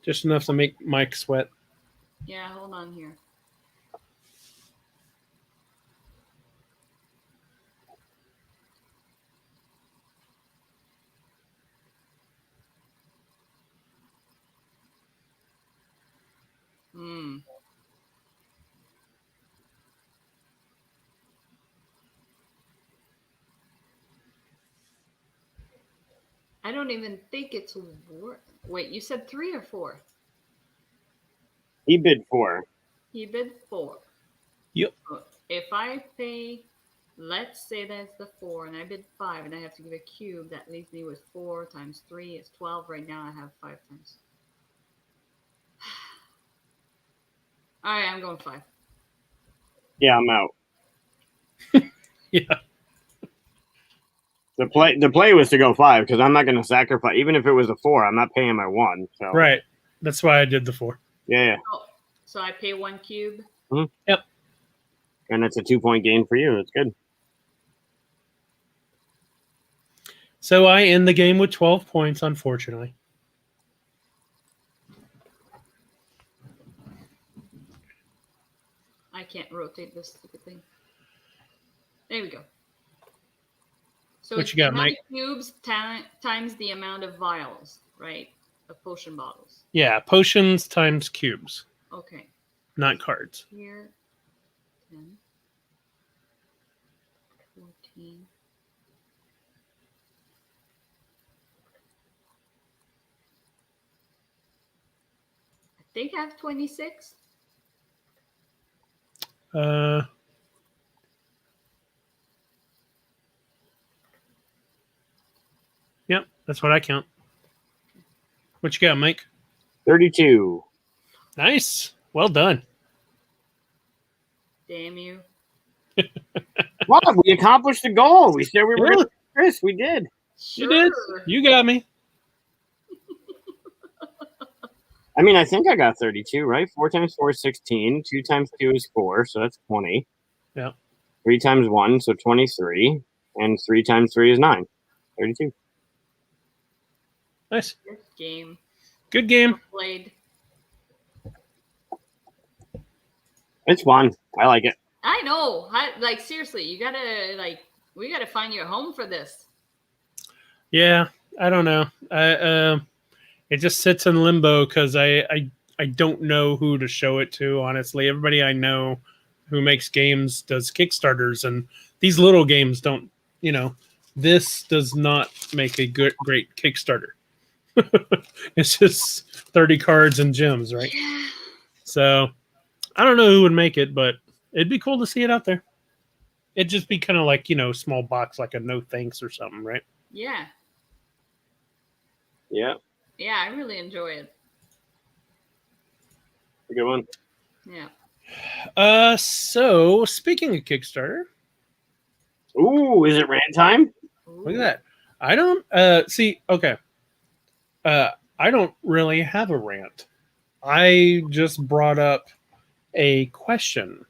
Just enough to make Mike sweat. Yeah, hold on here. I don't even think it's worth. Wait, you said 3 or 4? He bid 4. He bid 4. Yep. So if I pay, let's say that's the 4, and I bid 5, and I have to give a cube, that leaves me with 4 times 3 is 12. Right now, I have 5 times. All right, I'm going 5. Yeah, I'm out. Yeah. The play was to go 5 because I'm not going to sacrifice. Even if it was a 4, I'm not paying my 1. So Right. That's why I did the 4. Yeah. Oh, so I pay 1 cube. Yep. And that's a 2-point gain for you. That's good. So I end the game with 12 points, unfortunately. I can't rotate this stupid thing. There we go. So What it's you got, the amount Mike? of cubes times the amount of vials, right? Of potion bottles. Yeah, potions times cubes, Okay. not cards. Here, 10, 14. I think I have 26. Yep, that's what I count. What you got, Mike? 32. Nice. Well done. Damn you. What? We accomplished the goal. We said we were Yeah. going to Chris. We did. You did. You got me. I mean, I think I got 32, right? 4 times 4 is 16. 2 times 2 is 4, so that's 20. Yeah. 3 times 1, so 23. And 3 times 3 is 9. 32. Nice. Good game. Good game. Well played. It's fun. I like it. I know. Like, seriously, you gotta, like, we gotta find you a home for this. Yeah, I don't know. It just sits in limbo because I don't know who to show it to. Honestly, everybody I know who makes games does Kickstarters, and these little games don't. You know, this does not make a great Kickstarter. It's just 30 cards and gems, right? Yeah. So I don't know who would make it, but it'd be cool to see it out there. It'd just be kind of like, small box, like a no thanks or something, right? Yeah. Yeah. Yeah, I really enjoy it. A good one. Yeah. So speaking of Kickstarter, Ooh, is it rant time? look at that. I don't see. Okay. I don't really have a rant. I just brought up a question,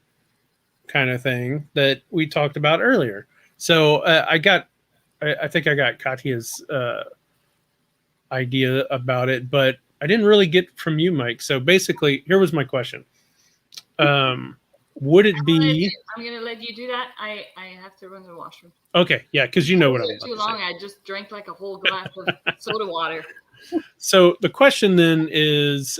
kind of thing that we talked about earlier. So I think I got Katia's idea about it, but I didn't really get from you, Mike. So basically, here was my question. Would it be? I'm gonna let you do that. I have to run to the washroom. Okay, yeah, because you know what I'm about too to long. say. I just drank like a whole glass of soda water. So the question then is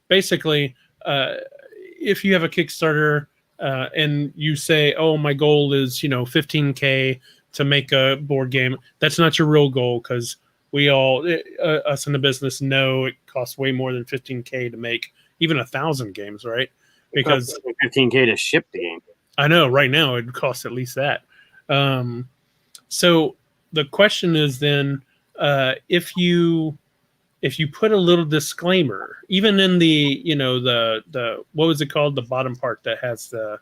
basically, if you have a Kickstarter and you say, "Oh, my goal is 15K to make a board game," that's not your real goal because we all, us in the business, know it costs way more than 15K to make even 1,000 games, right? Because 15K to ship the game. I know right now it costs at least that. So the question is then, if you put a little disclaimer, even in the the what was it called, the bottom part that has the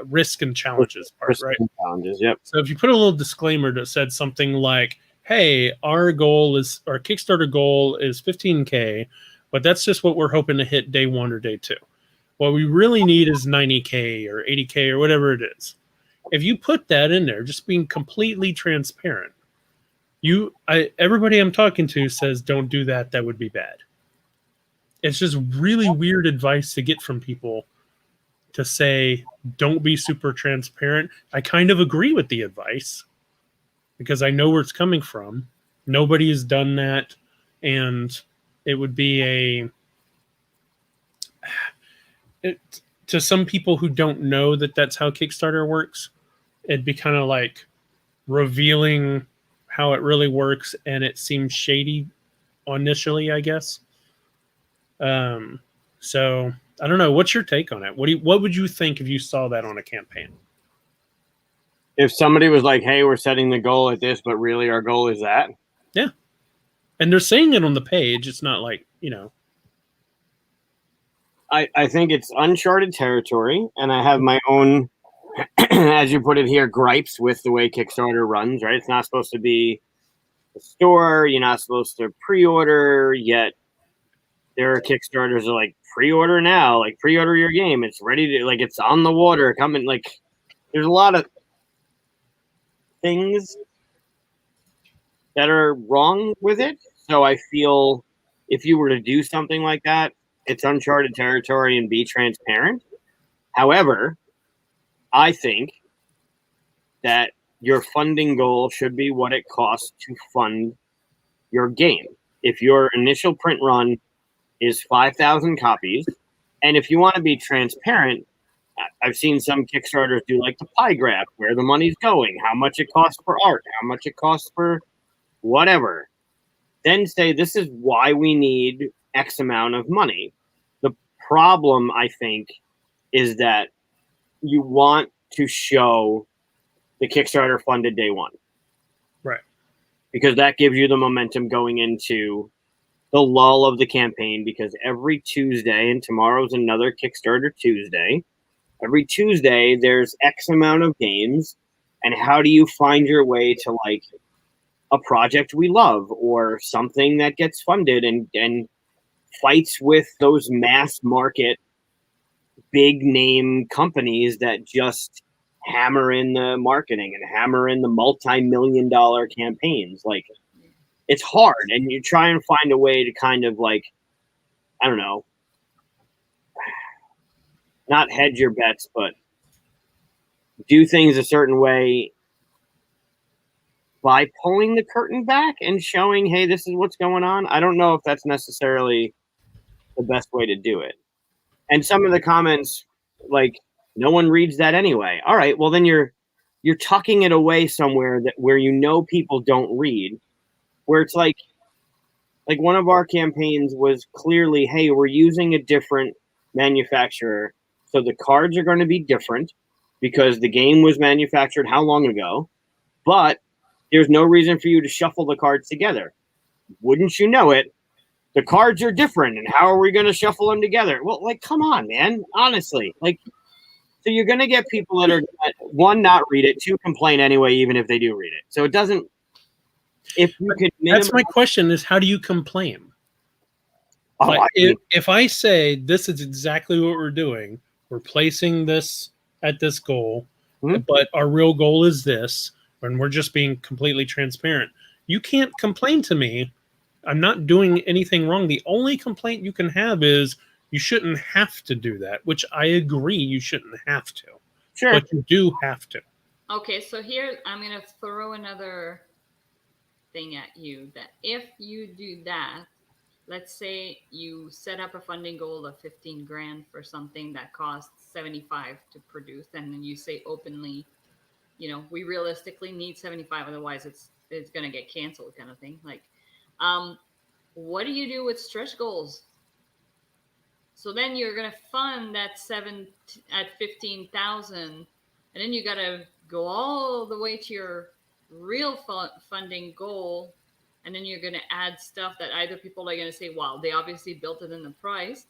risk and challenges part, right? Challenges, yep. So if you put a little disclaimer that said something like, "Hey, our Kickstarter goal is 15K, but that's just what we're hoping to hit day 1 or day 2. What we really need is 90K or 80K or whatever it is." If you put that in there, just being completely transparent, everybody I'm talking to says don't do that. That would be bad. It's just really weird advice to get from people to say don't be super transparent. I kind of agree with the advice because I know where it's coming from. Nobody has done that, and it would be to some people who don't know that that's how Kickstarter works, it'd be kind of like revealing how it really works, and it seems shady initially, I guess. So I don't know. What's your take on it? What would you think if you saw that on a campaign? If somebody was like, "Hey, we're setting the goal at this, but really our goal is that," Yeah, and they're saying it on the page. It's not like, you know. I think it's uncharted territory, and I have my own, as you put it here, gripes with the way Kickstarter runs. Right, it's not supposed to be a store. You're not supposed to pre-order yet. There are Kickstarters that are like pre-order now, like pre-order your game. It's ready to, like, it's on the water coming. Like, there's a lot of things that are wrong with it. So I feel if you were to do something like that, it's uncharted territory and be transparent. However, I think that your funding goal should be what it costs to fund your game. If your initial print run is 5,000 copies, and if you want to be transparent, I've seen some Kickstarters do like the pie graph, where the money's going, how much it costs for art, how much it costs for whatever. Then say, this is why we need X amount of money. The problem, I think, is that you want to show the Kickstarter funded day one. Right. Because that gives you the momentum going into the lull of the campaign, because every Tuesday, and tomorrow's another Kickstarter Tuesday, every Tuesday there's X amount of games, and how do you find your way to like a project we love or something that gets funded and fights with those mass market big name companies that just hammer in the marketing and hammer in the multi-million-dollar campaigns. Like, it's hard, and you try and find a way to kind of like, I don't know, not hedge your bets, but do things a certain way by pulling the curtain back and showing, hey, this is what's going on. I don't know if that's necessarily the best way to do it. And some of the comments, like, no one reads that anyway. All right, well then you're tucking it away somewhere that where you know people don't read, where it's like one of our campaigns was clearly, hey, we're using a different manufacturer, so the cards are going to be different because the game was manufactured how long ago, but there's no reason for you to shuffle the cards together. Wouldn't you know it? The cards are different, and how are we going to shuffle them together? Well, like, come on, man. Honestly, like, so you're going to get people that are, one, not read it, two, complain anyway, even if they do read it. So it doesn't. If you could, That's my question: is how do you complain? Like, if I say this is exactly what we're doing, we're placing this at this goal, but our real goal is this, and we're just being completely transparent, you can't complain to me. I'm not doing anything wrong. The only complaint you can have is you shouldn't have to do that, which I agree you shouldn't have to. Sure. But you do have to. Okay, so here I'm going to throw another thing at you, that if you do that, let's say you set up a funding goal of 15 grand for something that costs 75 to produce, and then you say openly, you know, we realistically need 75, otherwise it's going to get canceled, kind of thing. Like, what do you do with stretch goals? So then you're going to fund that at 15,000, and then you got to go all the way to your real funding goal, and then you're going to add stuff that either people are going to say, wow, they obviously built it in the price,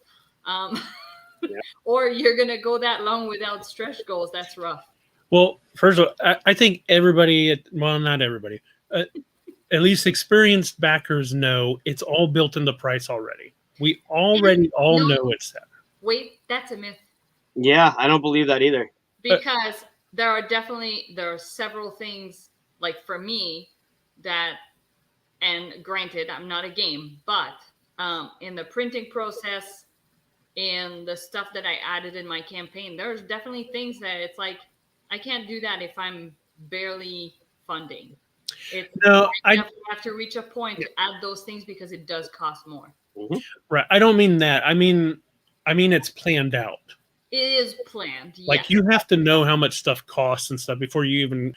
or you're going to go that long without stretch goals. That's rough. Well, first of all, I think everybody, well, not everybody, at least experienced backers know it's all built in the price already. We already know it's that. Wait, that's a myth. Yeah, I don't believe that either. Because there are several things, like for me, that, and granted, I'm not a game, but in the printing process, in the stuff that I added in my campaign, there's definitely things that it's like, I can't do that if I'm barely funding. I have to reach a point to add those things because it does cost more. Right. I don't mean that. I mean it's planned out. It is planned. Like Yes. you have to know how much stuff costs and stuff before you even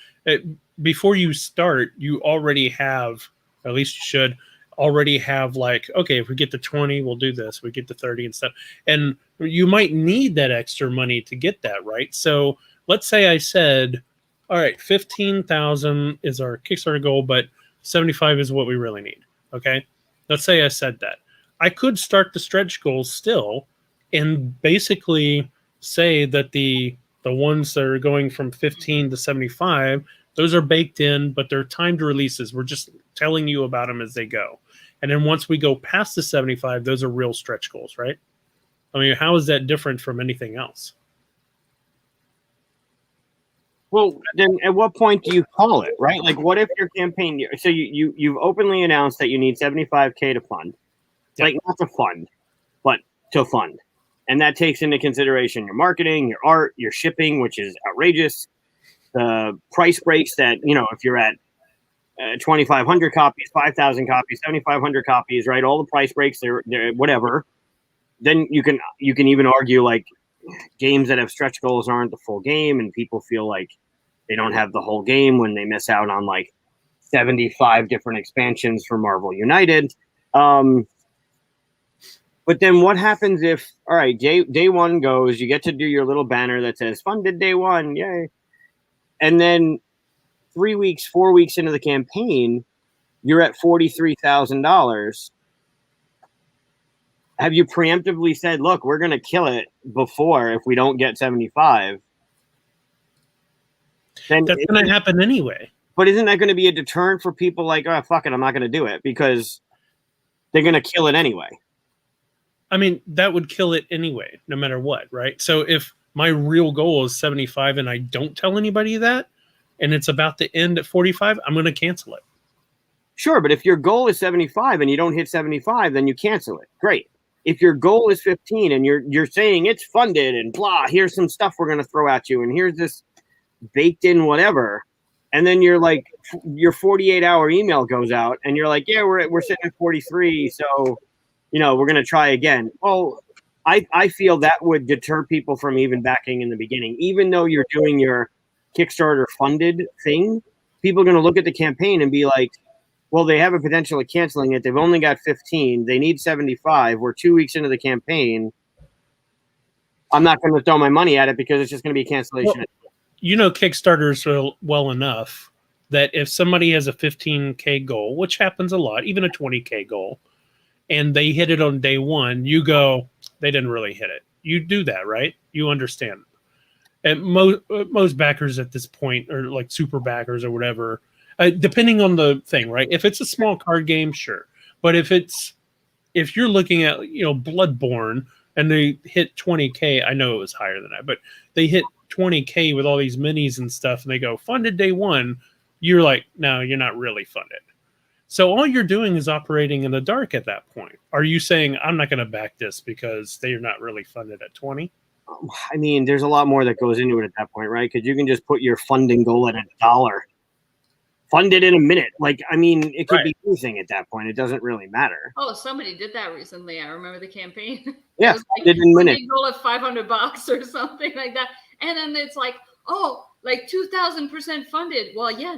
before you start. You already have, at least you should already have like, okay, if we get to 20, we'll do this. We get to 30 and stuff, and you might need that extra money to get that right. So let's say I said, all right, 15,000 is our Kickstarter goal, but 75 is what we really need. Okay, let's say I said that. I could start the stretch goals still, and basically say that the ones that are going from 15 to 75, those are baked in, but they're timed releases. We're just telling you about them as they go. And then once we go past the 75, those are real stretch goals, right? I mean, how is that different from anything else? Well, then at what point do you call it, right? Like, what if your campaign? So you've openly announced that you need 75K to fund, like not to fund, but to fund, and that takes into consideration your marketing, your art, your shipping, which is outrageous, the price breaks that if you're at 2,500 copies, 5,000 copies, 7,500 copies, right? All the price breaks, they're whatever. Then you can even argue like games that have stretch goals aren't the full game, and people feel like they don't have the whole game when they miss out on like 75 different expansions for Marvel United. But then what happens if, all right, day one goes, you get to do your little banner that says funded day one, yay. And then 3 weeks, 4 weeks into the campaign, you're at $43,000. Have you preemptively said, look, we're going to kill it before if we don't get 75? Then That's going to happen anyway. But isn't that going to be a deterrent for people like, oh, fuck it, I'm not going to do it because they're going to kill it anyway? I mean, that would kill it anyway, no matter what, right? So if my real goal is 75 and I don't tell anybody that, and it's about to end at 45, I'm going to cancel it. Sure, but if your goal is 75 and you don't hit 75, then you cancel it. Great. If your goal is 15 and you're saying it's funded and blah, here's some stuff we're going to throw at you and here's this baked in whatever, and then you're like, your 48-hour email goes out and you're like, yeah, we're sitting at 43, so we're going to try again. Well, I feel that would deter people from even backing in the beginning. Even though you're doing your Kickstarter funded thing, people are going to look at the campaign and be like, well, they have a potential of canceling it. They've only got 15. They need 75. We're 2 weeks into the campaign. I'm not going to throw my money at it because it's just going to be a cancellation. Well, Kickstarters well enough that if somebody has a 15K goal, which happens a lot, even a 20K goal, and they hit it on day one, you go, they didn't really hit it. You do that, right? You understand. And most backers at this point are like super backers or whatever, depending on the thing, right? If it's a small card game, sure. But if you're looking at, Bloodborne and they hit 20K, I know it was higher than that, but they hit 20K with all these minis and stuff, and they go funded day one, you're like, no, you're not really funded. So all you're doing is operating in the dark at that point. Are you saying I'm not going to back this because they're not really funded at 20? I mean, there's a lot more that goes into it at that point, right? Because you can just put your funding goal at $1. Fund it in a minute. Like, I mean, it could be anything at that point. It doesn't really matter. Oh, somebody did that recently. I remember the campaign. Yeah, funded in a minute. Goal of $500 or something like that. And then it's like, oh, like 2,000% funded. Well, yeah,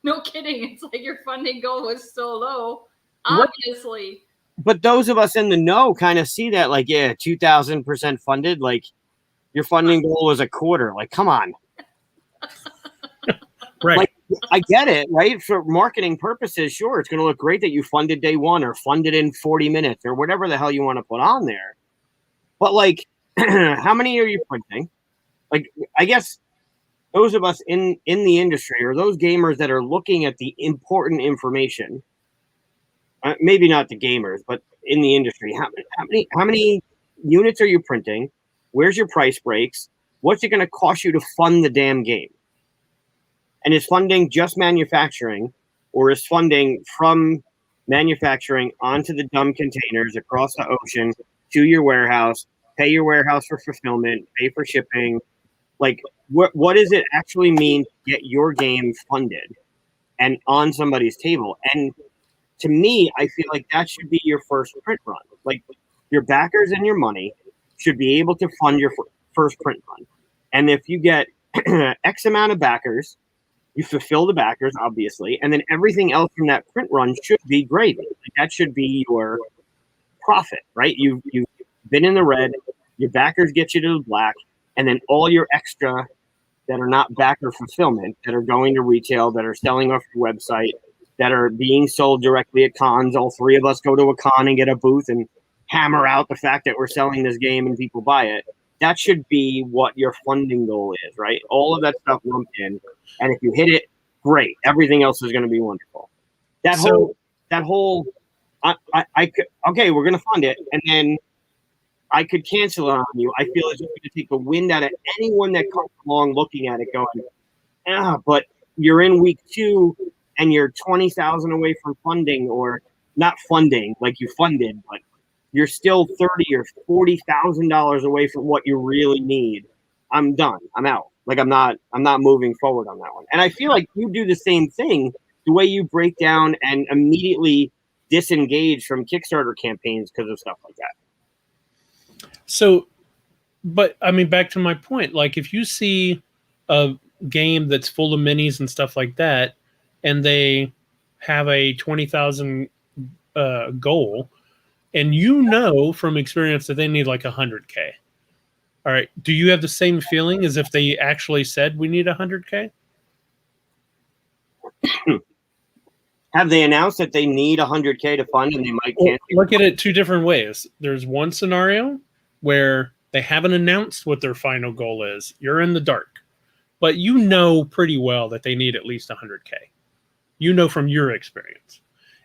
no kidding. It's like your funding goal was so low, obviously. But those of us in the know kind of see that, like, yeah, 2,000% funded. Like, your funding goal was $0.25. Like, come on. Right. Like, I get it, right? For marketing purposes, sure, it's going to look great that you funded day one or funded in 40 minutes or whatever the hell you want to put on there. But, like, how many are you printing? Like, I guess those of us in the industry or those gamers that are looking at the important information, maybe not the gamers, but in the industry, how many units are you printing? Where's your price breaks? What's it going to cost you to fund the damn game? And is funding just manufacturing, or is funding from manufacturing onto the dumb containers across the ocean to your warehouse, pay your warehouse for fulfillment, pay for shipping? Like, what does it actually mean to get your game funded and on somebody's table? And to me, I feel like that should be your first print run. Like, your backers and your money should be able to fund your first print run. And if you get X amount of backers, you fulfill the backers, obviously, and then everything else from that print run should be gravy. Like, that should be your profit, right? You've been in the red, your backers get you to the black, and then all your extra that are not backer fulfillment, that are going to retail, that are selling off your website, that are being sold directly at cons. All three of us go to a con and get a booth and hammer out the fact that we're selling this game and people buy it. That should be what your funding goal is, right? All of that stuff lumped in. And if you hit it, great. Everything else is going to be wonderful. That whole, I could, okay, we're going to fund it. And then I could cancel it on you. I feel as if you could take the wind out of anyone that comes along looking at it going, but you're in week 2 and you're 20,000 away from funding, or not funding like you funded, but you're still $30,000 or $40,000 away from what you really need. I'm done. I'm out. Like, I'm not moving forward on that one. And I feel like you do the same thing, the way you break down and immediately disengage from Kickstarter campaigns because of stuff like that. So, but I mean, back to my point, like, if you see a game that's full of minis and stuff like that, and they have a 20,000 goal, and you know from experience that they need like 100K. All right. Do you have the same feeling as if they actually said we need 100K? Have they announced that they need 100K to fund and they might cancel? Look at it two different ways. There's one scenario where they haven't announced what their final goal is. You're in the dark, but you know pretty well that they need at least 100K. You know from your experience.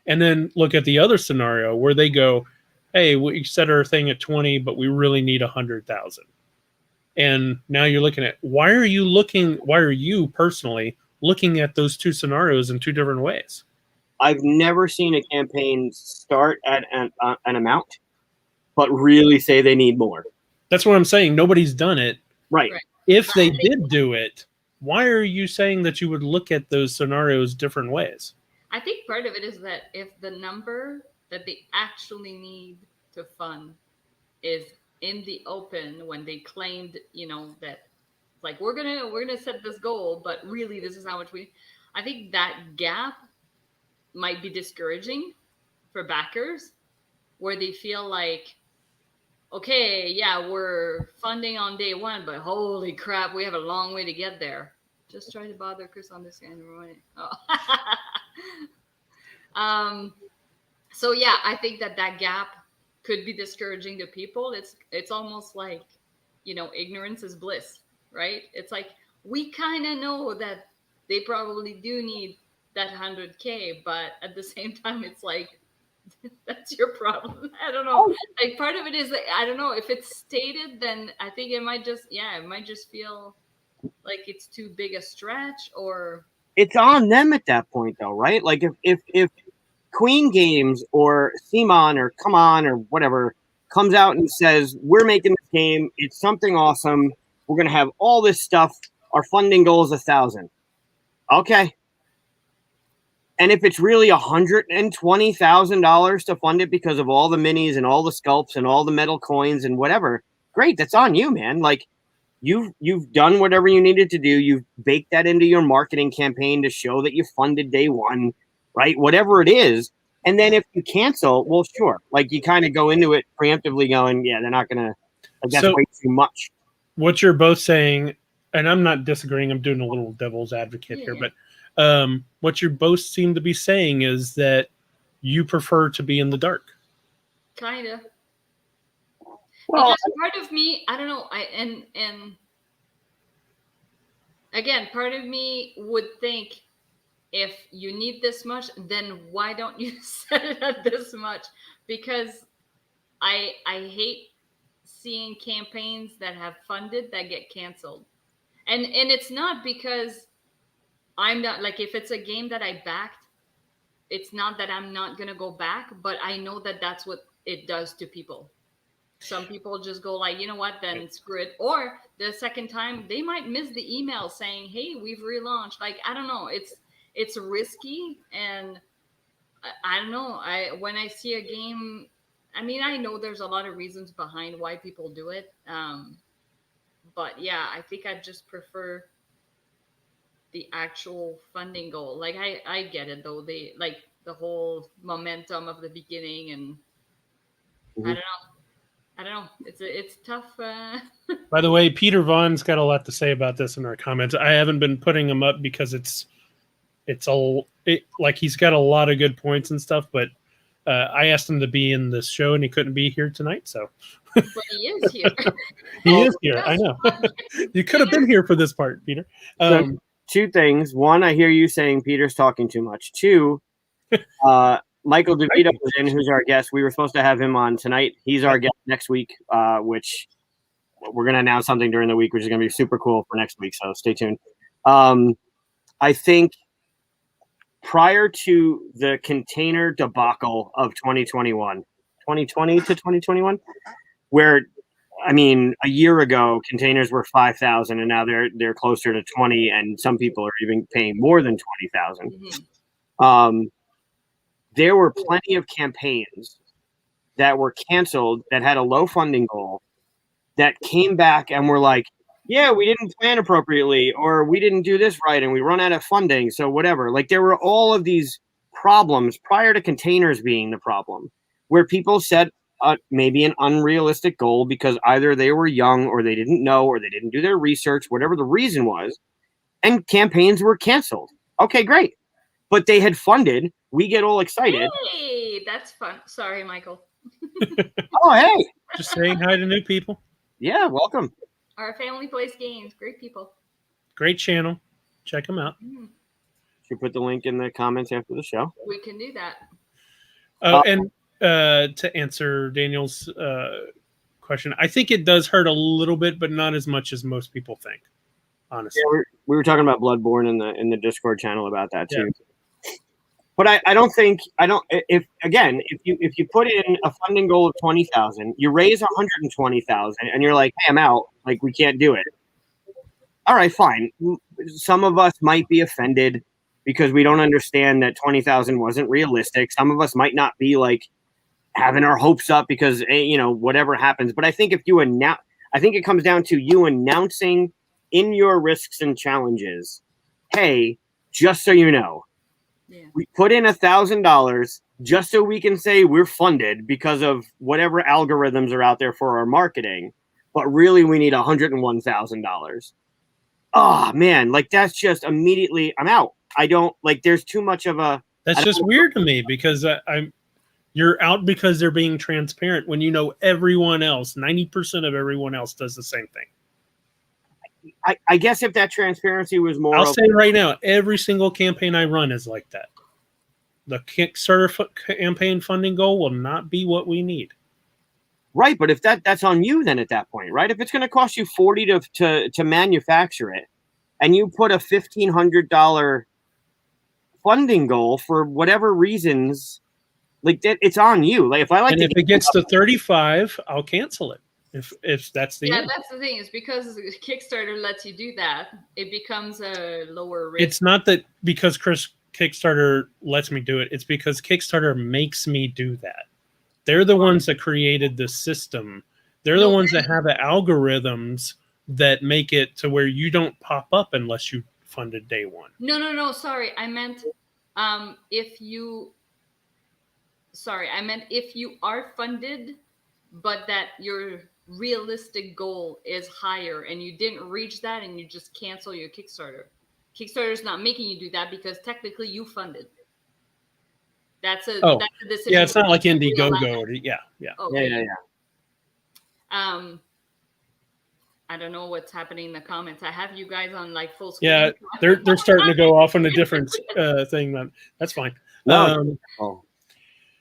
And then look at the other scenario where they go, hey, we set our thing at 20, but we really need 100,000. And now you're looking at, why are you personally looking at those two scenarios in two different ways? I've never seen a campaign start at an amount, but really say they need more. That's what I'm saying. Nobody's done it. Right. If they did do it, why are you saying that you would look at those scenarios different ways? I think part of it is that if the number that they actually need to fund is in the open, when they claimed, that like we're gonna set this goal, but really this is how much I think that gap might be discouraging for backers, where they feel like, okay, yeah, we're funding on day 1, but holy crap, we have a long way to get there. Just try to bother Chris on this end. So yeah, I think that gap could be discouraging to people. It's almost like, ignorance is bliss, right? It's like, we kind of know that they probably do need that 100K, but at the same time, it's like, that's your problem. I don't know. Like, part of it is that, I don't know, if it's stated, then I think it might just feel like it's too big a stretch, or it's on them at that point, though, right? Like, if Queen Games or Simon or Come On or whatever comes out and says, we're making this game, it's something awesome, we're going to have all this stuff, our funding goal is 1,000. Okay. And if it's really $120,000 to fund it because of all the minis and all the sculpts and all the metal coins and whatever, great, that's on you, man. Like, you've done whatever you needed to do. You've baked that into your marketing campaign to show that you funded day 1, right? Whatever it is. And then if you cancel, well, sure. Like, you kind of go into it preemptively going, yeah, they're not going to, that's way too much. What you're both saying, and I'm not disagreeing, I'm doing a little devil's advocate here, but what you both seem to be saying is that you prefer to be in the dark. Kind of. Well, because part of me, I don't know, and again, part of me would think, if you need this much, then why don't you set it at this much? Because I hate seeing campaigns that have funded that get canceled. And it's not because I'm not, like, if it's a game that I backed, it's not that I'm not going to go back, but I know that that's what it does to people. Some people just go like, you know what, then screw it. Or the second time, they might miss the email saying, hey, we've relaunched. Like, I don't know. It's risky. And I don't know. When I see a game, I mean, I know there's a lot of reasons behind why people do it. But yeah, I think I just prefer the actual funding goal. Like I get it though. They like the whole momentum of the beginning, and I don't know. I don't know. It's tough. By the way, Peter Vaughn's got a lot to say about this in our comments. I haven't been putting him up because like he's got a lot of good points and stuff, but I asked him to be in this show and he couldn't be here tonight, so But he is here. he is here. I know. You could have been here for this part, Peter. So 2 things. 1, I hear you saying Peter's talking too much. 2, Michael DeVito was in, who's our guest. We were supposed to have him on tonight. He's our guest next week, which we're going to announce something during the week, which is going to be super cool for next week. So stay tuned. I think prior to the container debacle of 2020 to 2021, where, I mean, a year ago, containers were 5,000 and now they're closer to 20, and some people are even paying more than 20,000. There were plenty of campaigns that were canceled that had a low funding goal that came back and were like, yeah, we didn't plan appropriately, or we didn't do this right and we run out of funding. So whatever, like there were all of these problems prior to containers being the problem, where people set maybe an unrealistic goal because either they were young or they didn't know, or they didn't do their research, whatever the reason was, and campaigns were canceled. Okay, great. But they had funded. We get all excited. Hey, that's fun. Sorry, Michael. Oh, hey. Just saying hi to new people. Yeah, welcome. Our family plays games. Great people. Great channel. Check them out. Should put the link in the comments after the show. We can do that. And to answer Daniel's question, I think it does hurt a little bit, but not as much as most people think. Honestly, yeah, we were talking about Bloodborne in the Discord channel about that too. Yeah. But if you put in a funding goal of 20,000, you raise 120,000, and you're like, hey, I'm out. Like, we can't do it. All right, fine. Some of us might be offended because we don't understand that 20,000 wasn't realistic. Some of us might not be like having our hopes up because whatever happens. But I think I think it comes down to you announcing in your risks and challenges, hey, just so you know. Yeah. We put in $1,000 just so we can say we're funded because of whatever algorithms are out there for our marketing, but really we need $101,000. Oh man, like that's just immediately I'm out. I don't like. There's too much of a. That's just weird to me because you're out because they're being transparent when everyone else, 90% of everyone else does the same thing. I guess if that transparency was more, I'll say right now, every single campaign I run is like that. The Kickstarter campaign funding goal will not be what we need. Right, but if that's on you, then at that point, right? If it's going to cost you $40 to manufacture it, and you put a $1,500 funding goal for whatever reasons, like that, it's on you. Like if it gets to 35, I'll cancel it. If that's the end. That's the thing, is because Kickstarter lets you do that, it becomes a lower risk. It's not that because Kickstarter lets me do it, it's because Kickstarter makes me do that. They're the ones that created the system. They're the ones that have the algorithms that make it to where you don't pop up unless you funded day one. No, sorry. I meant if you are funded, but that your realistic goal is higher and you didn't reach that and you just cancel your Kickstarter. Kickstarter's not making you do that because technically you funded. That's a decision. Yeah, it's not like Indiegogo. Yeah. Okay. Yeah. I don't know what's happening in the comments. I have you guys on like full screen. Yeah, they're starting to go off on a different thing. Then that's fine. No,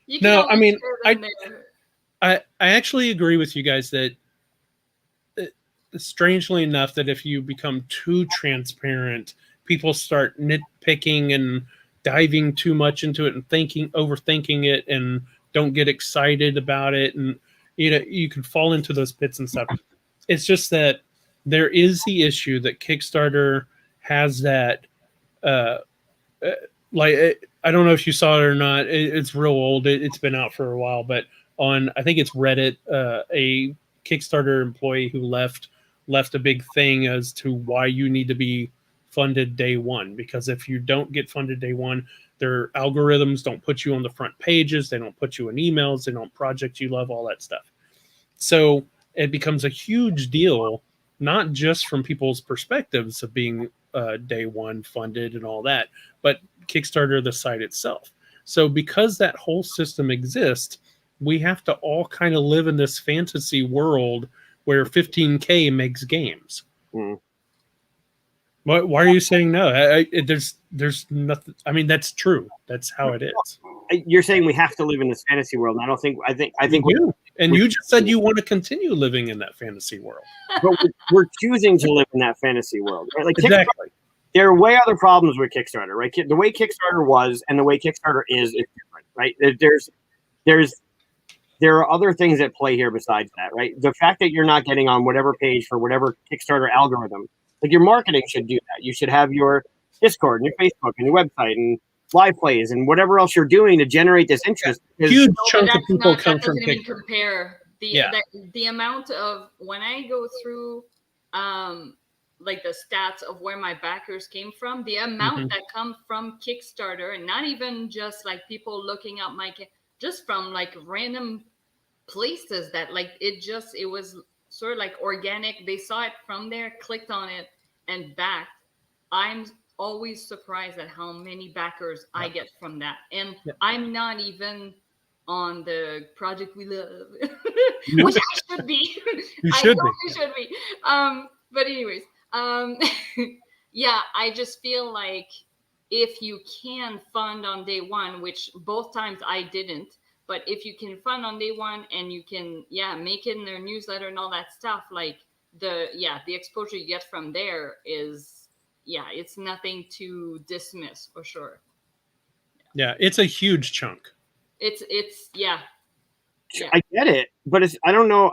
I mean, I actually agree with you guys that strangely enough, that if you become too transparent, people start nitpicking and diving too much into it and overthinking it, and don't get excited about it, and you can fall into those pits and stuff. It's just that there is the issue that Kickstarter has that, I don't know if you saw it or not. It's real old. It's been out for a while, but on, I think it's Reddit, a Kickstarter employee who left left a big thing as to why you need to be funded day one, because if you don't get funded day one, their algorithms don't put you on the front pages, they don't put you in emails, they don't project you love, all that stuff. So it becomes a huge deal, not just from people's perspectives of being day one funded and all that, but Kickstarter, the site itself. So because that whole system exists, we have to all kind of live in this fantasy world where 15K makes games. Mm. Why are you saying no? There's nothing. I mean, that's true. That's how it is. You're saying we have to live in this fantasy world. I don't think. I think you just said you want to continue living in that fantasy world. But we're choosing to live in that fantasy world, right? Like exactly. There are way other problems with Kickstarter, right? The way Kickstarter was and the way Kickstarter is different, right? There are other things at play here besides that, right? The fact that you're not getting on whatever page for whatever Kickstarter algorithm, like your marketing should do that. You should have your Discord and your Facebook and your website and live plays and whatever else you're doing to generate this interest. Huge chunk of people come from Kickstarter. Compare the amount of when I go through like the stats of where my backers came from, the amount that come from Kickstarter, and not even just like people looking up just from like random places that like it was sort of like organic. They saw it from there, clicked on it, and backed. I'm always surprised at how many backers I get from that, and I'm not even on the project we love, which I should be. You should be. But anyways, yeah, I just feel like if you can fund on day one, which both times I didn't, but if you can fund on day one and you can, make it in their newsletter and all that stuff, like the exposure you get from there is, it's nothing to dismiss for sure. Yeah, it's a huge chunk. It's I get it, but I don't know.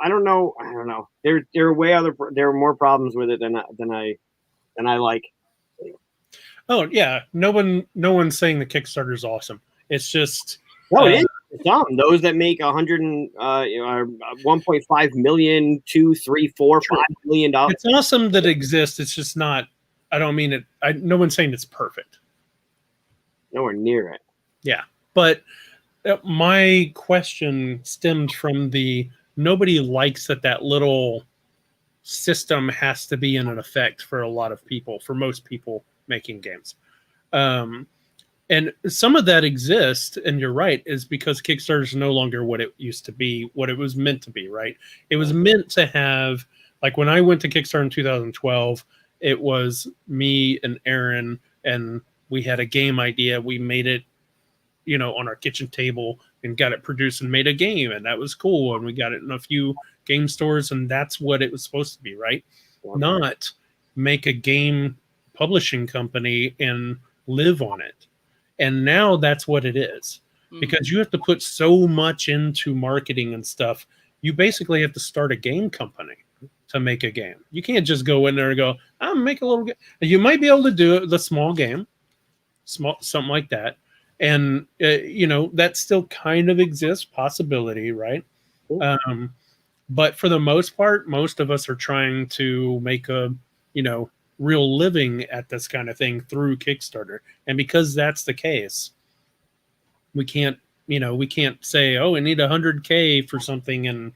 There are more problems with it than I like. Oh yeah, no one's saying the Kickstarter is awesome. It's just it is. Some those that make 1.5 million, 2, 3, 4, $5 million. It's awesome that it exists. It's just not. I don't mean it. No one's saying it's perfect. Nowhere near it. Yeah, but my question stemmed from nobody likes that little system has to be in an effect for a lot of people, for most people making games. And some of that exists, and you're right, is because Kickstarter is no longer what it used to be, what it was meant to be, right? It was meant to have, like when I went to Kickstarter in 2012, it was me and Aaron, and we had a game idea. We made it, on our kitchen table and got it produced and made a game, and that was cool. And we got it in a few game stores, and that's what it was supposed to be, right? Yeah. Not make a game publishing company and live on it. And now that's what it is, because you have to put so much into marketing and stuff. You basically have to start a game company to make a game. You can't just go in there and go, "I'm gonna make a little game." You might be able to do the small game, something like that. And, that still kind of exists, possibility, right? But for the most part, most of us are trying to make a, real living at this kind of thing through Kickstarter. And because that's the case, we can't say, oh, we need 100K for something and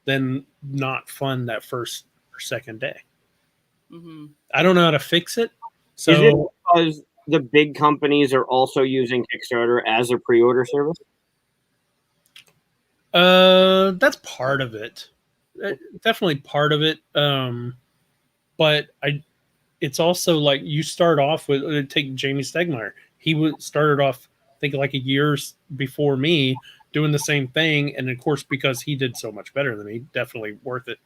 then not fund that first or second day. I don't know how to fix it. So is it because the big companies are also using Kickstarter as a pre-order service? That's part of it. Definitely part of it. But it's also like you start off with, take Jamie Stegmaier. He started off, I think, like a year before me doing the same thing. And of course, because he did so much better than me, definitely worth it,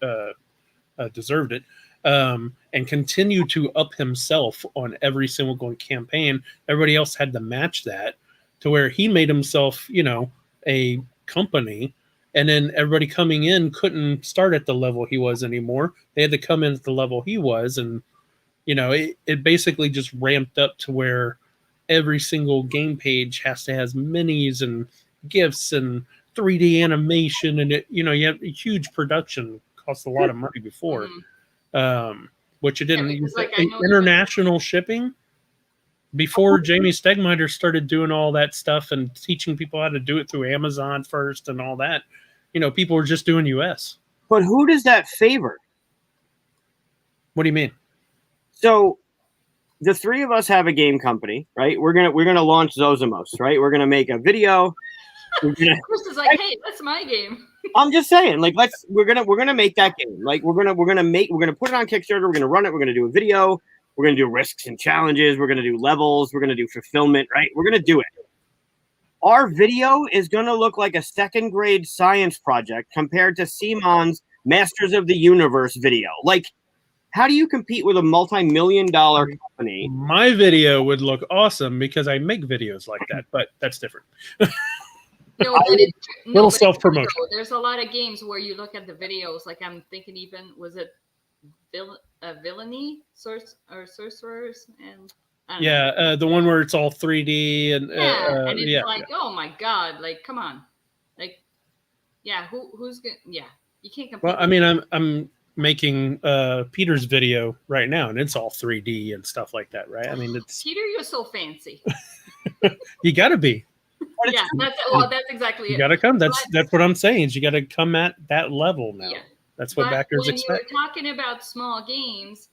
deserved it. And continue to up himself on every single campaign. Everybody else had to match that to where he made himself, a company. And then everybody coming in couldn't start at the level he was anymore. They had to come in at the level he was. And, it basically just ramped up to where every single game page has to have minis and gifts and 3D animation. And, you have a huge production, cost a lot of money before. which it didn't because, use like, I know international shipping. Before Jamie Stegmaier started doing all that stuff and teaching people how to do it through Amazon first and all that, people were just doing US. But who does that favor? What do you mean? So the three of us have a game company, right? We're gonna launch Zosimos, right? We're gonna make a video. Chris is like, hey, that's my game. I'm just saying, like, we're gonna make that game. Like, we're gonna put it on Kickstarter. We're gonna run it. We're gonna do a video. We're gonna do risks and challenges. We're gonna do levels. We're gonna do fulfillment. Right? We're gonna do it. Our video is gonna look like a second grade science project compared to Simon's Masters of the Universe video. Like, how do you compete with a multi-million-dollar company? My video would look awesome because I make videos like that, but that's different. Little self-promotion. There's a lot of games where you look at the videos. Like, I'm thinking, even was it Villainy Sorcerers and the one where it's all 3D and and it's like, oh my god, like, come on, like, who's gonna, you can't compete. Well, I mean, I'm making Peter's video right now, and it's all 3D and stuff like that, right? I mean, it's Peter, you're so fancy. You gotta be. Yeah, that's exactly it. You gotta come. That's what I'm saying. Is you gotta come at that level now. Yeah. That's what backers expect. When you were talking about small games,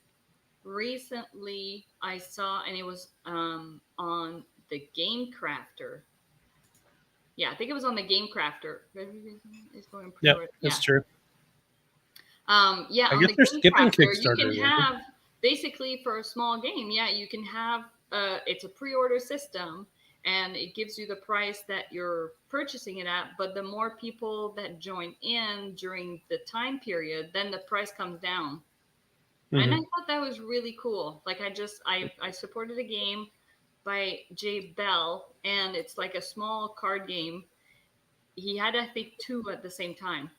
recently I saw, and it was on the Game Crafter. Yeah, I think it was on the Game Crafter. Yeah, that's true. I guess they're skipping Kickstarter. You can have, basically, for a small game, you can have, it's a pre-order system, and it gives you the price that you're purchasing it at. But the more people that join in during the time period, then the price comes down. Mm-hmm. And I thought that was really cool. Like, I supported a game by Jay Bell, and it's like a small card game. He had, I think, 2 at the same time.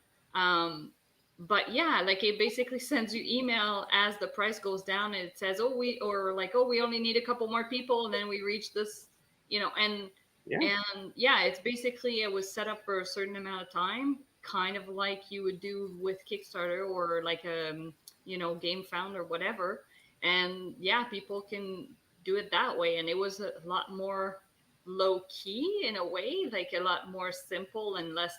But yeah, like, it basically sends you email as the price goes down, and it says, we only need a couple more people, and then we reach this, it's basically, it was set up for a certain amount of time, kind of like you would do with Kickstarter or like Game Found or whatever. And people can do it that way. And it was a lot more low key in a way, like a lot more simple and less,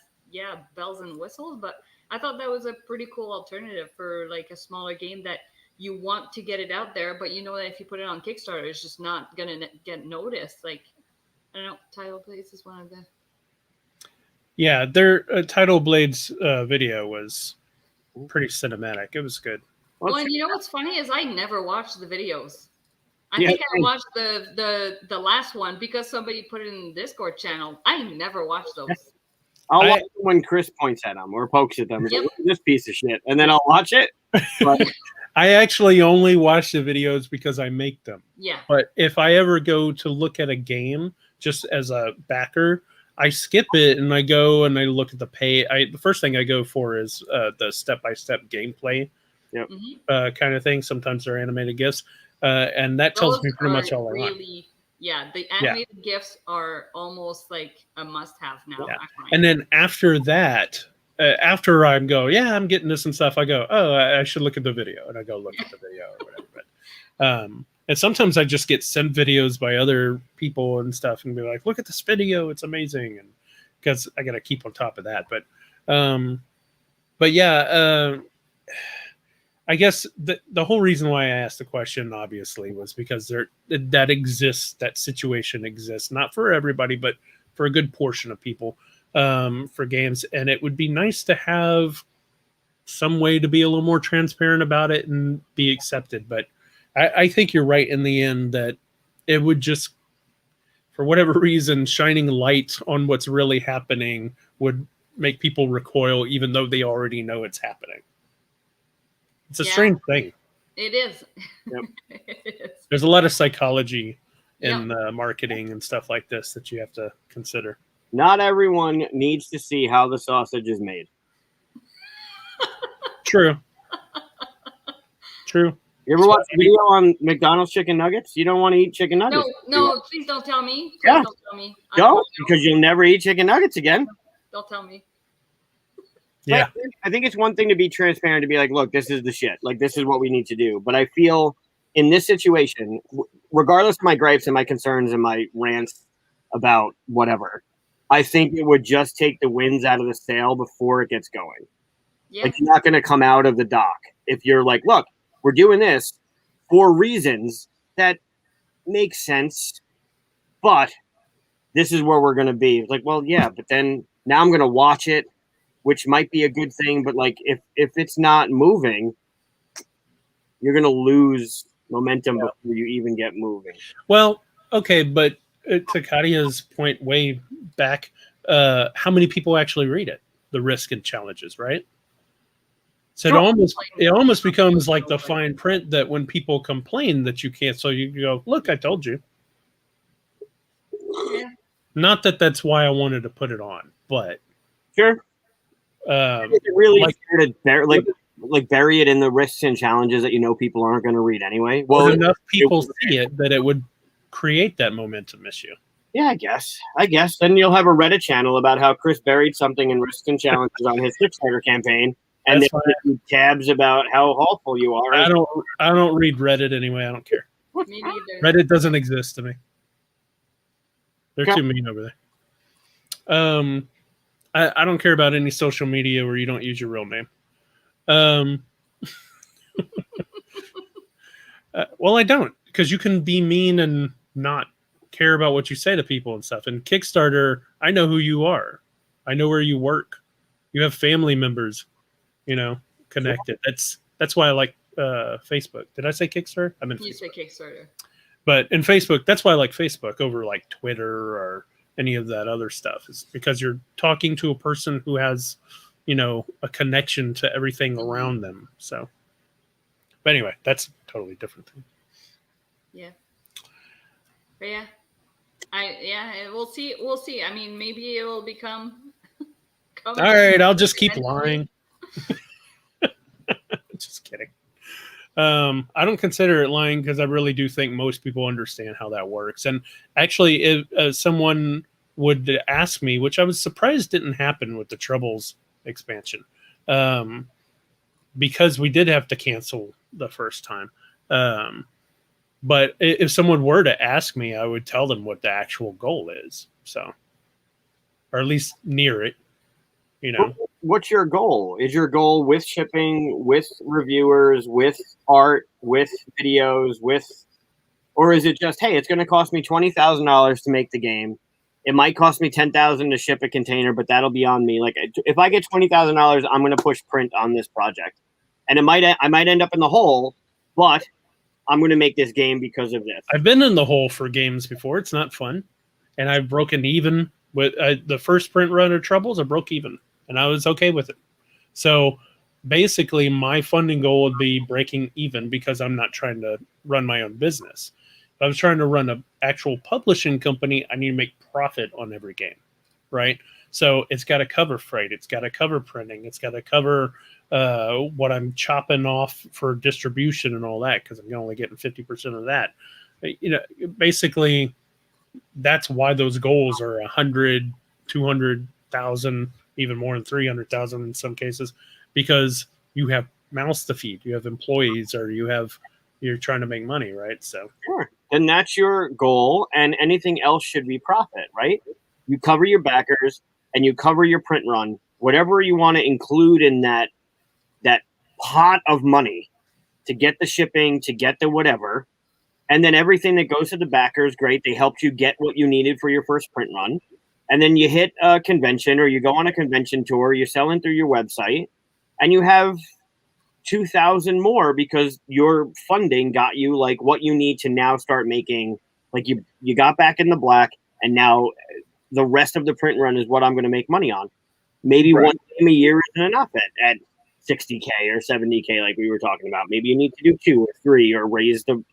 bells and whistles. But I thought that was a pretty cool alternative for like a smaller game that you want to get it out there, but that if you put it on Kickstarter, it's just not going to get noticed. Like, I don't know, Tidal Blades is one of the... Yeah, their Tidal Blades video was pretty cinematic. It was good. Well, and what's funny is I never watched the videos. I think I watched the last one because somebody put it in the Discord channel. I never watched those. I'll watch it when Chris points at them or pokes at them. Like, this piece of shit. And then I'll watch it. But I actually only watch the videos because I make them. Yeah. But if I ever go to look at a game just as a backer, I skip it and I go and I look at the pay. The first thing I go for is the step-by-step gameplay kind of thing. Sometimes they're animated GIFs. And that tells me pretty much all I want. Yeah, the animated GIFs are almost like a must-have now. Yeah. And then after that, after I'm getting this and stuff, I go, I should look at the video. And I go look at the video or whatever. But, and sometimes I just get sent videos by other people and stuff and be like, look at this video. It's amazing. And because I got to keep on top of that. But I guess the whole reason why I asked the question, obviously, was because that situation exists, not for everybody, but for a good portion of people, for games. And it would be nice to have some way to be a little more transparent about it and be accepted. But I think you're right in the end that it would just, for whatever reason, shining light on what's really happening would make people recoil, even though they already know it's happening. It's a strange thing. It is. Yep. It is. There's a lot of psychology in marketing and stuff like this that you have to consider. Not everyone needs to see how the sausage is made. True. You ever watch a video on McDonald's chicken nuggets? You don't want to eat chicken nuggets. No, please don't tell me. Please don't tell me. Don't, because you'll never eat chicken nuggets again. Don't tell me. Yeah. I think it's one thing to be transparent, to be like, look, this is the shit. Like, this is what we need to do. But I feel in this situation, regardless of my gripes and my concerns and my rants about whatever, I think it would just take the winds out of the sail before it gets going. Yeah. Like, you're not going to come out of the dock if you're like, look, we're doing this for reasons that make sense, but this is where we're going to be. It's like, well, yeah, but then now I'm going to watch it, which might be a good thing, but like if it's not moving, you're going to lose momentum before you even get moving. Well, okay, but to Katia's point way back, how many people actually read it? The risk and challenges, right? So it almost becomes like the fine print that when people complain that you can't, so you go, look, I told you. Yeah. Not that that's why I wanted to put it on, but Sure. Is it really like, fair to bury it in the risks and challenges that you know people aren't going to read anyway? Well, enough people see it that it would create that momentum issue. Yeah, I guess. Then you'll have a Reddit channel about how Chris buried something in risks and challenges on his Kickstarter campaign, and then tabs about how awful you are. I don't read Reddit anyway. I don't care. Me neither. Reddit doesn't exist to me. They're too mean over there. I don't care about any social media where you don't use your real name. Well, I don't, because you can be mean and not care about what you say to people and stuff. And Kickstarter, I know who you are. I know where you work. You have family members, connected. That's why I like Facebook. Did I say Kickstarter? I meant you said Kickstarter. But in Facebook, that's why I like Facebook over like Twitter or any of that other stuff, is because you're talking to a person who has, a connection to everything around them. So, but anyway, that's a totally different thing. Yeah. But yeah, we'll see. We'll see. I mean, maybe it will become. All right, I'll just keep lying. Just kidding. I don't consider it lying because I really do think most people understand how that works. And actually, if someone would ask me, which I was surprised didn't happen with the Troubles expansion, because we did have to cancel the first time. But if someone were to ask me, I would tell them what the actual goal is. So, or at least near it, What's your goal? Is your goal with shipping, with reviewers, with art, with videos, or is it just, hey, it's going to cost me $20,000 to make the game. It might cost me $10,000 to ship a container, but that'll be on me. Like, if I get $20,000, I'm going to push print on this project, and I might end up in the hole, but I'm going to make this game because of this. I've been in the hole for games before. It's not fun, and I've broken even with the first print run of Troubles. I broke even, and I was okay with it. So basically, my funding goal would be breaking even because I'm not trying to run my own business. If I was trying to run an actual publishing company, I need to make profit on every game, right? So it's got to cover freight. It's got to cover printing. It's got to cover what I'm chopping off for distribution and all that, because I'm only getting 50% of that. Basically, that's why those goals are 100, 200,000, even more than 300,000 in some cases, because you have mouths to feed, you have employees, or you're trying to make money, right? So sure, then that's your goal, and anything else should be profit, right? You cover your backers and you cover your print run, whatever you want to include in that pot of money to get the shipping, to get the whatever, and then everything that goes to the backers, great. They helped you get what you needed for your first print run. And then you hit a convention, or you go on a convention tour, you're selling through your website, and you have 2,000 more because your funding got you like what you need to now start making. Like you got back in the black, and now the rest of the print run is what I'm going to make money on. Maybe one game a year isn't enough at 60K or 70K, like we were talking about. Maybe you need to do 2 or 3 or raise the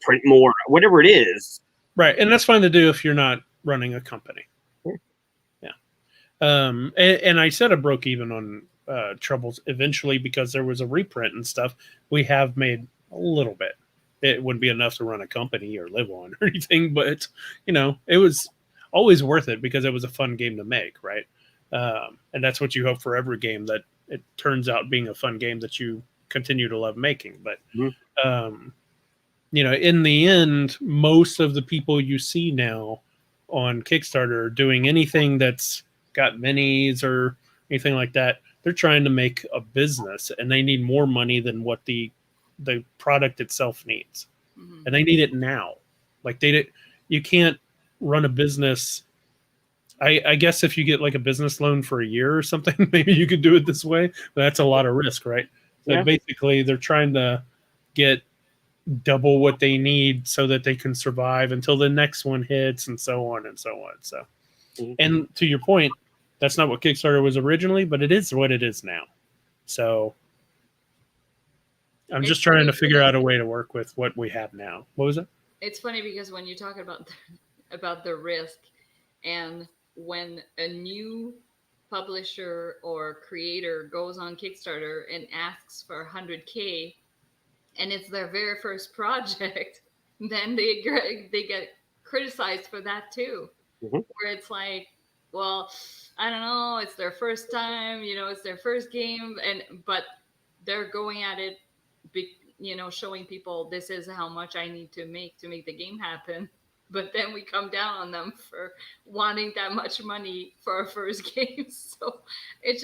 print more, whatever it is. Right. And that's fine to do if you're not running a company. Yeah. And I said I broke even on Troubles eventually because there was a reprint and stuff. We have made a little bit. It wouldn't be enough to run a company or live on or anything, but it was always worth it because it was a fun game to make, right? And that's what you hope for every game, that it turns out being a fun game that you continue to love making. But in the end, most of the people you see now on Kickstarter are doing anything that's got minis or anything like that. They're trying to make a business, and they need more money than what the product itself needs, and they need it now. Like you can't run a business. I guess if you get like a business loan for a year or something, maybe you could do it this way, but that's a lot of risk, right? So basically, they're trying to get double what they need so that they can survive until the next one hits, and so on and so on. So, and to your point, that's not what Kickstarter was originally, but it is what it is now. So I'm just trying to figure out a way to work with what we have now. What was it? It's funny because when you talk about the risk, and when a new publisher or creator goes on Kickstarter and asks for 100K, and it's their very first project, then they get criticized for that too. Where it's like, well, I don't know, it's their first time, it's their first game, but they're going at it, showing people this is how much I need to make the game happen. But then we come down on them for wanting that much money for our first game. So it's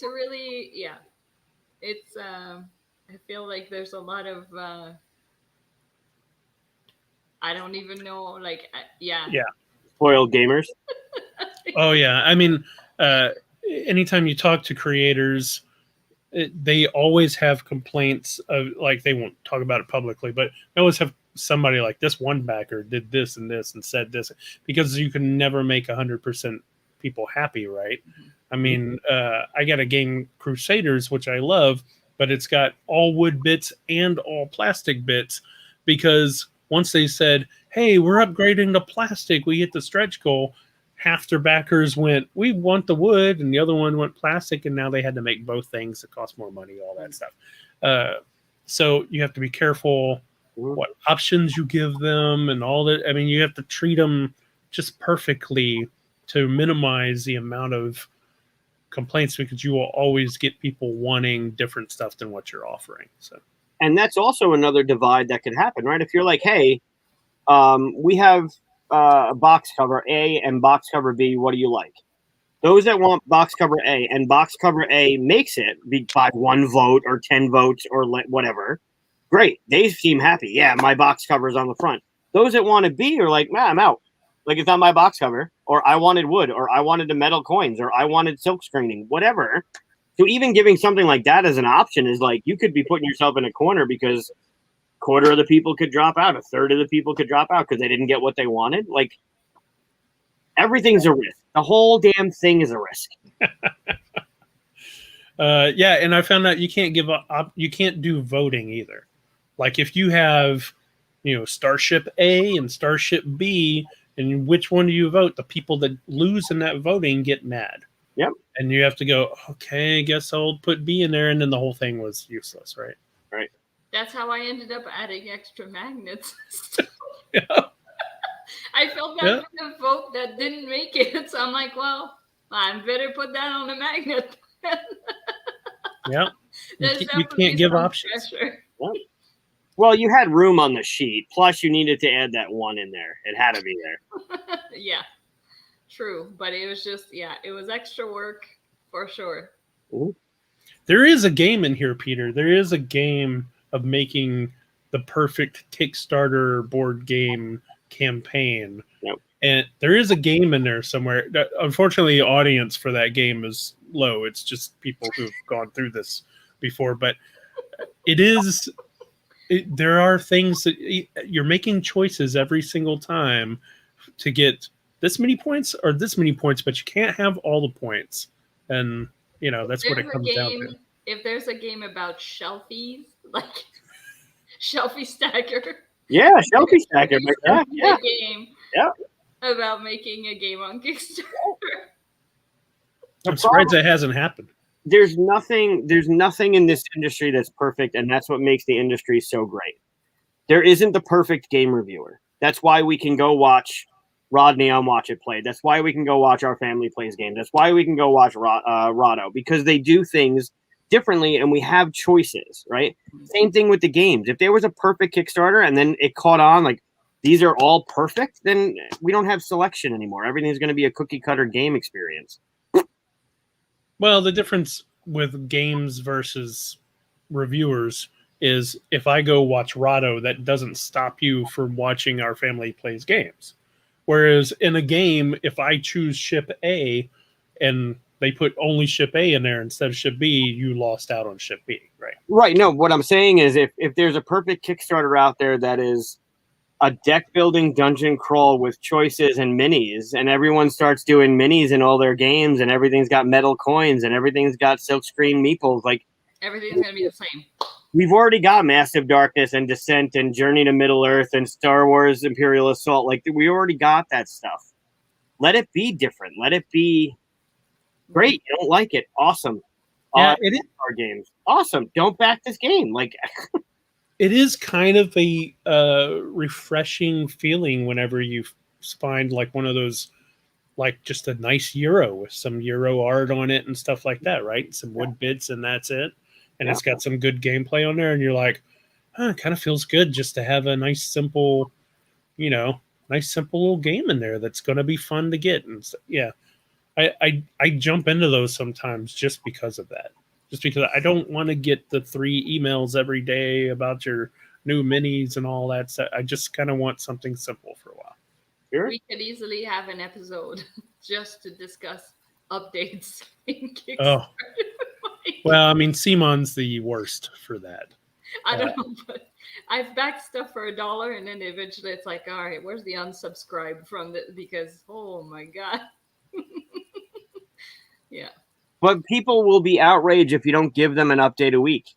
really, it's, I feel like there's a lot of, I don't even know, like, spoiled gamers. Oh yeah. I mean, anytime you talk to creators, they always have complaints of, like, they won't talk about it publicly, but they always have somebody like, this one backer did this and this and said this, because you can never make 100% people happy, right? I mean, I got a game, Crusaders, which I love, but it's got all wood bits and all plastic bits, because once they said, hey, we're upgrading to plastic, we hit the stretch goal, half their backers went, we want the wood, and the other one went plastic, and now they had to make both things. It cost more money, all that stuff. So you have to be careful what options you give them and all that. I mean, you have to treat them just perfectly to minimize the amount of complaints, because you will always get people wanting different stuff than what you're offering. So, and that's also another divide that could happen, right? If you're like, hey, we have box cover A and box cover B, what do you like? Those that want box cover A and box cover A makes it by 1 vote or 10 votes or whatever, great, they seem happy. Yeah, my box cover is on the front. Those that want a B are like, I'm out. Like, it's not my box cover, or I wanted wood, or I wanted the metal coins, or I wanted silk screening, whatever. So even giving something like that as an option is like, you could be putting yourself in a corner, because quarter of the people could drop out, a third of the people could drop out because they didn't get what they wanted. Like, everything's a risk. The whole damn thing is a risk. And I found out you can't you can't do voting either. Like, if you have, Starship A and Starship B, and which one do you vote? The people that lose in that voting get mad. Yep. And you have to go, okay, I guess I'll put B in there, and then the whole thing was useless, right? Right. That's how I ended up adding extra magnets. Yeah. I felt bad for the vote that didn't make it, so I'm like, well, I better put that on the magnet. Yeah. You can't give options. Yeah. Well, you had room on the sheet, plus you needed to add that 1 in there. It had to be there. Yeah, true. But it was just, it was extra work for sure. Mm-hmm. There is a game in here, Peter. There is a game of making the perfect Kickstarter board game campaign. Yep. And there is a game in there somewhere. Unfortunately, the audience for that game is low. It's just people who've gone through this before. But there are things that you're making choices every single time to get this many points or this many points, but you can't have all the points. And, that's what it comes down to. If there's a game about shelfies, like Shelfie Stacker. Yeah, Shelfie Stacker. Yeah. Game about making a game on Kickstarter. I'm surprised that hasn't happened. There's nothing in this industry that's perfect, and that's what makes the industry so great. There isn't the perfect game reviewer. That's why we can go watch Rodney on Watch It Play. That's why we can go watch Our Family Plays Games. That's why we can go watch Rado, because they do things differently and we have choices, right? Same thing with the games. If there was a perfect Kickstarter and then it caught on, like these are all perfect, then we don't have selection anymore. Everything's going to be a cookie cutter game experience. Well, the difference with games versus reviewers is if I go watch Rado, that doesn't stop you from watching Our Family Plays Games. Whereas in a game, if I choose ship A and they put only ship A in there instead of ship B, you lost out on ship B, right? Right. No, what I'm saying is if there's a perfect Kickstarter out there that is a deck building dungeon crawl with choices and minis, and everyone starts doing minis in all their games, and everything's got metal coins and everything's got silkscreen meeples, like Everything's gonna be the same. we've already got Massive Darkness and Descent and Journey to Middle Earth and Star Wars Imperial Assault. Like we already got that stuff. Let it be different. Let it be great. You don't like it? Awesome. Yeah, it is. Our games. Awesome. Don't back this game. Like It is kind of a refreshing feeling whenever you find like one of those, like just a nice Euro with some Euro art on it and stuff like that, right? Some wood bits and that's it. And it's got some good gameplay on there, and you're like, it kind of feels good just to have a nice simple, nice simple little game in there that's going to be fun to get. And so, yeah, I jump into those sometimes just because of that. Just because I don't want to get the 3 emails every day about your new minis and all that stuff. I just kind of want something simple for a while. Sure. We could easily have an episode just to discuss updates in Kickstarter. Oh. Well, I mean, Simon's the worst for that. I don't know, but I've backed stuff for $1, and then eventually it's like, all right, where's the unsubscribe from? Because oh my god, yeah. But people will be outraged if you don't give them an update a week.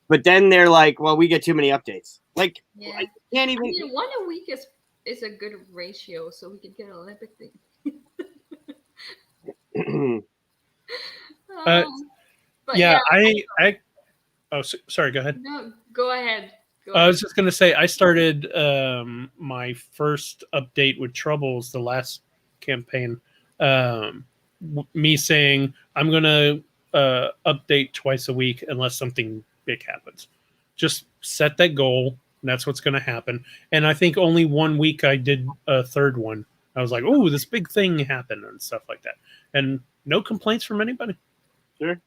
But then they're like, well, we get too many updates. Like, Yeah. I can't even. I mean, 1 a week is a good ratio, so we could get an Olympic thing. But yeah, sorry, go ahead. No, go ahead. I was just going to say, I started my first update with Troubles, the last campaign, me saying, I'm going to update twice a week unless something big happens. Just set that goal, and that's what's going to happen. And I think only 1 week I did a third one. I was like, oh, this big thing happened and stuff like that. And no complaints from anybody. Sure.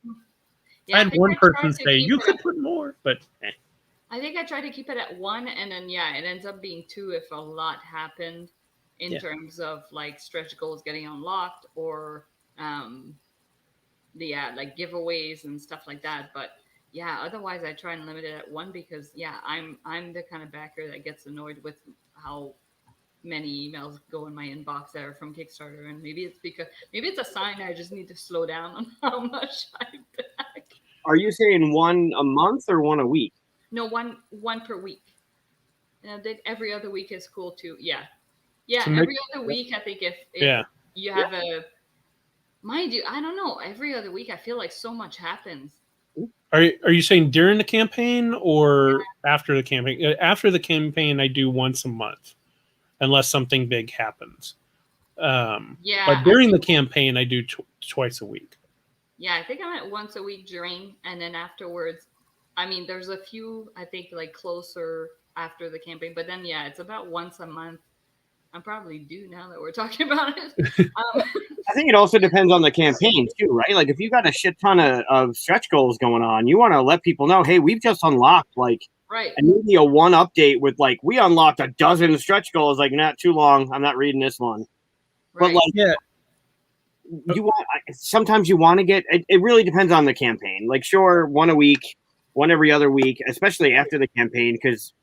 Yeah, I had one person say, you could put more, but I think I tried to keep it at 1, and then it ends up being 2 if a lot happened in terms of like stretch goals getting unlocked or like giveaways and stuff like that. But yeah, otherwise I try and limit it at 1 because I'm the kind of backer that gets annoyed with how many emails go in my inbox that are from Kickstarter, and maybe it's a sign I just need to slow down on how much I back. Are you saying 1 a month or 1 a week? No, one per week. Every other week is cool too. Yeah, So every other week. I think if you have a, mind you, I don't know. Every other week, I feel like so much happens. Are you saying during the campaign or after the campaign? After the campaign, I do once a month, unless something big happens. But during the campaign, I do twice a week. Yeah, I think I'm at once a week during, and then afterwards, I mean, there's a few, I think, like closer after the campaign, but then, it's about once a month. I'm probably due now that we're talking about it. I think it also depends on the campaign too, right? Like if you got a shit ton of stretch goals going on, you want to let people know, hey, we've just unlocked and maybe a 1 update with like, we unlocked a dozen stretch goals, like not too long. I'm not reading this one. Right. But like, sometimes you want to get, it really depends on the campaign. Like sure, 1 a week, 1 every other week, especially after the campaign, because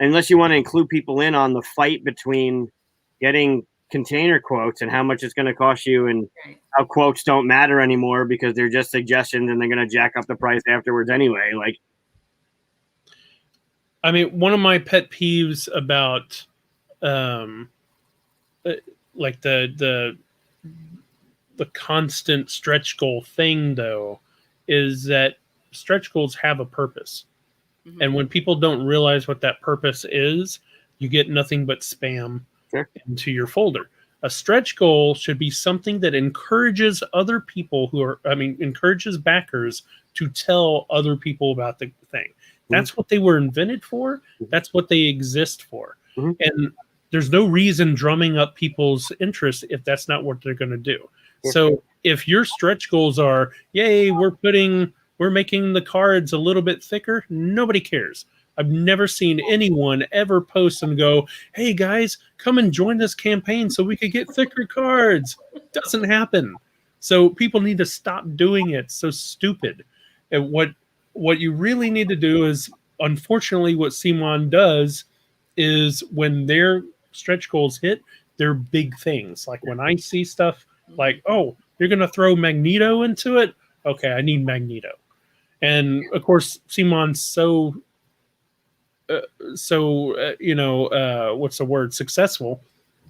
unless you want to include people in on the fight between getting container quotes and how much it's going to cost you and how quotes don't matter anymore because they're just suggestions and they're going to jack up the price afterwards anyway. Like, I mean, one of my pet peeves about like the constant stretch goal thing though is that stretch goals have a purpose. Mm-hmm. And when people don't realize what that purpose is, you get nothing but spam. into your folder. A stretch goal should be something that encourages other people encourages backers to tell other people about the thing. That's what they were invented for. That's what they exist for. And there's no reason drumming up people's interest if that's not what they're going to do. So if your stretch goals are, yay, we're making the cards a little bit thicker, nobody cares. I've never seen anyone ever post and go, hey guys, come and join this campaign so we could get thicker cards. Doesn't happen. So people need to stop doing it. It's so stupid. And what you really need to do is, unfortunately, what Simon does is when their stretch goals hit, they're big things. Like when I see stuff like, oh, you're going to throw Magneto into it? Okay, I need Magneto. And of course, Simon's what's the word, successful,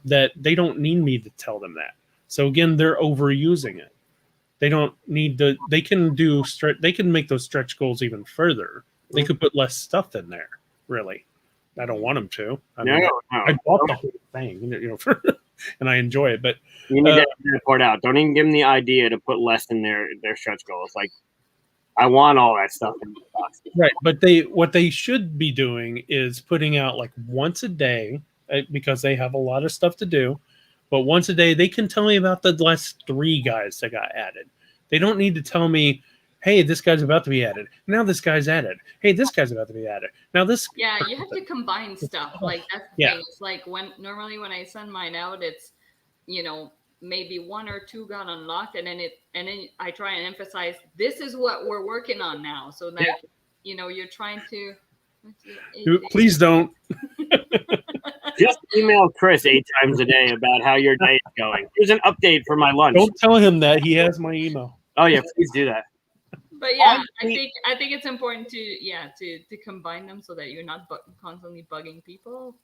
that they don't need me to tell them that. So again, they're overusing it. They don't need to. They can make those stretch goals even further. They could put less stuff in there. Really, I don't want them to. I bought the whole thing, and I enjoy it. But you need to report out. Don't even give them the idea to put less in their stretch goals. Like, I want all that stuff in the box. Right, but what they should be doing is putting out like once a day, because they have a lot of stuff to do. But once a day, they can tell me about the last 3 guys that got added. They don't need to tell me, hey, this guy's about to be added. Now this guy's added. Hey, this guy's about to be added. Now this. Yeah, you have to combine stuff. Like that's the thing. It's like when I send mine out, it's maybe 1 or 2 got unlocked, and then I try and emphasize this is what we're working on now. So that you're trying to. Please don't. Just email Chris 8 times a day about how your day is going. Here's an update for my lunch. Don't tell him that. He has my email. Oh yeah, please do that. But yeah, I think it's important to combine them so that you're not constantly bugging people.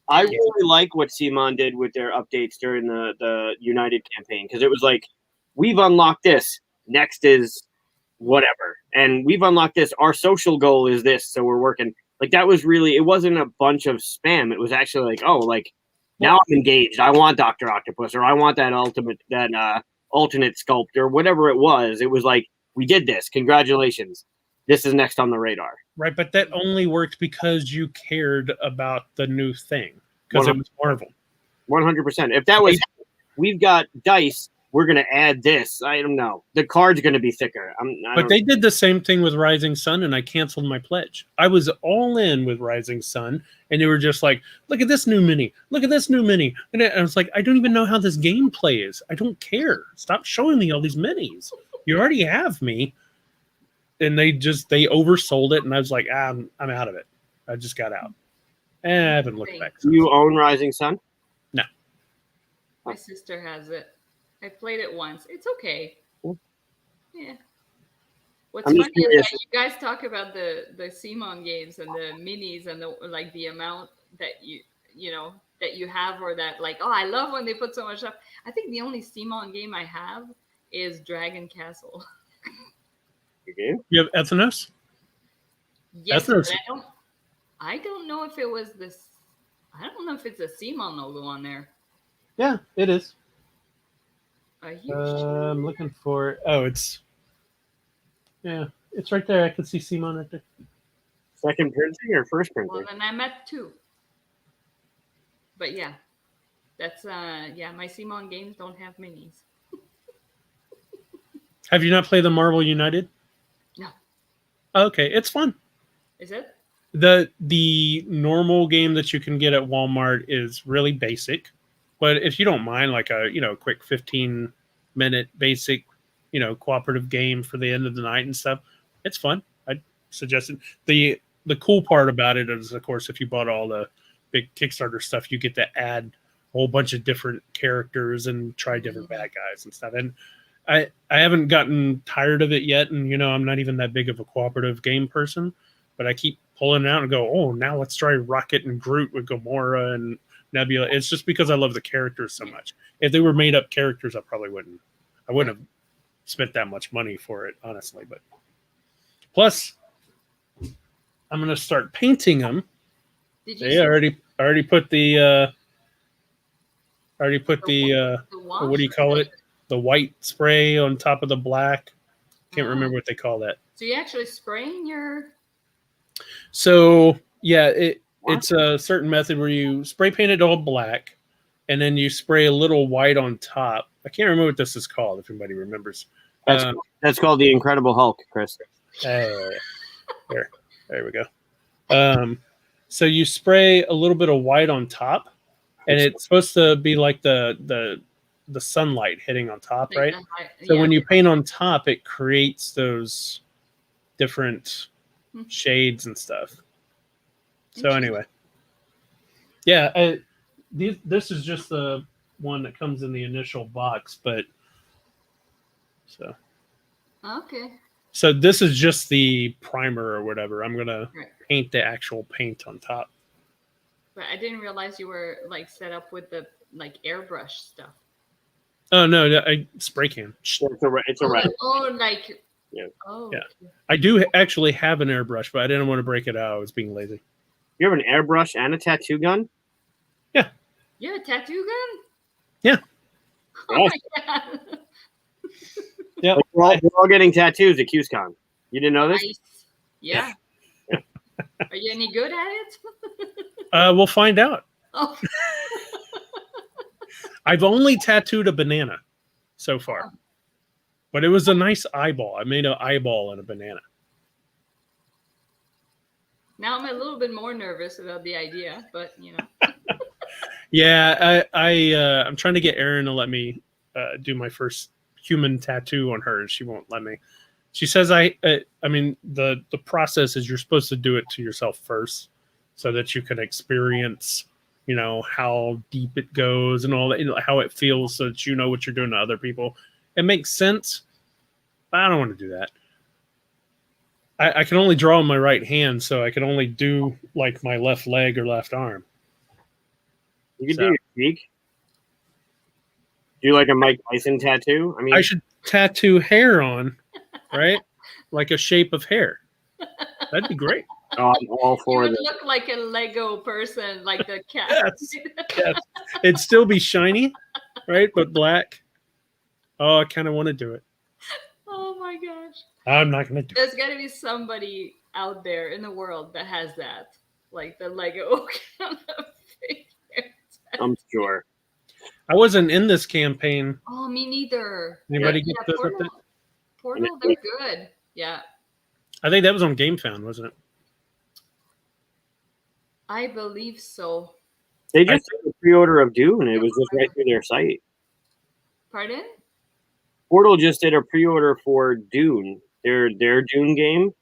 I really like what Simon did with their updates during the United campaign, because it was like, we've unlocked this. Next is whatever, and we've unlocked this. Our social goal is this, so we're working. Like, that was really, it wasn't a bunch of spam. It was actually like, oh, like, now I'm engaged. I want Dr. Octopus, or I want that alternate sculpt, or whatever it was. It was like, we did this. Congratulations. This is next on the radar. Right, but that only worked because you cared about the new thing, because it was Marvel. 100%. If that was, we've got dice, we're going to add this. I don't know. The card's going to be thicker. But they did the same thing with Rising Sun, and I canceled my pledge. I was all in with Rising Sun, and they were just like, look at this new mini. Look at this new mini. And I was like, I don't even know how this game plays. I don't care. Stop showing me all these minis. You already have me. And they oversold it, and I was like, I'm out of it. I just got out. I haven't looked back. Do you own Rising Sun? No. My sister has it. I played it once. It's okay. Yeah. What's funny is that you guys talk about the Simon games and the minis and the amount that you have, or that like, oh, I love when they put so much stuff. I think the only Simon game I have is Dragon Castle. You have Ethnos? Yes, Ethnos. But I don't know if it was this. I don't know if it's a Simon logo on there. Yeah, it is. Are you sure? I'm looking for it. Oh, it's right there. I can see Simon right there. Second printing or first printing? Well, then I'm at 2. But yeah, that's my Simon games don't have minis. Have you not played the Marvel United? No. Okay, it's fun. Is it? The normal game that you can get at Walmart is really basic, but if you don't mind, like a quick 15-minute basic, cooperative game for the end of the night and stuff, it's fun. I'd suggest it. The cool part about it is, of course, if you bought all the big Kickstarter stuff, you get to add a whole bunch of different characters and try different bad guys and stuff. And I haven't gotten tired of it yet, and I'm not even that big of a cooperative game person, but I keep pulling it out and go, oh, now let's try Rocket and Groot with Gamora and Nebula. It's just because I love the characters so much. If they were made up characters, I wouldn't have spent that much money for it, honestly. But plus, I'm gonna start painting them. Did you They already put the I already put the wash. what do you call it? The white spray on top of the black. Can't Oh. remember what they call that. So you actually spraying your? So yeah, it's a certain method where you spray paint it all black, and then you spray a little white on top. I can't remember what this is called. If anybody remembers, That's called the Incredible Hulk, Chris. there we go. So you spray a little bit of white on top, and it's supposed to be like the sunlight hitting on top, Like right? the So yeah. when you paint on top, it creates those different shades and stuff. So anyway, yeah, this is just the one that comes in the initial box, but Okay. so this is just the primer or whatever. I'm gonna Right. paint the actual paint on top. But I didn't realize you were like set up with the like airbrush stuff. Oh no, I spray can. It's a red. Oh, like Yeah. Oh. Yeah. I do actually have an airbrush, but I didn't want to break it out. I was being lazy. You have an airbrush and a tattoo gun? Yeah. You have a tattoo gun? Yeah. Oh my god. Yeah. Like we're all getting tattoos at QSCon. You didn't know this? Nice. Yeah. Are you any good at it? We'll find out. Oh. I've only tattooed a banana so far, but it was a nice eyeball. I made an eyeball and a banana. Now I'm a little bit more nervous about the idea, but you know. Yeah, I'm trying to get Erin to let me do my first human tattoo on hers. She won't let me. She says I mean the process is you're supposed to do it to yourself first, so that you can experience, how deep it goes and all that, how it feels, so that you know what you're doing to other people. It makes sense, but I don't want to do that. I can only draw on my right hand, so I can only do like my left leg or left arm. You can do your cheek. Do like a Mike Tyson tattoo? I mean, I should tattoo hair on, right? Like a shape of hair. That'd be great. Oh, I'm all for You would this. look like a Lego person, like the cat. Yes. It'd still be shiny, right? But black. Oh, I kind of want to do it. Oh my gosh. I'm not going to do There's got to be somebody out there in the world that has that. Like the Lego kind of figure. I'm sure. I wasn't in this campaign. Oh, me neither. Anybody get this up there? Portal, they're good. Yeah. I think that was on GameFound, wasn't it? I believe so. They just did a pre-order of Dune. It was just right through their site. Pardon? Portal just did a pre-order for Dune, their Dune game,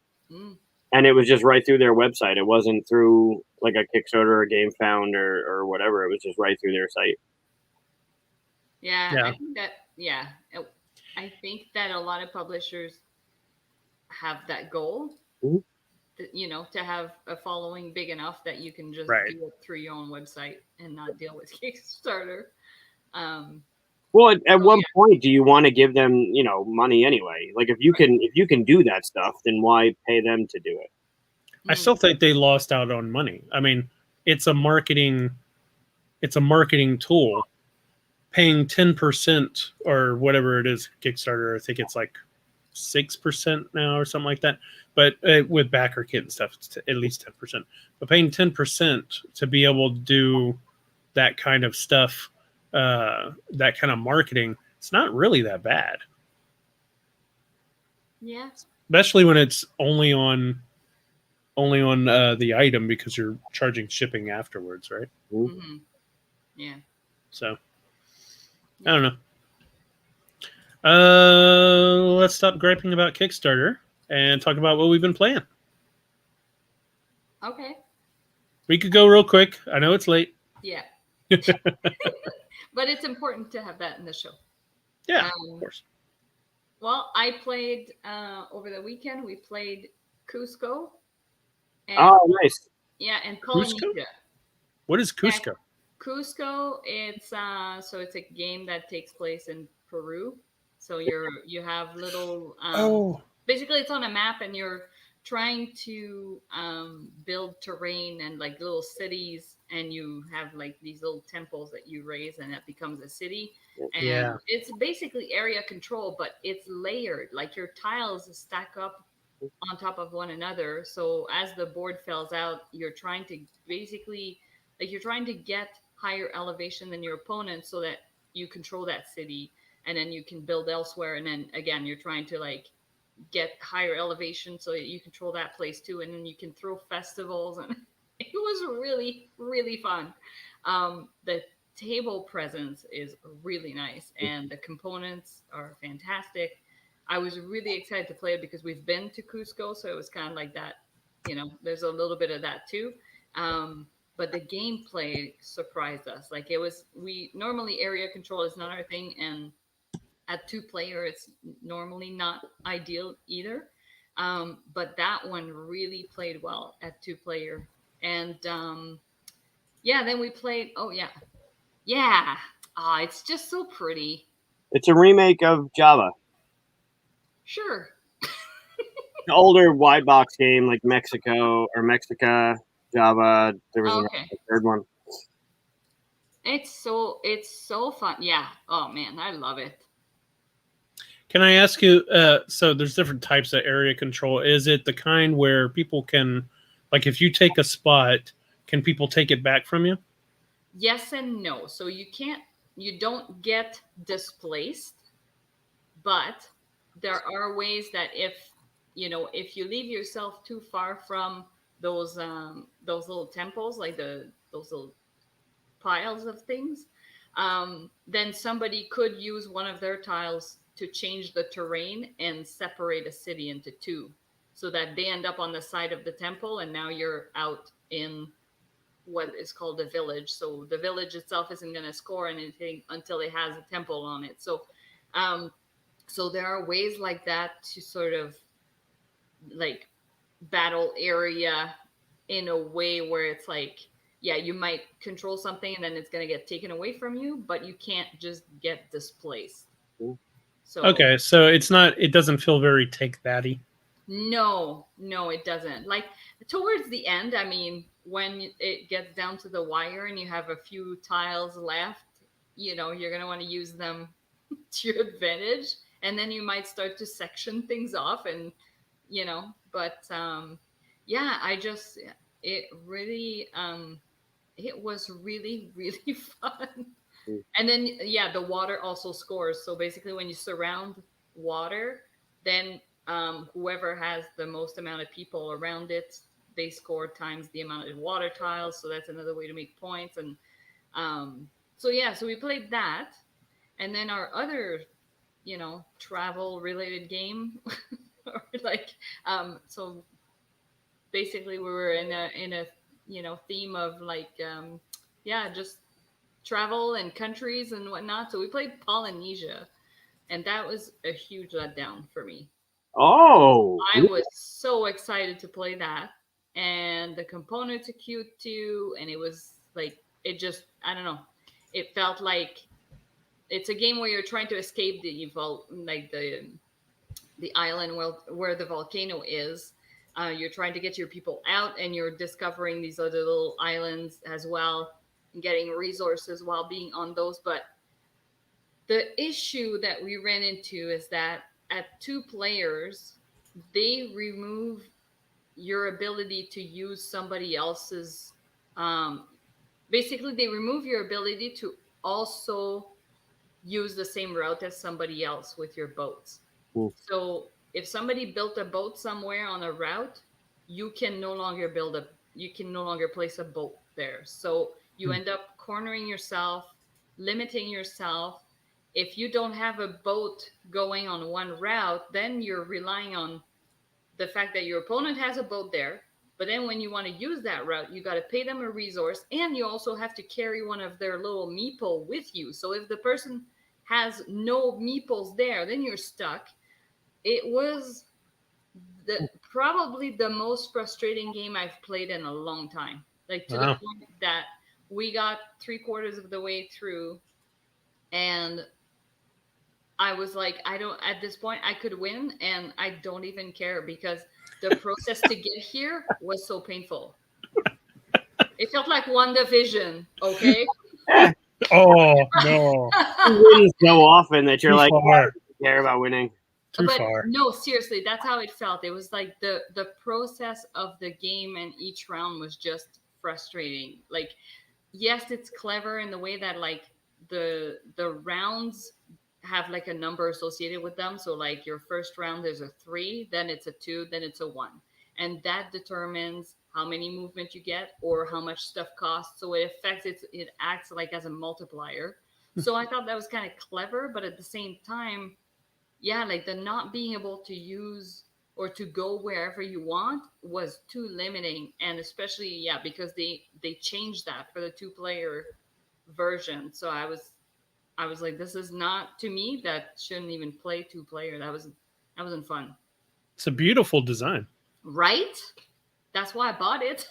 and it was just right through their website. It wasn't through like a Kickstarter or GameFound or whatever. It was just right through their site. Yeah. I think that. Yeah, I think that a lot of publishers have that goal. Mm-hmm. To have a following big enough that you can just do it through your own website and not deal with Kickstarter. Well, at what point do you want to give them, money anyway? Like if you can do that stuff, then why pay them to do it? I still think they lost out on money. I mean, it's a marketing tool. Paying 10% or whatever it is, Kickstarter, I think it's like 6% now or something like that. But with backer kit and stuff, it's at least 10%. But paying 10% to be able to do that kind of stuff, that kind of marketing, it's not really that bad. Yeah. Especially when it's only on the item, because you're charging shipping afterwards, right? Mm-hmm. Yeah. So I don't know. Let's stop griping about Kickstarter and talk about what we've been playing. Okay. We could go real quick. I know it's late. Yeah. But it's important to have that in the show. Yeah, of course. Well, I played over the weekend. We played Cusco. And, nice. Yeah, and Polynesia. What is Cusco? And Cusco, it's it's a game that takes place in Peru. So you have little basically it's on a map and you're trying to build terrain and like little cities and you have like these little temples that you raise, and that becomes a city. And Yeah. it's basically area control, but it's layered. Like your tiles stack up on top of one another. So as the board fills out, you're trying to basically you're trying to get higher elevation than your opponent so that you control that city, and then you can build elsewhere. And then again, you're trying to like get higher elevation so that you control that place too, and then you can throw festivals, and it was really really fun. The table presence is really nice, and the components are fantastic. I was really excited to play it because we've been to Cusco, so it was kind of like that. There's a little bit of that too. But the gameplay surprised us. Like it was, we normally area control is not our thing, and at 2 player, it's normally not ideal either. But that one really played well at 2 player. And yeah, then we played. Oh yeah, yeah. Ah, it's just so pretty. It's a remake of Java. Sure. An older white box game like Mexico or Mexica, Java. There was Okay. a third one. It's so fun. Yeah. Oh man, I love it. Can I ask you? So there's different types of area control. Is it the kind where people can, like, if you take a spot, can people take it back from you? Yes and no. So you don't get displaced, but there are ways that if you leave yourself too far from those little temples, like those little piles of things, then somebody could use one of their tiles to change the terrain and separate a city into two, so that they end up on the side of the temple, and now you're out in what is called a village. So the village itself isn't going to score anything until it has a temple on it. Um, so there are ways like that to sort of like battle area in a way where it's like, yeah, you might control something and then it's going to get taken away from you, but you can't just get displaced. So Okay, so it's not. It doesn't feel very take thatty. no, it doesn't. Like towards the end, I mean, when it gets down to the wire and you have a few tiles left, you're going to want to use them to your advantage, and then you might start to section things off, and but yeah, it really it was really really fun. And then yeah, the water also scores. So basically when you surround water, then whoever has the most amount of people around it, they score times the amount of water tiles. So that's another way to make points. And so yeah, so we played that. And then our other travel related game or like so basically we were in a theme of like yeah, just travel and countries and whatnot. So we played Polynesia, and that was a huge letdown for me. Oh, I was so excited to play that, and the components are cute too, and it was like it just, I don't know, it felt like it's a game where you're trying to escape the island where the volcano is. You're trying to get your people out, and you're discovering these other little islands as well, and getting resources while being on those. But the issue that we ran into is that at 2 players, they remove your ability to use somebody else's. Um, Basically, they remove your ability to also use the same route as somebody else with your boats. So if somebody built a boat somewhere on a route, you can no longer place a boat there. So you end up cornering yourself, limiting yourself. If you don't have a boat going on one route, then you're relying on the fact that your opponent has a boat there. But then when you want to use that route, you got to pay them a resource, and you also have to carry one of their little meeple with you. So if the person has no meeples there, then you're stuck. It was probably the most frustrating game I've played in a long time. Like to the Wow. point that we got 3/4 of the way through, and I was like, I don't, at this point, I could win, and I don't even care because the process to get here was so painful. It felt like WandaVision, okay? Oh no, You win so often that you're too like, far, why do you care about winning? too But far. no, seriously, that's how it felt. It was like the process of the game and each round was just frustrating. Like, yes, it's clever in the way that like the rounds have like a number associated with them. So like your first round there's a 3, then it's a 2, then it's a 1. And that determines how many movement you get or how much stuff costs. So it affects it acts like as a multiplier. So I thought that was kind of clever, but at the same time, yeah, like the not being able to use or to go wherever you want was too limiting. And especially, yeah, because they changed that for the 2-player version. So I was like, this is not, to me, that shouldn't even play 2-player. That wasn't fun. It's a beautiful design. Right? That's why I bought it.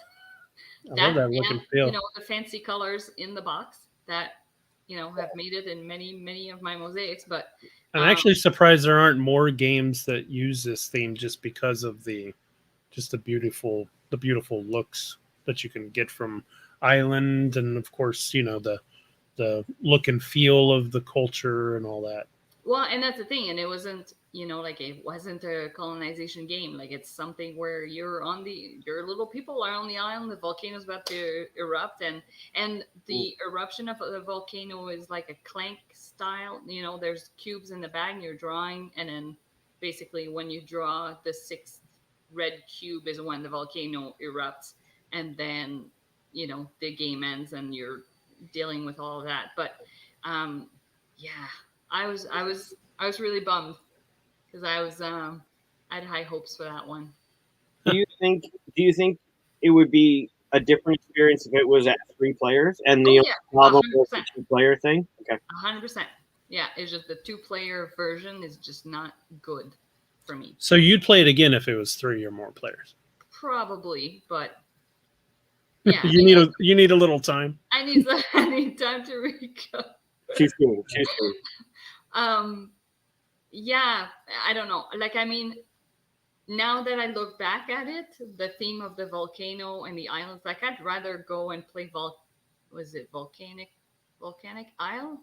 I love That that look and and feel. the fancy colors in the box that have made it in many of my mosaics. But I'm actually surprised there aren't more games that use this theme just because of the beautiful looks that you can get from Island, and of course, the look and feel of the culture and all that. well, and that's the thing, and it wasn't, like it wasn't a colonization game. Like it's something where your little people are on the island, the volcano's about to erupt, and the eruption of the volcano is like a clank style. There's cubes in the bag, and you're drawing, and then basically when you draw the 6th red cube is when the volcano erupts, and then the game ends, and you're dealing with all of that. But yeah, I was really bummed because I had high hopes for that one. Do you think? Do you think it would be a different experience if it was at 3 players and Oh the yeah, problem was the 100%, 2-player thing? Okay. 100%. Yeah, it's just the 2-player version is just not good for me. So you'd play it again if it was 3 or more players. Probably, but yeah, You need a little time. I need I need time to recover. Too soon. Too soon. Um, yeah, I don't know. Like, I mean, now that I look back at it, the theme of the volcano and the islands, like I'd rather go and play was it volcanic isle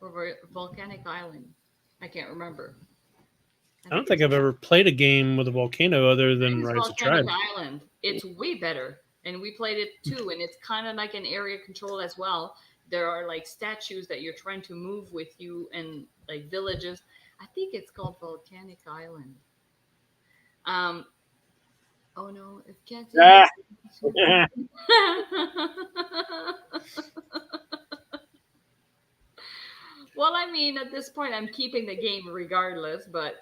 or volcanic island? I can't remember. I don't think I've ever played a game with a volcano other I think than it's Rise of volcanic Tribe. island. It's way better, and we played it too. And it's kind of like an area control as well. There are like statues that you're trying to move with you, and like villages. I think it's called Volcanic Island. Um, Oh no, if Katia. Ah. Well, I mean, at this point, I'm keeping the game regardless, but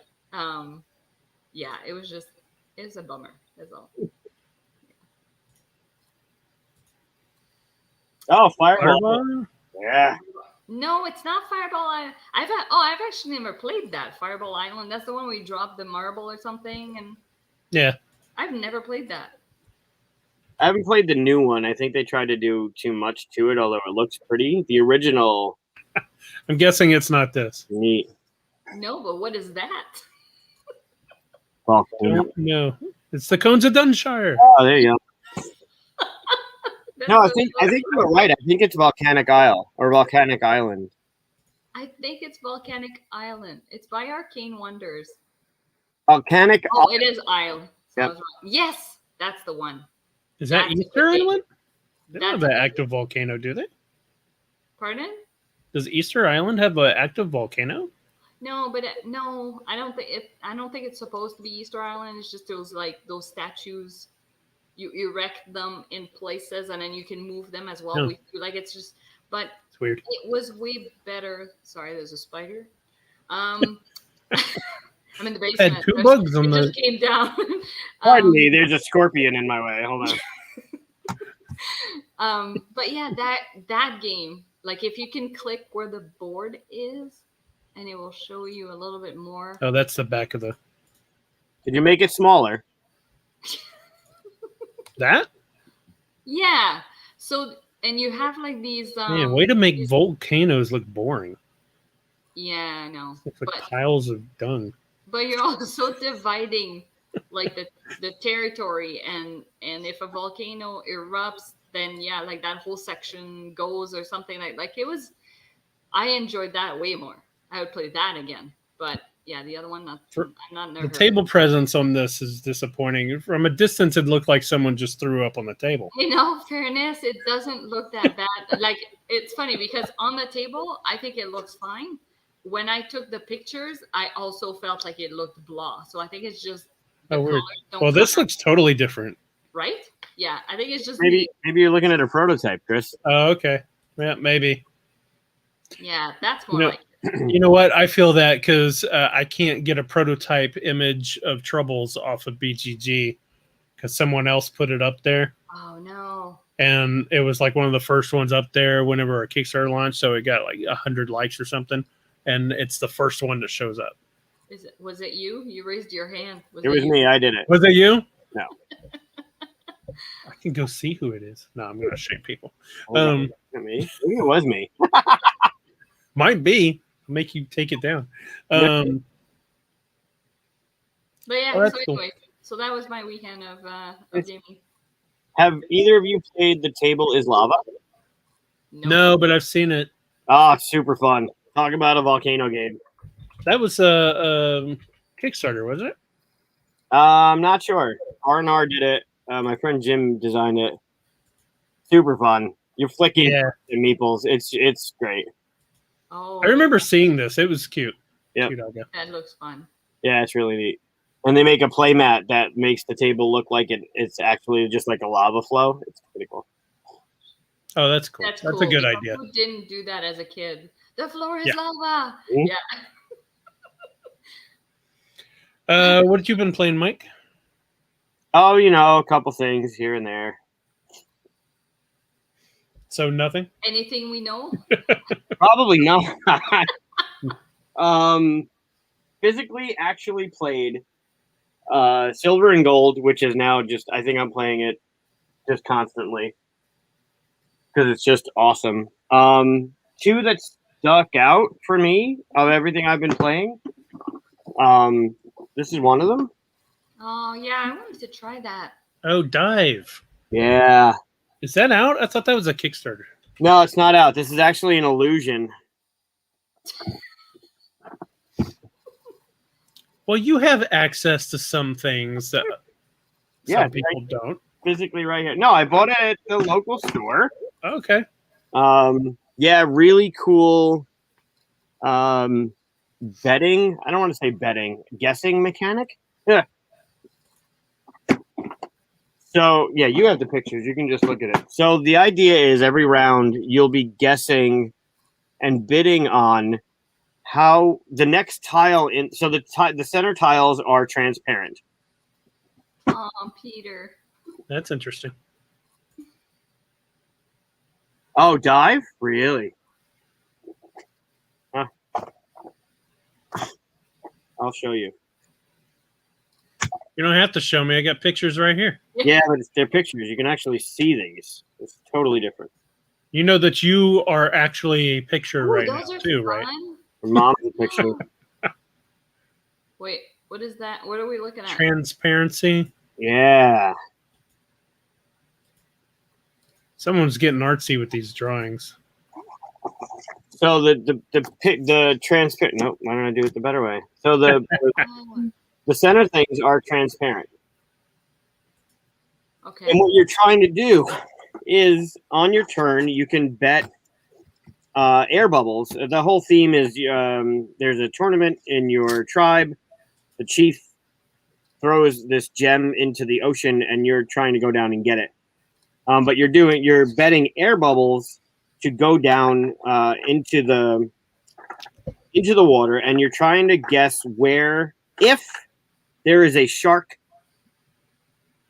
yeah, it's a bummer. That's all. Oh, Fireball. Fireball? Yeah. No, it's not Fireball Island. I've actually never played that Fireball Island. That's the one where you drop the marble or something, and Yeah. I've never played that. I haven't played the new one. I think they tried to do too much to it, although it looks pretty. The original, I'm guessing it's not this. neat. No, but what is that? Volcano. Don't know. It's the Cones of Dunshire. Oh, there you go. That's No, I so think funny. you were right. I think it's Volcanic Isle or Volcanic Island. I think it's Volcanic Island. It's by Arcane Wonders. Volcanic. Oh, it is Isle. So I Yep. was wrong. Yes, that's the one. Is that That's a Easter good game. Island? They don't have That's an a- active volcano, do they? Pardon? Does Easter Island have an active volcano? No, but no, I don't think it's supposed to be Easter Island. It's just those statues. You erect them in places, and then you can move them as well. Oh. With you. Like it's just, but It's weird. it was way better. Sorry, there's a spider. I'm in the basement. Had 2 bugs on It the. just came down. Pardon me. There's a scorpion in my way. Hold on. But yeah, that game, like if you can click where the board is, and it will show you a little bit more. Oh, that's the back of the. Did you make it smaller? That? Yeah. So and you have like these. Man, way to make volcanoes look boring. Yeah, I know. It's like piles of dung. But you're also dividing like the territory, and if a volcano erupts, then yeah, like that whole section goes or something like it was. I enjoyed that way more. I would play that again, but yeah, the other one, I'm not in a The hurry. table presence on this is disappointing. From a distance, it looked like someone just threw up on the table. In all fairness, it doesn't look that bad. Like, it's funny because on the table, I think it looks fine. When I took the pictures, I also felt like it looked blah. So I think it's just the Oh, weird. colors don't Well, this come looks totally different. right. Yeah, I think it's just Maybe you're looking at a prototype, Chris. Oh, okay. Yeah, maybe. yeah, that's You more know, like you know what? I feel that because I can't get a prototype image of Troubles off of BGG because someone else put it up there. oh no. And it was like one of the first ones up there whenever our Kickstarter launched. So it got like 100 likes or something. And it's the first one that shows up. Was it you? You raised your hand. It was me. I did it. Was it you? No. I can go see who it is. No, I'm going to shame people. Me. Maybe it was me. Might be. I'll make you take it down. But yeah, Oh, so anyway, so that was my weekend of gaming. Have either of you played The Table is Lava? No, but I've seen it. Oh, it's super fun. Talk about a volcano game. That was a Kickstarter, wasn't it? I'm not sure. R&R did it. My friend Jim designed it. Super fun. You're flicking the meeples. It's great. Oh, I remember seeing this. It was cute. Yeah, that looks fun. Yeah, it's really neat. And they make a play mat that makes the table look like it's actually just like a lava flow. It's pretty cool. Oh, that's cool. That's cool. a good idea. Who didn't do that as a kid? The floor is lava. Mm-hmm. Yeah. What have you been playing, Mike? Oh, a couple things here and there. So nothing? Anything we know? Probably not. Physically actually played Silver and Gold, which is now just, I think I'm playing it just constantly because it's just awesome. Two that stuck out for me of everything I've been playing. This is one of them. Oh yeah, I wanted to try that. Oh, Dive. Yeah. Is that out? I thought that was a Kickstarter. No, it's not out. This is actually an illusion. Well, you have access to some things that some people don't. Physically right here. No, I bought it at the local store. Okay. Yeah, really cool betting. I don't want to say betting. Guessing mechanic. Yeah. So, yeah, you have the pictures. You can just look at it. So the idea is every round you'll be guessing and bidding on how the next tile in. So the center tiles are transparent. Oh, Peter. That's interesting. Oh, Dive? Really? Huh. I'll show you. You don't have to show me. I got pictures right here. Yeah, but they're pictures. You can actually see these. It's totally different. You know that you are actually a picture right now, too, fun. right? Mom's a picture. Wait, what is that? What are we looking at? Transparency. Yeah. Someone's getting artsy with these drawings. So the transparent. Nope. Why don't I do it the better way? So the center things are transparent. Okay. And what you're trying to do is on your turn, you can bet air bubbles. The whole theme is there's a tournament in your tribe. The chief throws this gem into the ocean, and you're trying to go down and get it. But you're betting air bubbles to go down into the water, and you're trying to guess where, if there is a shark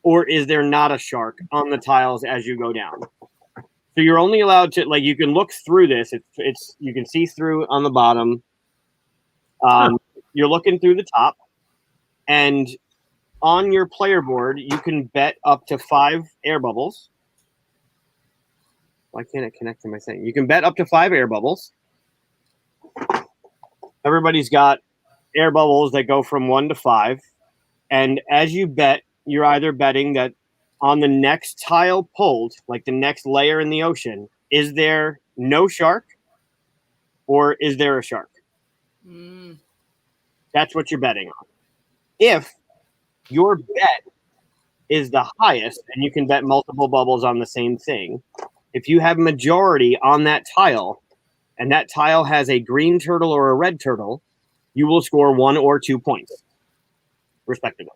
or is there not a shark on the tiles as you go down. So you're only allowed to, like, you can look through this. It's you can see through on the bottom. You're looking through the top, and on your player board, you can bet up to 5 air bubbles. Why can't it connect to my thing? You can bet up to 5 air bubbles. Everybody's got air bubbles that go from 1 to 5. And as you bet, you're either betting that on the next tile pulled, like the next layer in the ocean, is there no shark or is there a shark? That's what you're betting on. If your bet is the highest, and you can bet multiple bubbles on the same thing, if you have majority on that tile, and that tile has a green turtle or a red turtle, you will score 1 or 2 points, respectively.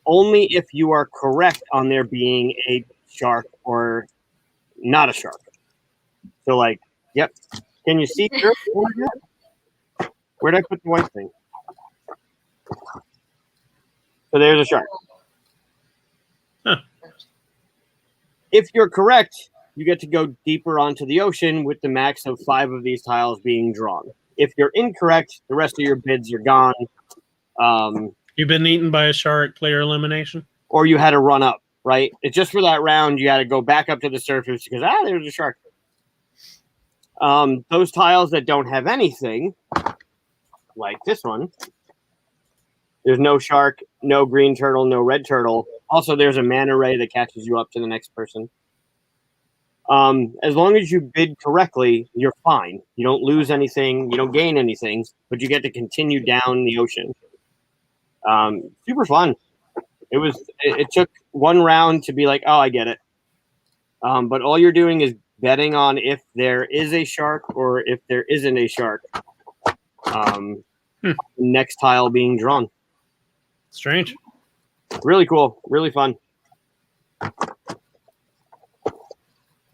Only if you are correct on there being a shark or not a shark. So, like, yep. Can you see through? Where'd I put the white thing? So there's a shark. Huh. If you're correct, you get to go deeper onto the ocean with the max of 5 of these tiles being drawn. If you're incorrect, the rest of your bids are gone. You've been eaten by a shark, player elimination? Or you had to run up, right? It's just for that round, you had to go back up to the surface because, there's a shark. Those tiles that don't have anything, like this one, there's no shark, no green turtle, no red turtle. Also, there's a manta ray that catches you up to the next person. As long as you bid correctly, you're fine. You don't lose anything. You don't gain anything, but you get to continue down the ocean. Super fun. It took one round to be like, oh, I get it. But all you're doing is betting on if there is a shark or if there isn't a shark. Next tile being drawn. Strange. Really cool. Really fun.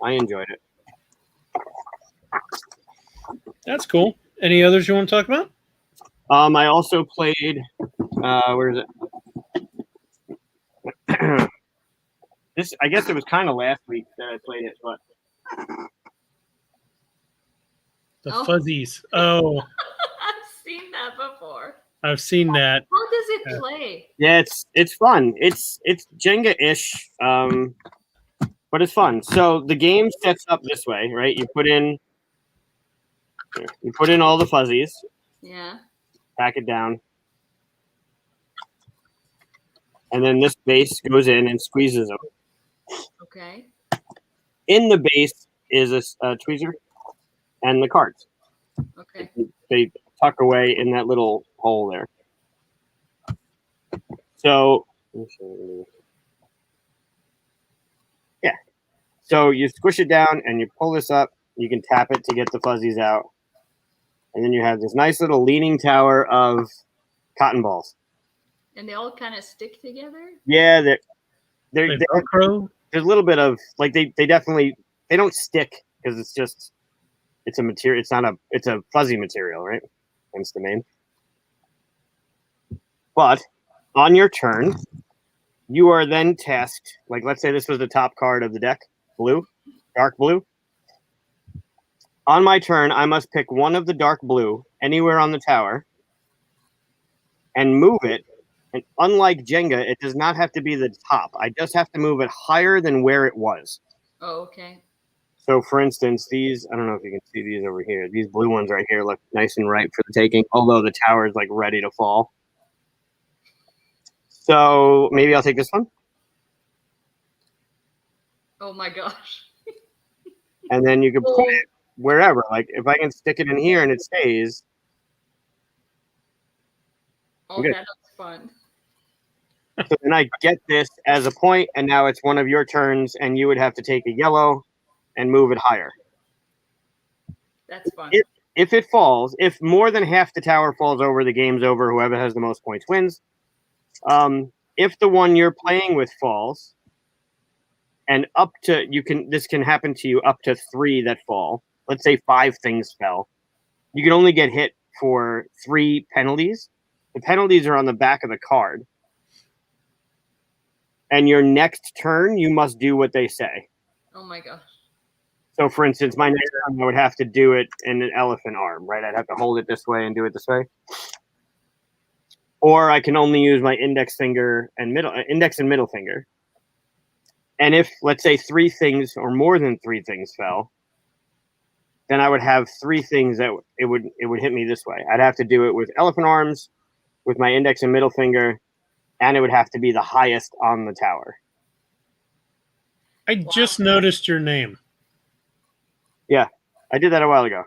I enjoyed it. That's cool. Any others you want to talk about? I also played. Where is it? I guess it was kind of last week that I played it, but The fuzzies. Oh, I've seen that before. I've seen that. How does it play? Yeah, it's fun. It's Jenga-ish, but it's fun. So the game sets up this way, right? You put in all the fuzzies. Yeah. Pack it down, and then this base goes in and squeezes them. Okay. In the base is a tweezer and the cards. Okay. They tuck away in that little hole there. So, yeah. So you squish it down and you pull this up. You can tap it to get the fuzzies out. And then you have this nice little leaning tower of cotton balls. And they all kind of stick together? Yeah, Like Velcro? there's a little bit of, like, they definitely, they don't stick because it's a material. It's a fuzzy material, right? Hence the name. But on your turn, you are then tasked, like, let's say this was the top card of the deck, blue, dark blue. On my turn, I must pick one of the dark blue anywhere on the tower and move it. And unlike Jenga, it does not have to be the top. I just have to move it higher than where it was. Oh, okay. So, for instance, these, I don't know if you can see these over here. These blue ones right here look nice and ripe for the taking, although the tower is, like, ready to fall. So maybe I'll take this one. Oh my gosh. And then you can put it wherever. Like, if I can stick it in here and it stays. Oh, that looks fun. So then I get this as a point, and now it's one of your turns, and you would have to take a yellow and move it higher. That's fun. If it falls, if more than half the tower falls over, the game's over. Whoever has the most points wins. If the one you're playing with falls, and this can happen to you up to 3 that fall. Let's say 5 things fell. You can only get hit for 3 penalties. The penalties are on the back of the card. And your next turn, you must do what they say. Oh my gosh. So, for instance, my next turn, I would have to do it in an elephant arm, right? I'd have to hold it this way and do it this way. Or I can only use my index and middle finger. And if, let's say, 3 things or more than 3 things fell, then I would have 3 things that it would hit me this way. I'd have to do it with elephant arms, with my index and middle finger, and it would have to be the highest on the tower. I just noticed your name. Yeah, I did that a while ago.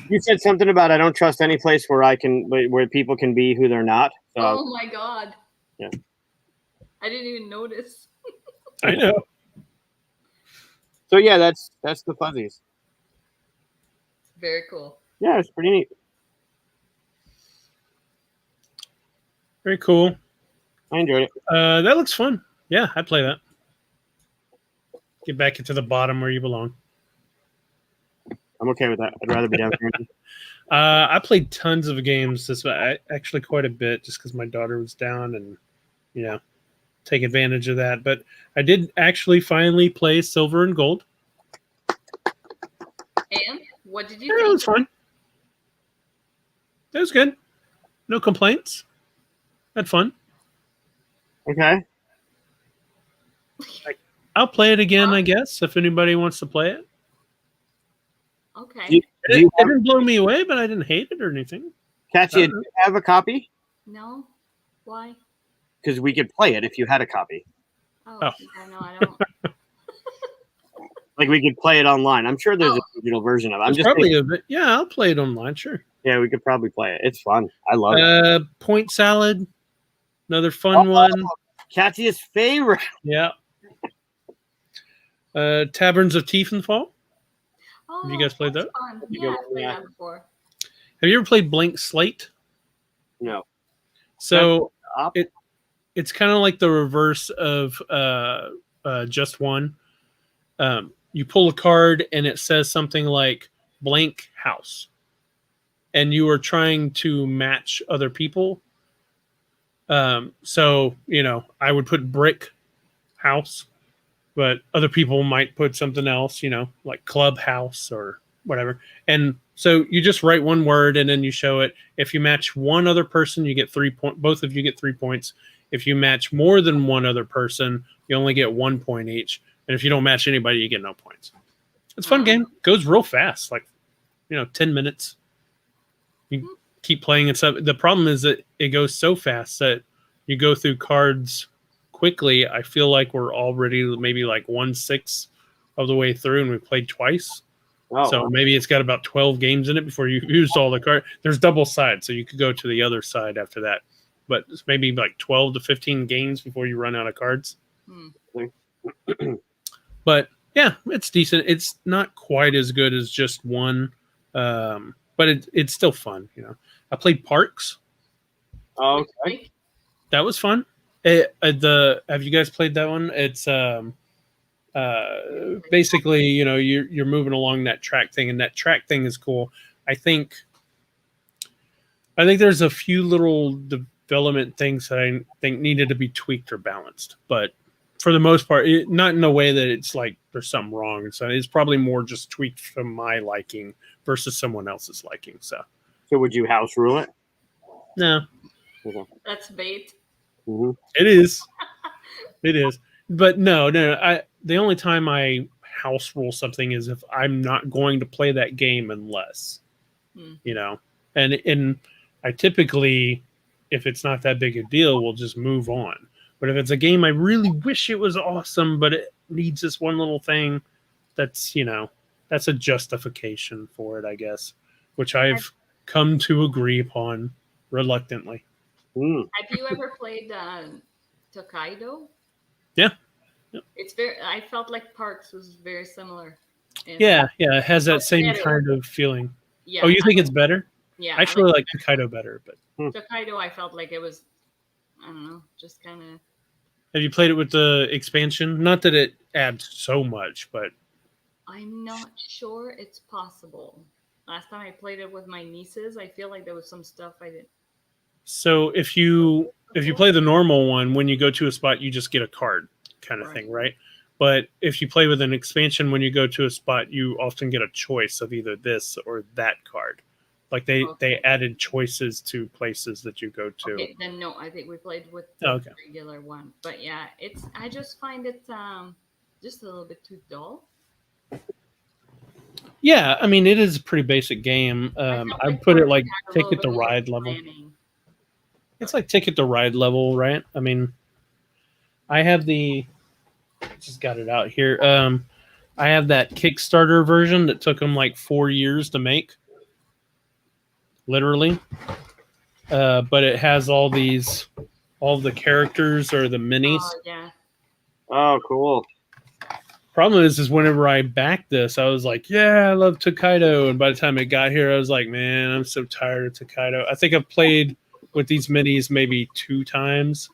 You said something about I don't trust any place where people can be who they're not. So, Oh my god. Yeah. I didn't even notice. I know. So yeah, that's the fuzzies. Very cool. Yeah, it's pretty neat. Very cool. I enjoyed it. That looks fun. Yeah, I'd play that. Get back into the bottom where you belong. I'm okay with that. I'd rather be down here. I played tons of games actually quite a bit, just because my daughter was down, and take advantage of that. But I did actually finally play Silver and Gold. And what did you Yeah, it think? was fun. It was good. No complaints. Had fun. Okay. I'll play it again, I guess, if anybody wants to play it. Okay. It didn't blow me away, but I didn't hate it or anything. Katia, do you have a copy? No? Why? Because we could play it if you had a copy. Oh. Yeah, no, I don't. Like we could play it online. I'm sure there's a digital version of it. I'm just probably a bit. Yeah, I'll play it online, sure. Yeah, we could probably play it. It's fun. I love it. Point Salad, another fun one. Katia's favorite. Yeah. Taverns of Tiefenfall. Oh, Have you guys played that? Fun. Yeah, I've played that before. Have you ever played Blank Slate? No. So it's kind of like the reverse of Just One. You pull a card and it says something like blank house, and you are trying to match other people. So I would put brick house, but other people might put something else, like clubhouse or whatever. And so you just write one word and then you show it. If you match one other person, you get 3 points. Both of you get 3 points. If you match more than one other person, you only get 1 point each. And if you don't match anybody, you get no points. It's a fun game. Goes real fast, like 10 minutes. You keep playing and stuff. The problem is that it goes so fast that you go through cards quickly. I feel like we're already maybe like 1/6 of the way through, and we played twice. So maybe it's got about 12 games in it before you used all the cards. There's double sides, so you could go to the other side after that. But it's maybe like 12 to 15 games before you run out of cards. But yeah, it's decent. It's not quite as good as Just One, but it's still fun. I played Parks. Okay. That was fun. Have you guys played that one? It's basically you're moving along that track thing, and that track thing is cool. I think there's a few little development things that I think needed to be tweaked or balanced, but for the most part, not in a way that it's like there's something wrong. So it's probably more just tweaked from my liking versus someone else's liking. So would you house rule it? No. That's bait. Mm-hmm. It is. It is. But no. The only time I house rule something is if I'm not going to play that game unless, and I typically, if it's not that big a deal, we'll just move on. But if it's a game I really wish it was awesome, but it needs this one little thing, that's a justification for it, I guess, which I've come to agree upon reluctantly. Have you ever played Tokaido? Yeah. It's I felt like Parks was very similar. Yeah, it has that same kind of feeling. Yeah. Oh, you think it's better? Yeah. I actually like Tokaido better, but Tokaido, I felt like it was, I don't know, just kind of. Have you played it with the expansion? Not that it adds so much, but I'm not sure it's possible. Last time I played it with my nieces, I feel like there was some stuff I didn't. So if you play the normal one, when you go to a spot, you just get a card kind of thing, right? But if you play with an expansion, when you go to a spot, you often get a choice of either this or that card. Like they added choices to places that you go to. Okay, then no, I think we played with the regular one. But yeah, I just find it just a little bit too dull. Yeah, I mean, it is a pretty basic game. I put it like Ticket to Ride level. It's like Ticket to Ride level, right? I mean, I have just got it out here. I have that Kickstarter version that took them like 4 years to make, literally. But it has all the characters or the minis. Oh, yeah. Oh, cool. Problem is whenever I backed this, I was like, yeah, I love Tokaido. And by the time it got here, I was like, man, I'm so tired of Tokaido. I think I've played with these minis maybe 2 times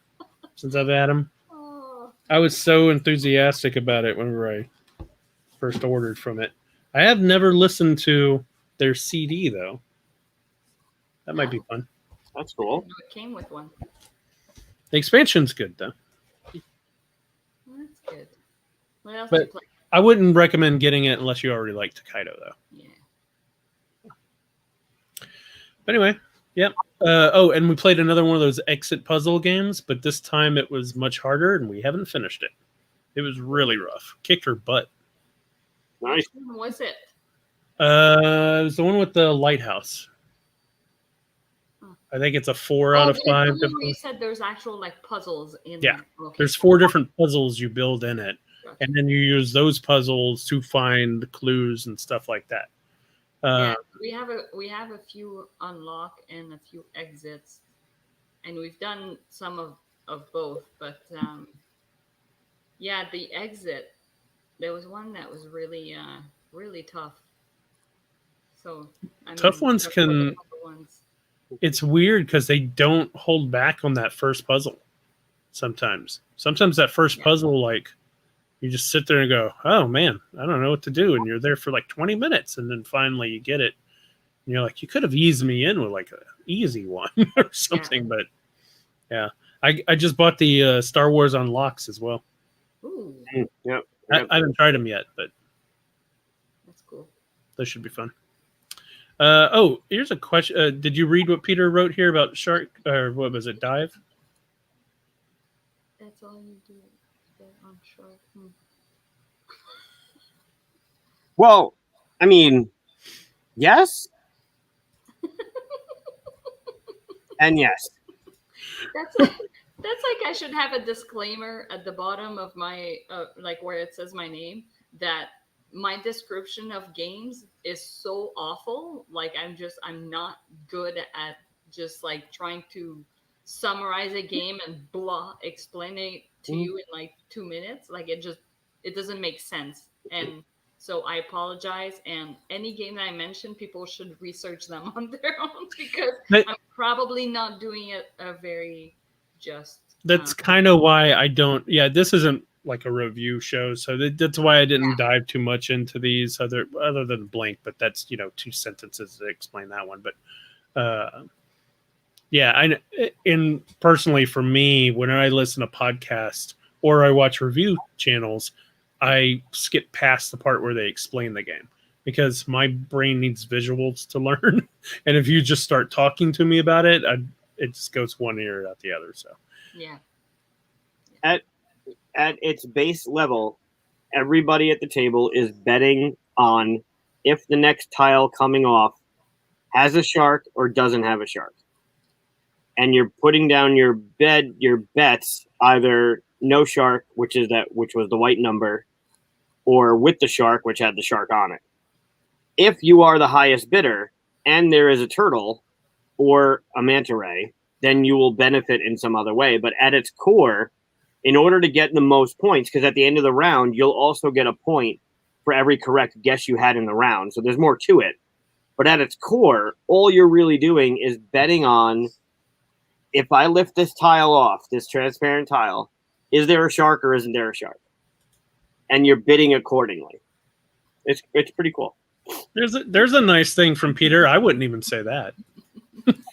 since I've had them. Oh. I was so enthusiastic about it whenever I first ordered from it. I have never listened to their CD, though. That might be fun. That's cool. It came with one. The expansion's good, though. That's good. What else But did you play? I wouldn't recommend getting it unless you already like Tokaido, though. Yeah. But anyway, yep. And we played another one of those exit puzzle games, but this time it was much harder, and we haven't finished it. It was really rough. Kicked her butt. Nice. Which one was it? It was the one with the lighthouse. I think it's a 4 out of 5. The one where you said there's actual like puzzles in. Yeah. Okay. There's 4 different puzzles you build in it, Gotcha. and then you use those puzzles to find clues and stuff like that. Yeah, we have a few unlock and a few exits, and we've done some of both. But yeah, the exit, there was one that was really really tough. So Tough ones can. It's weird because they don't hold back on that first puzzle. Sometimes that first puzzle, like you just sit there and go, "Oh man, I don't know what to do," and you're there for like 20 minutes, and then finally you get it. And you're like, you could have eased me in with like an easy one or something, but yeah. I just bought the Star Wars Unlocks as well. Ooh. Yep. I haven't tried them yet, but That's cool. those should be fun. Here's a question. Did you read what Peter wrote here about shark, or what was it, dive? That's all you do. On shark. Well, I mean, yes. And yes. That's like I should have a disclaimer at the bottom of my like where it says my name, that my description of games is so awful. Like I'm not good at just like trying to summarize a game and explain it to you in like 2 minutes. Like it doesn't make sense. And so I apologize. And any game that I mention, people should research them on their own, because I'm probably not doing it a very just. That's kind of why I don't. Yeah, this isn't like a review show, so that's why I didn't dive too much into these other than blank. But that's 2 sentences to explain that one. But yeah, and personally for me, when I listen to podcasts or I watch review channels, I skip past the part where they explain the game, because my brain needs visuals to learn. And if you just start talking to me about it, it just goes one ear out the other. So yeah. At its base level, everybody at the table is betting on if the next tile coming off has a shark or doesn't have a shark. And you're putting down your bets, either no shark, which was the white number, or with the shark, which had the shark on it. If you are the highest bidder and there is a turtle or a manta ray, then you will benefit in some other way. But at its core, in order to get the most points, because at the end of the round, you'll also get a point for every correct guess you had in the round. So there's more to it. But at its core, all you're really doing is betting on, if I lift this tile off, this transparent tile, is there a shark or isn't there a shark? And you're bidding accordingly. It's pretty cool. There's a nice thing from Peter. I wouldn't even say that.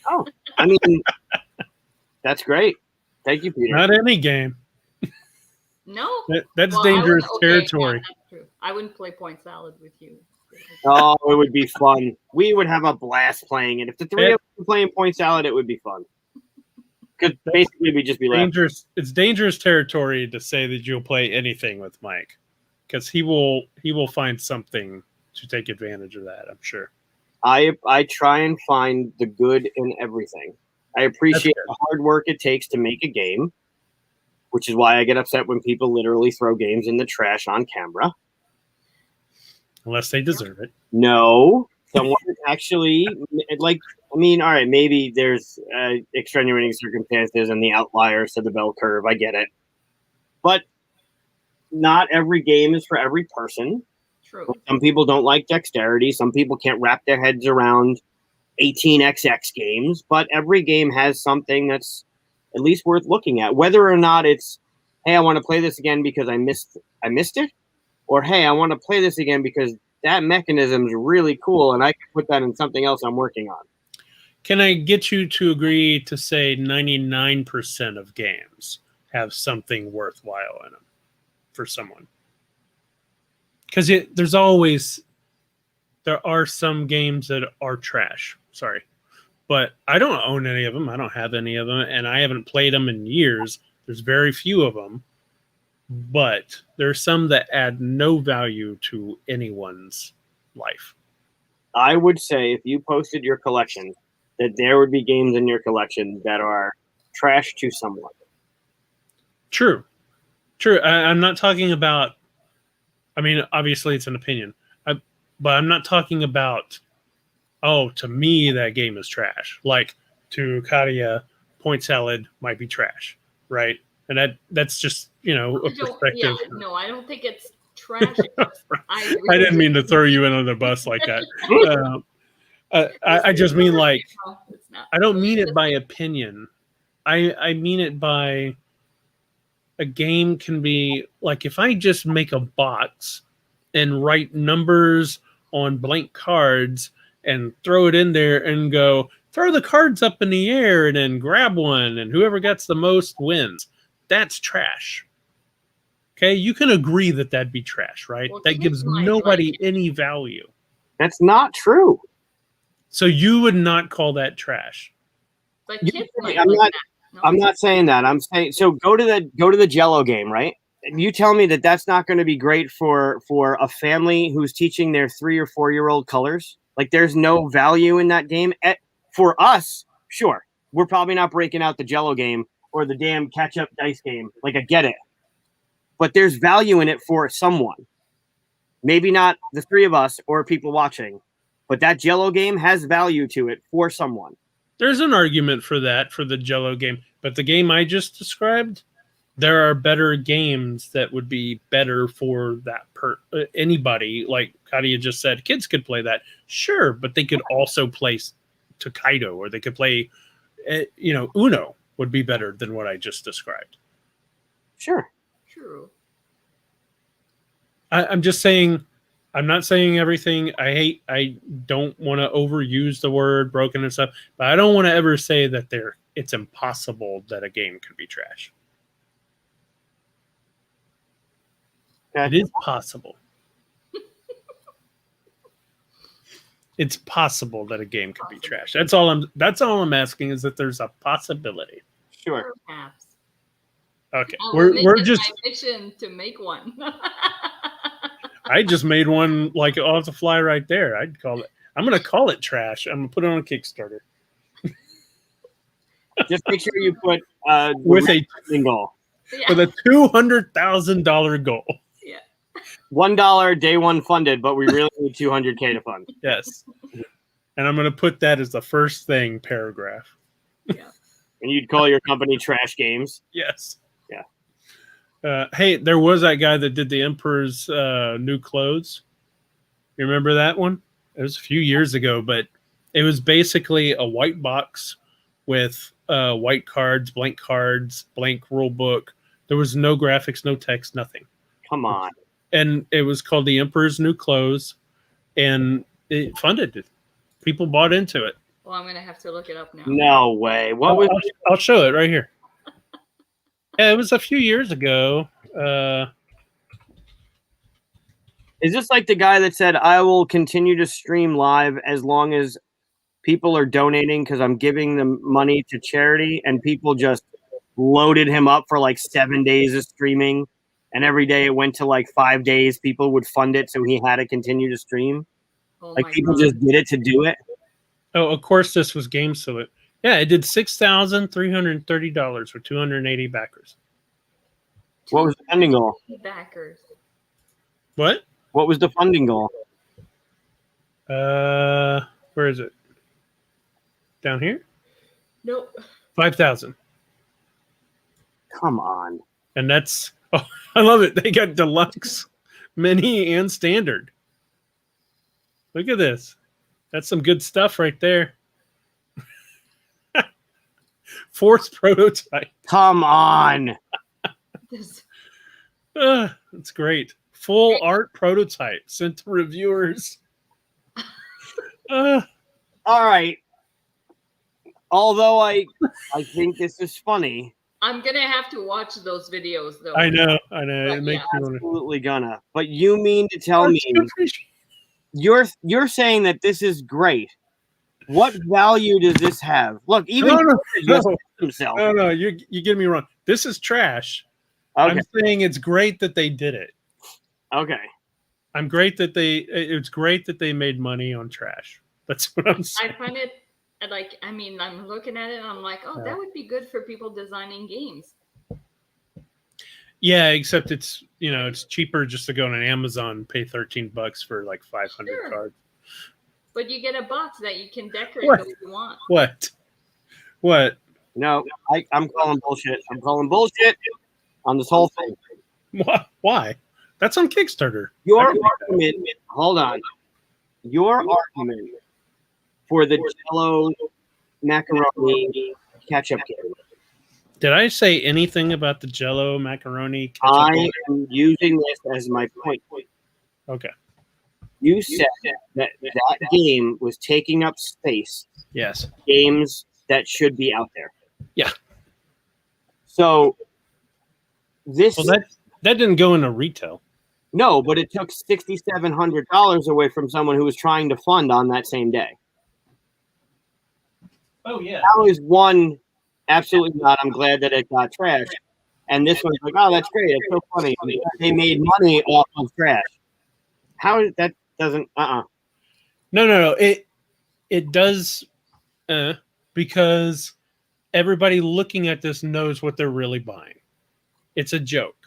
Oh, I mean, that's great. Thank you, Peter. Not any game. No, that's dangerous territory. Yeah, that's true. I wouldn't play point salad with you. Oh, it would be fun. We would have a blast playing it. If the 3 of us were playing point salad, it would be fun. Because basically we'd just be dangerous. It's dangerous territory to say that you'll play anything with Mike, because he will find something to take advantage of that. I'm sure. I try and find the good in everything. I appreciate the hard work it takes to make a game, which is why I get upset when people literally throw games in the trash on camera. Unless they deserve it. No, someone actually, like, I mean, all right, maybe there's extenuating circumstances and the outliers to the bell curve. I get it. But not every game is for every person. True. Some people don't like dexterity. Some people can't wrap their heads around 18xx games. But every game has something that's at least worth looking at. Whether or not it's, hey, I want to play this again because I missed it, or hey, I want to play this again because that mechanism is really cool and I can put that in something else I'm working on. Can I get you to agree to say 99% of games have something worthwhile in them for someone? Because there are some games that are trash. Sorry. But I don't own any of them. I don't have any of them. And I haven't played them in years. There's very few of them. But there's some that add no value to anyone's life. I would say if you posted your collection, that there would be games in your collection that are trash to someone. True. I'm not talking about, I mean, obviously it's an opinion, but I'm not talking about, oh, to me, that game is trash. Like to Katia, Point Salad might be trash, right? And that's just, a perspective. Yeah, no, I don't think it's trash. I didn't mean to throw you in on the bus like that. I just mean like, No, it's not. I don't mean it by opinion. I mean it by a game can be like if I just make a box and write numbers on blank cards and throw it in there and go, throw the cards up in the air and then grab one and whoever gets the most wins. That's trash. Okay, you can agree that that'd be trash, right? Well, that gives nobody any value. That's not true. So you would not call that trash. But kids might I'm like not. that. No. I'm not saying that. I'm saying so. Go to the Jello game, right? And you tell me that that's not going to be great for a family who's teaching their 3 or 4 year old colors. Like, there's no value in that game. For us, sure, we're probably not breaking out the Jello game or the damn catch up dice game. Like, I get it, but there's value in it for someone. Maybe not the 3 of us or people watching, but that Jello game has value to it for someone. There's an argument for that, for the Jello game. But the game I just described, there are better games that would be better for that anybody. Like Katia just said, kids could play that. Sure, but they could also play Tokaido, or they could play, Uno would be better than what I just described. Sure. True. I'm just saying, I'm not saying everything. I don't want to overuse the word broken and stuff, but I don't want to ever say that it's impossible that a game could be trash. Okay. It is possible. It's possible that a game could be trash. That's all I'm asking, is that there's a possibility. Sure. Perhaps. Okay. We're just my mission to make one. I just made one like off the fly right there. I'm going to call it trash. I'm going to put it on a Kickstarter. Just make sure you put with a goal. Yeah. With a $200,000 goal. Yeah. $1 day one funded, but we really need $200K to fund. Yes. And I'm going to put that as the first thing paragraph. Yeah. And you'd call your company Trash Games. Yes. Yeah. Hey, there was that guy that did the Emperor's New Clothes. You remember that one? It was a few years ago, but it was basically a white box with white cards, blank rule book. There was no graphics, no text, nothing. Come on. And it was called The Emperor's New Clothes, and it funded it. People bought into it. Well, I'm going to have to look it up now. No way. I'll show it right here. Yeah, it was a few years ago. Is this like the guy that said, I will continue to stream live as long as people are donating because I'm giving them money to charity, and people just loaded him up for like 7 days of streaming and every day it went to like 5 days, people would fund it, so he had to continue to stream. Oh Like my people God. just did it to do it. Oh, of course, this was GameSillet. Yeah, it did $6,330 for 280 backers. What was the funding goal? Backers. What? What was the funding goal? Where is it? Down here? Nope. 5,000. Come on. And that's, oh, I love it. They got deluxe, mini, and standard. Look at this. That's some good stuff right there. Fourth prototype. Come on. This, That's great. Full art prototype sent to reviewers. All right. Although I think this is funny. I'm gonna have to watch those videos though. I know. But It makes me want to. Absolutely gonna. But you mean to tell me you're saying that this is great? What value does this have? Look, even himself. No, you're getting me wrong. This is trash. Okay. I'm saying it's great that they did it. Okay. It's great that they made money on trash. That's what I'm saying. I find it like, I mean, I'm looking at it and I'm like, oh, that would be good for people designing games. Yeah, except it's cheaper just to go on Amazon and pay $13 for like 500 Sure. cards. But you get a box that you can decorate What? the way you want. What? No, I'm calling bullshit. I'm calling bullshit on this whole thing. Why? That's on Kickstarter. Your argument, hold on. Your argument for the Jello macaroni ketchup game. Did I say anything about the Jello macaroni ketchup? I am using this as my point. Okay. You said that game was taking up space. Yes. Games that should be out there. Yeah. So this that didn't go into retail. No, but it took $6,700 away from someone who was trying to fund on that same day. Oh yeah. That was one. Absolutely not. I'm glad that it got trashed. And this one's like, oh, that's great. It's so funny. They made money off of trash. How that doesn't? No. It does because everybody looking at this knows what they're really buying. It's a joke.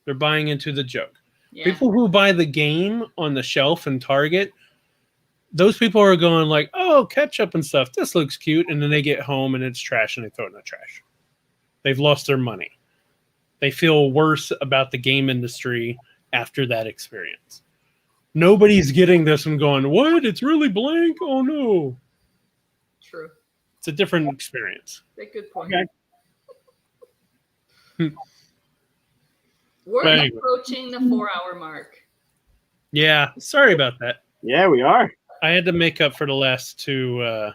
They're buying into the joke. Yeah. People who buy the game on the shelf in Target, those people are going like, oh, ketchup and stuff. This looks cute. And then they get home and it's trash and they throw it in the trash. They've lost their money. They feel worse about the game industry after that experience. Nobody's getting this and going, what? It's really blank? Oh, no. True. It's a different experience. That's a good point. Okay. We're approaching the 4-hour mark. Yeah. Sorry about that. Yeah, we are. I had to make up for the last two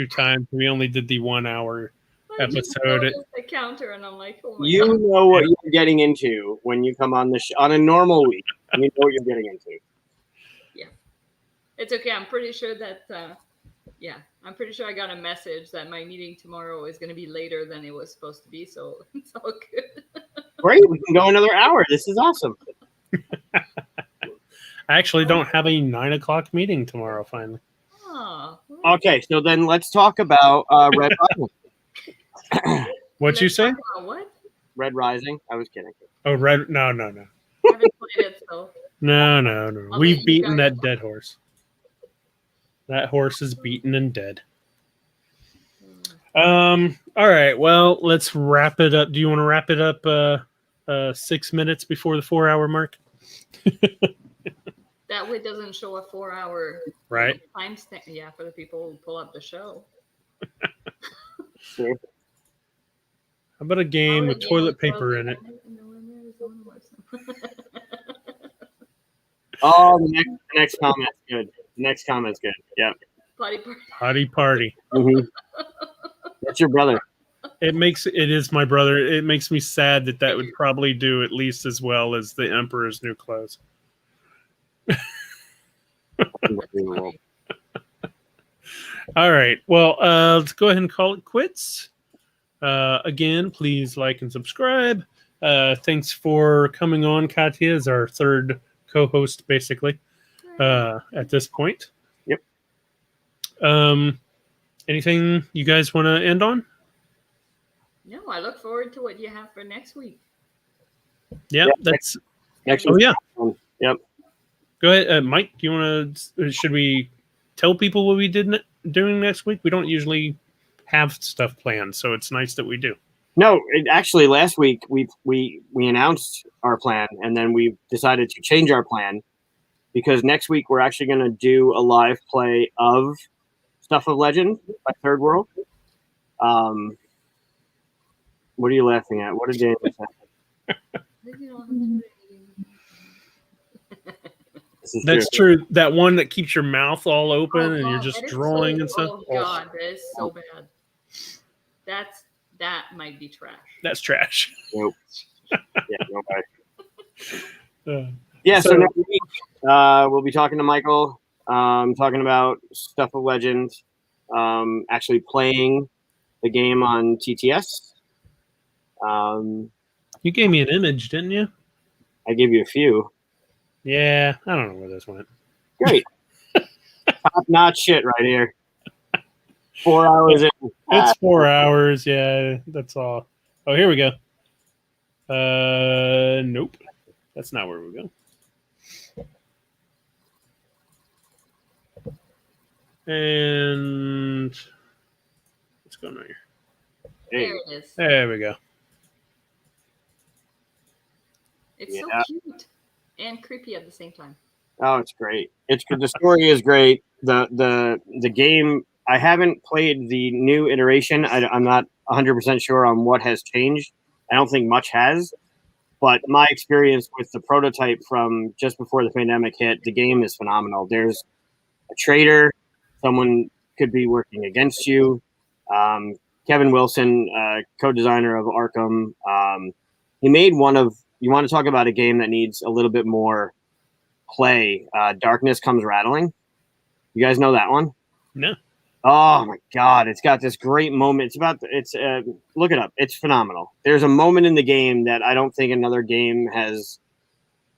times. We only did the 1 hour episode. The counter, and I'm like, oh my you God. know what you're getting into when you come on the on a normal week. You know what you're getting into. Yeah, it's okay. I'm pretty sure that. I'm pretty sure I got a message that my meeting tomorrow is going to be later than it was supposed to be, so it's all good. Great, we can go another hour. This is awesome. I actually don't have a 9 o'clock meeting tomorrow, finally. Oh, okay, so then let's talk about Red Rising. What'd you say? What? Red Rising? I was kidding. Oh, Red. No. I haven't played it, so. No. We've beaten that dead horse. That horse is beaten and dead. All right. Well, let's wrap it up. Do you want to wrap it up 6 minutes before the 4 hour mark? That way it doesn't show a 4 hour right timestamp. Yeah, for the people who pull up the show. Sure. How about a game with toilet paper in it? Oh, the next comment's good. The next comment's good. Yeah. Potty party. Mm-hmm. That's your brother. It is my brother. It makes me sad that would probably do at least as well as the Emperor's New Clothes. All right. Well, let's go ahead and call it quits. Again, please like and subscribe. Thanks for coming on, Katia, as our third co-host, basically, at this point. Yep. Anything you guys want to end on? No, I look forward to what you have for next week. Yeah, that's next. Oh yeah. Yep. Go ahead, Mike. Do you want to? Should we tell people what we doing next week? We don't usually have stuff planned, so it's nice that we do. No, actually, last week we announced our plan, and then we decided to change our plan because next week we're actually going to do a live play of Stuff of Legend by Third World. What are you laughing at? What did Daniel say? That's true. That one that keeps your mouth all open and you're just that is drawing so, and stuff. Oh God, that is so bad. That might be trash. That's trash. Nope. Yeah, Uh, yeah. So next week we'll be talking to Michael, talking about Stuff of Legend, actually playing the game on TTS. You gave me an image, didn't you? I gave you a few. Yeah, I don't know where this went. Great. Top-notch shit right here. 4 hours in. It's 4 hours. Yeah, that's all. Oh, here we go. Nope. That's not where we go. And what's going on here? There it is. There we go. It's so cute and creepy at the same time. Oh, it's great. It's good. The story is great. The game. I haven't played the new iteration. I'm not 100% sure on what has changed. I don't think much has. But my experience with the prototype from just before the pandemic hit, the game is phenomenal. There's a traitor. Someone could be working against you. Kevin Wilson, co-designer of Arkham, he made one of. You want to talk about a game that needs a little bit more play? Darkness Comes Rattling. You guys know that one? No. Oh my God! It's got this great moment. Look it up. It's phenomenal. There's a moment in the game that I don't think another game has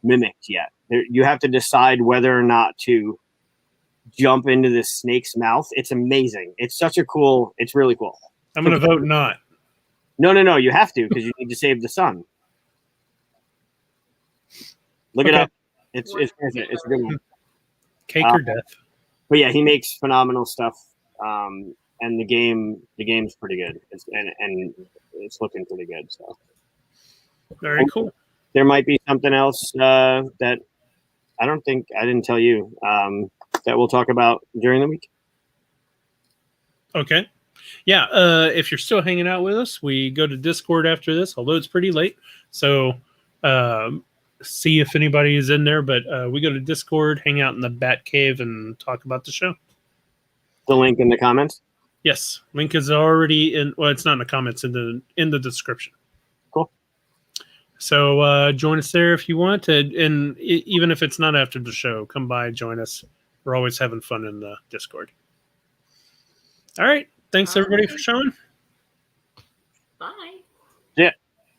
mimicked yet. You have to decide whether or not to jump into this snake's mouth. It's amazing. It's really cool. I'm going to vote not. No. You have to because you need to save the sun. Look it up. It's a good one. Cake or death. But yeah, he makes phenomenal stuff. And the game's pretty good. And it's looking pretty good. So very cool. There might be something else that I didn't tell you that we'll talk about during the week. Okay. Yeah. If you're still hanging out with us, we go to Discord after this, although it's pretty late. So see if anybody is in there. But we go to Discord, hang out in the Bat Cave, and talk about the show. The link in the comments? Yes. Link is already in. Well, it's not in the comments, in the description. Cool. So join us there if you want to. And even if it's not after the show, come by, join us. We're always having fun in the Discord. All right. Thanks, everybody, for showing. Bye.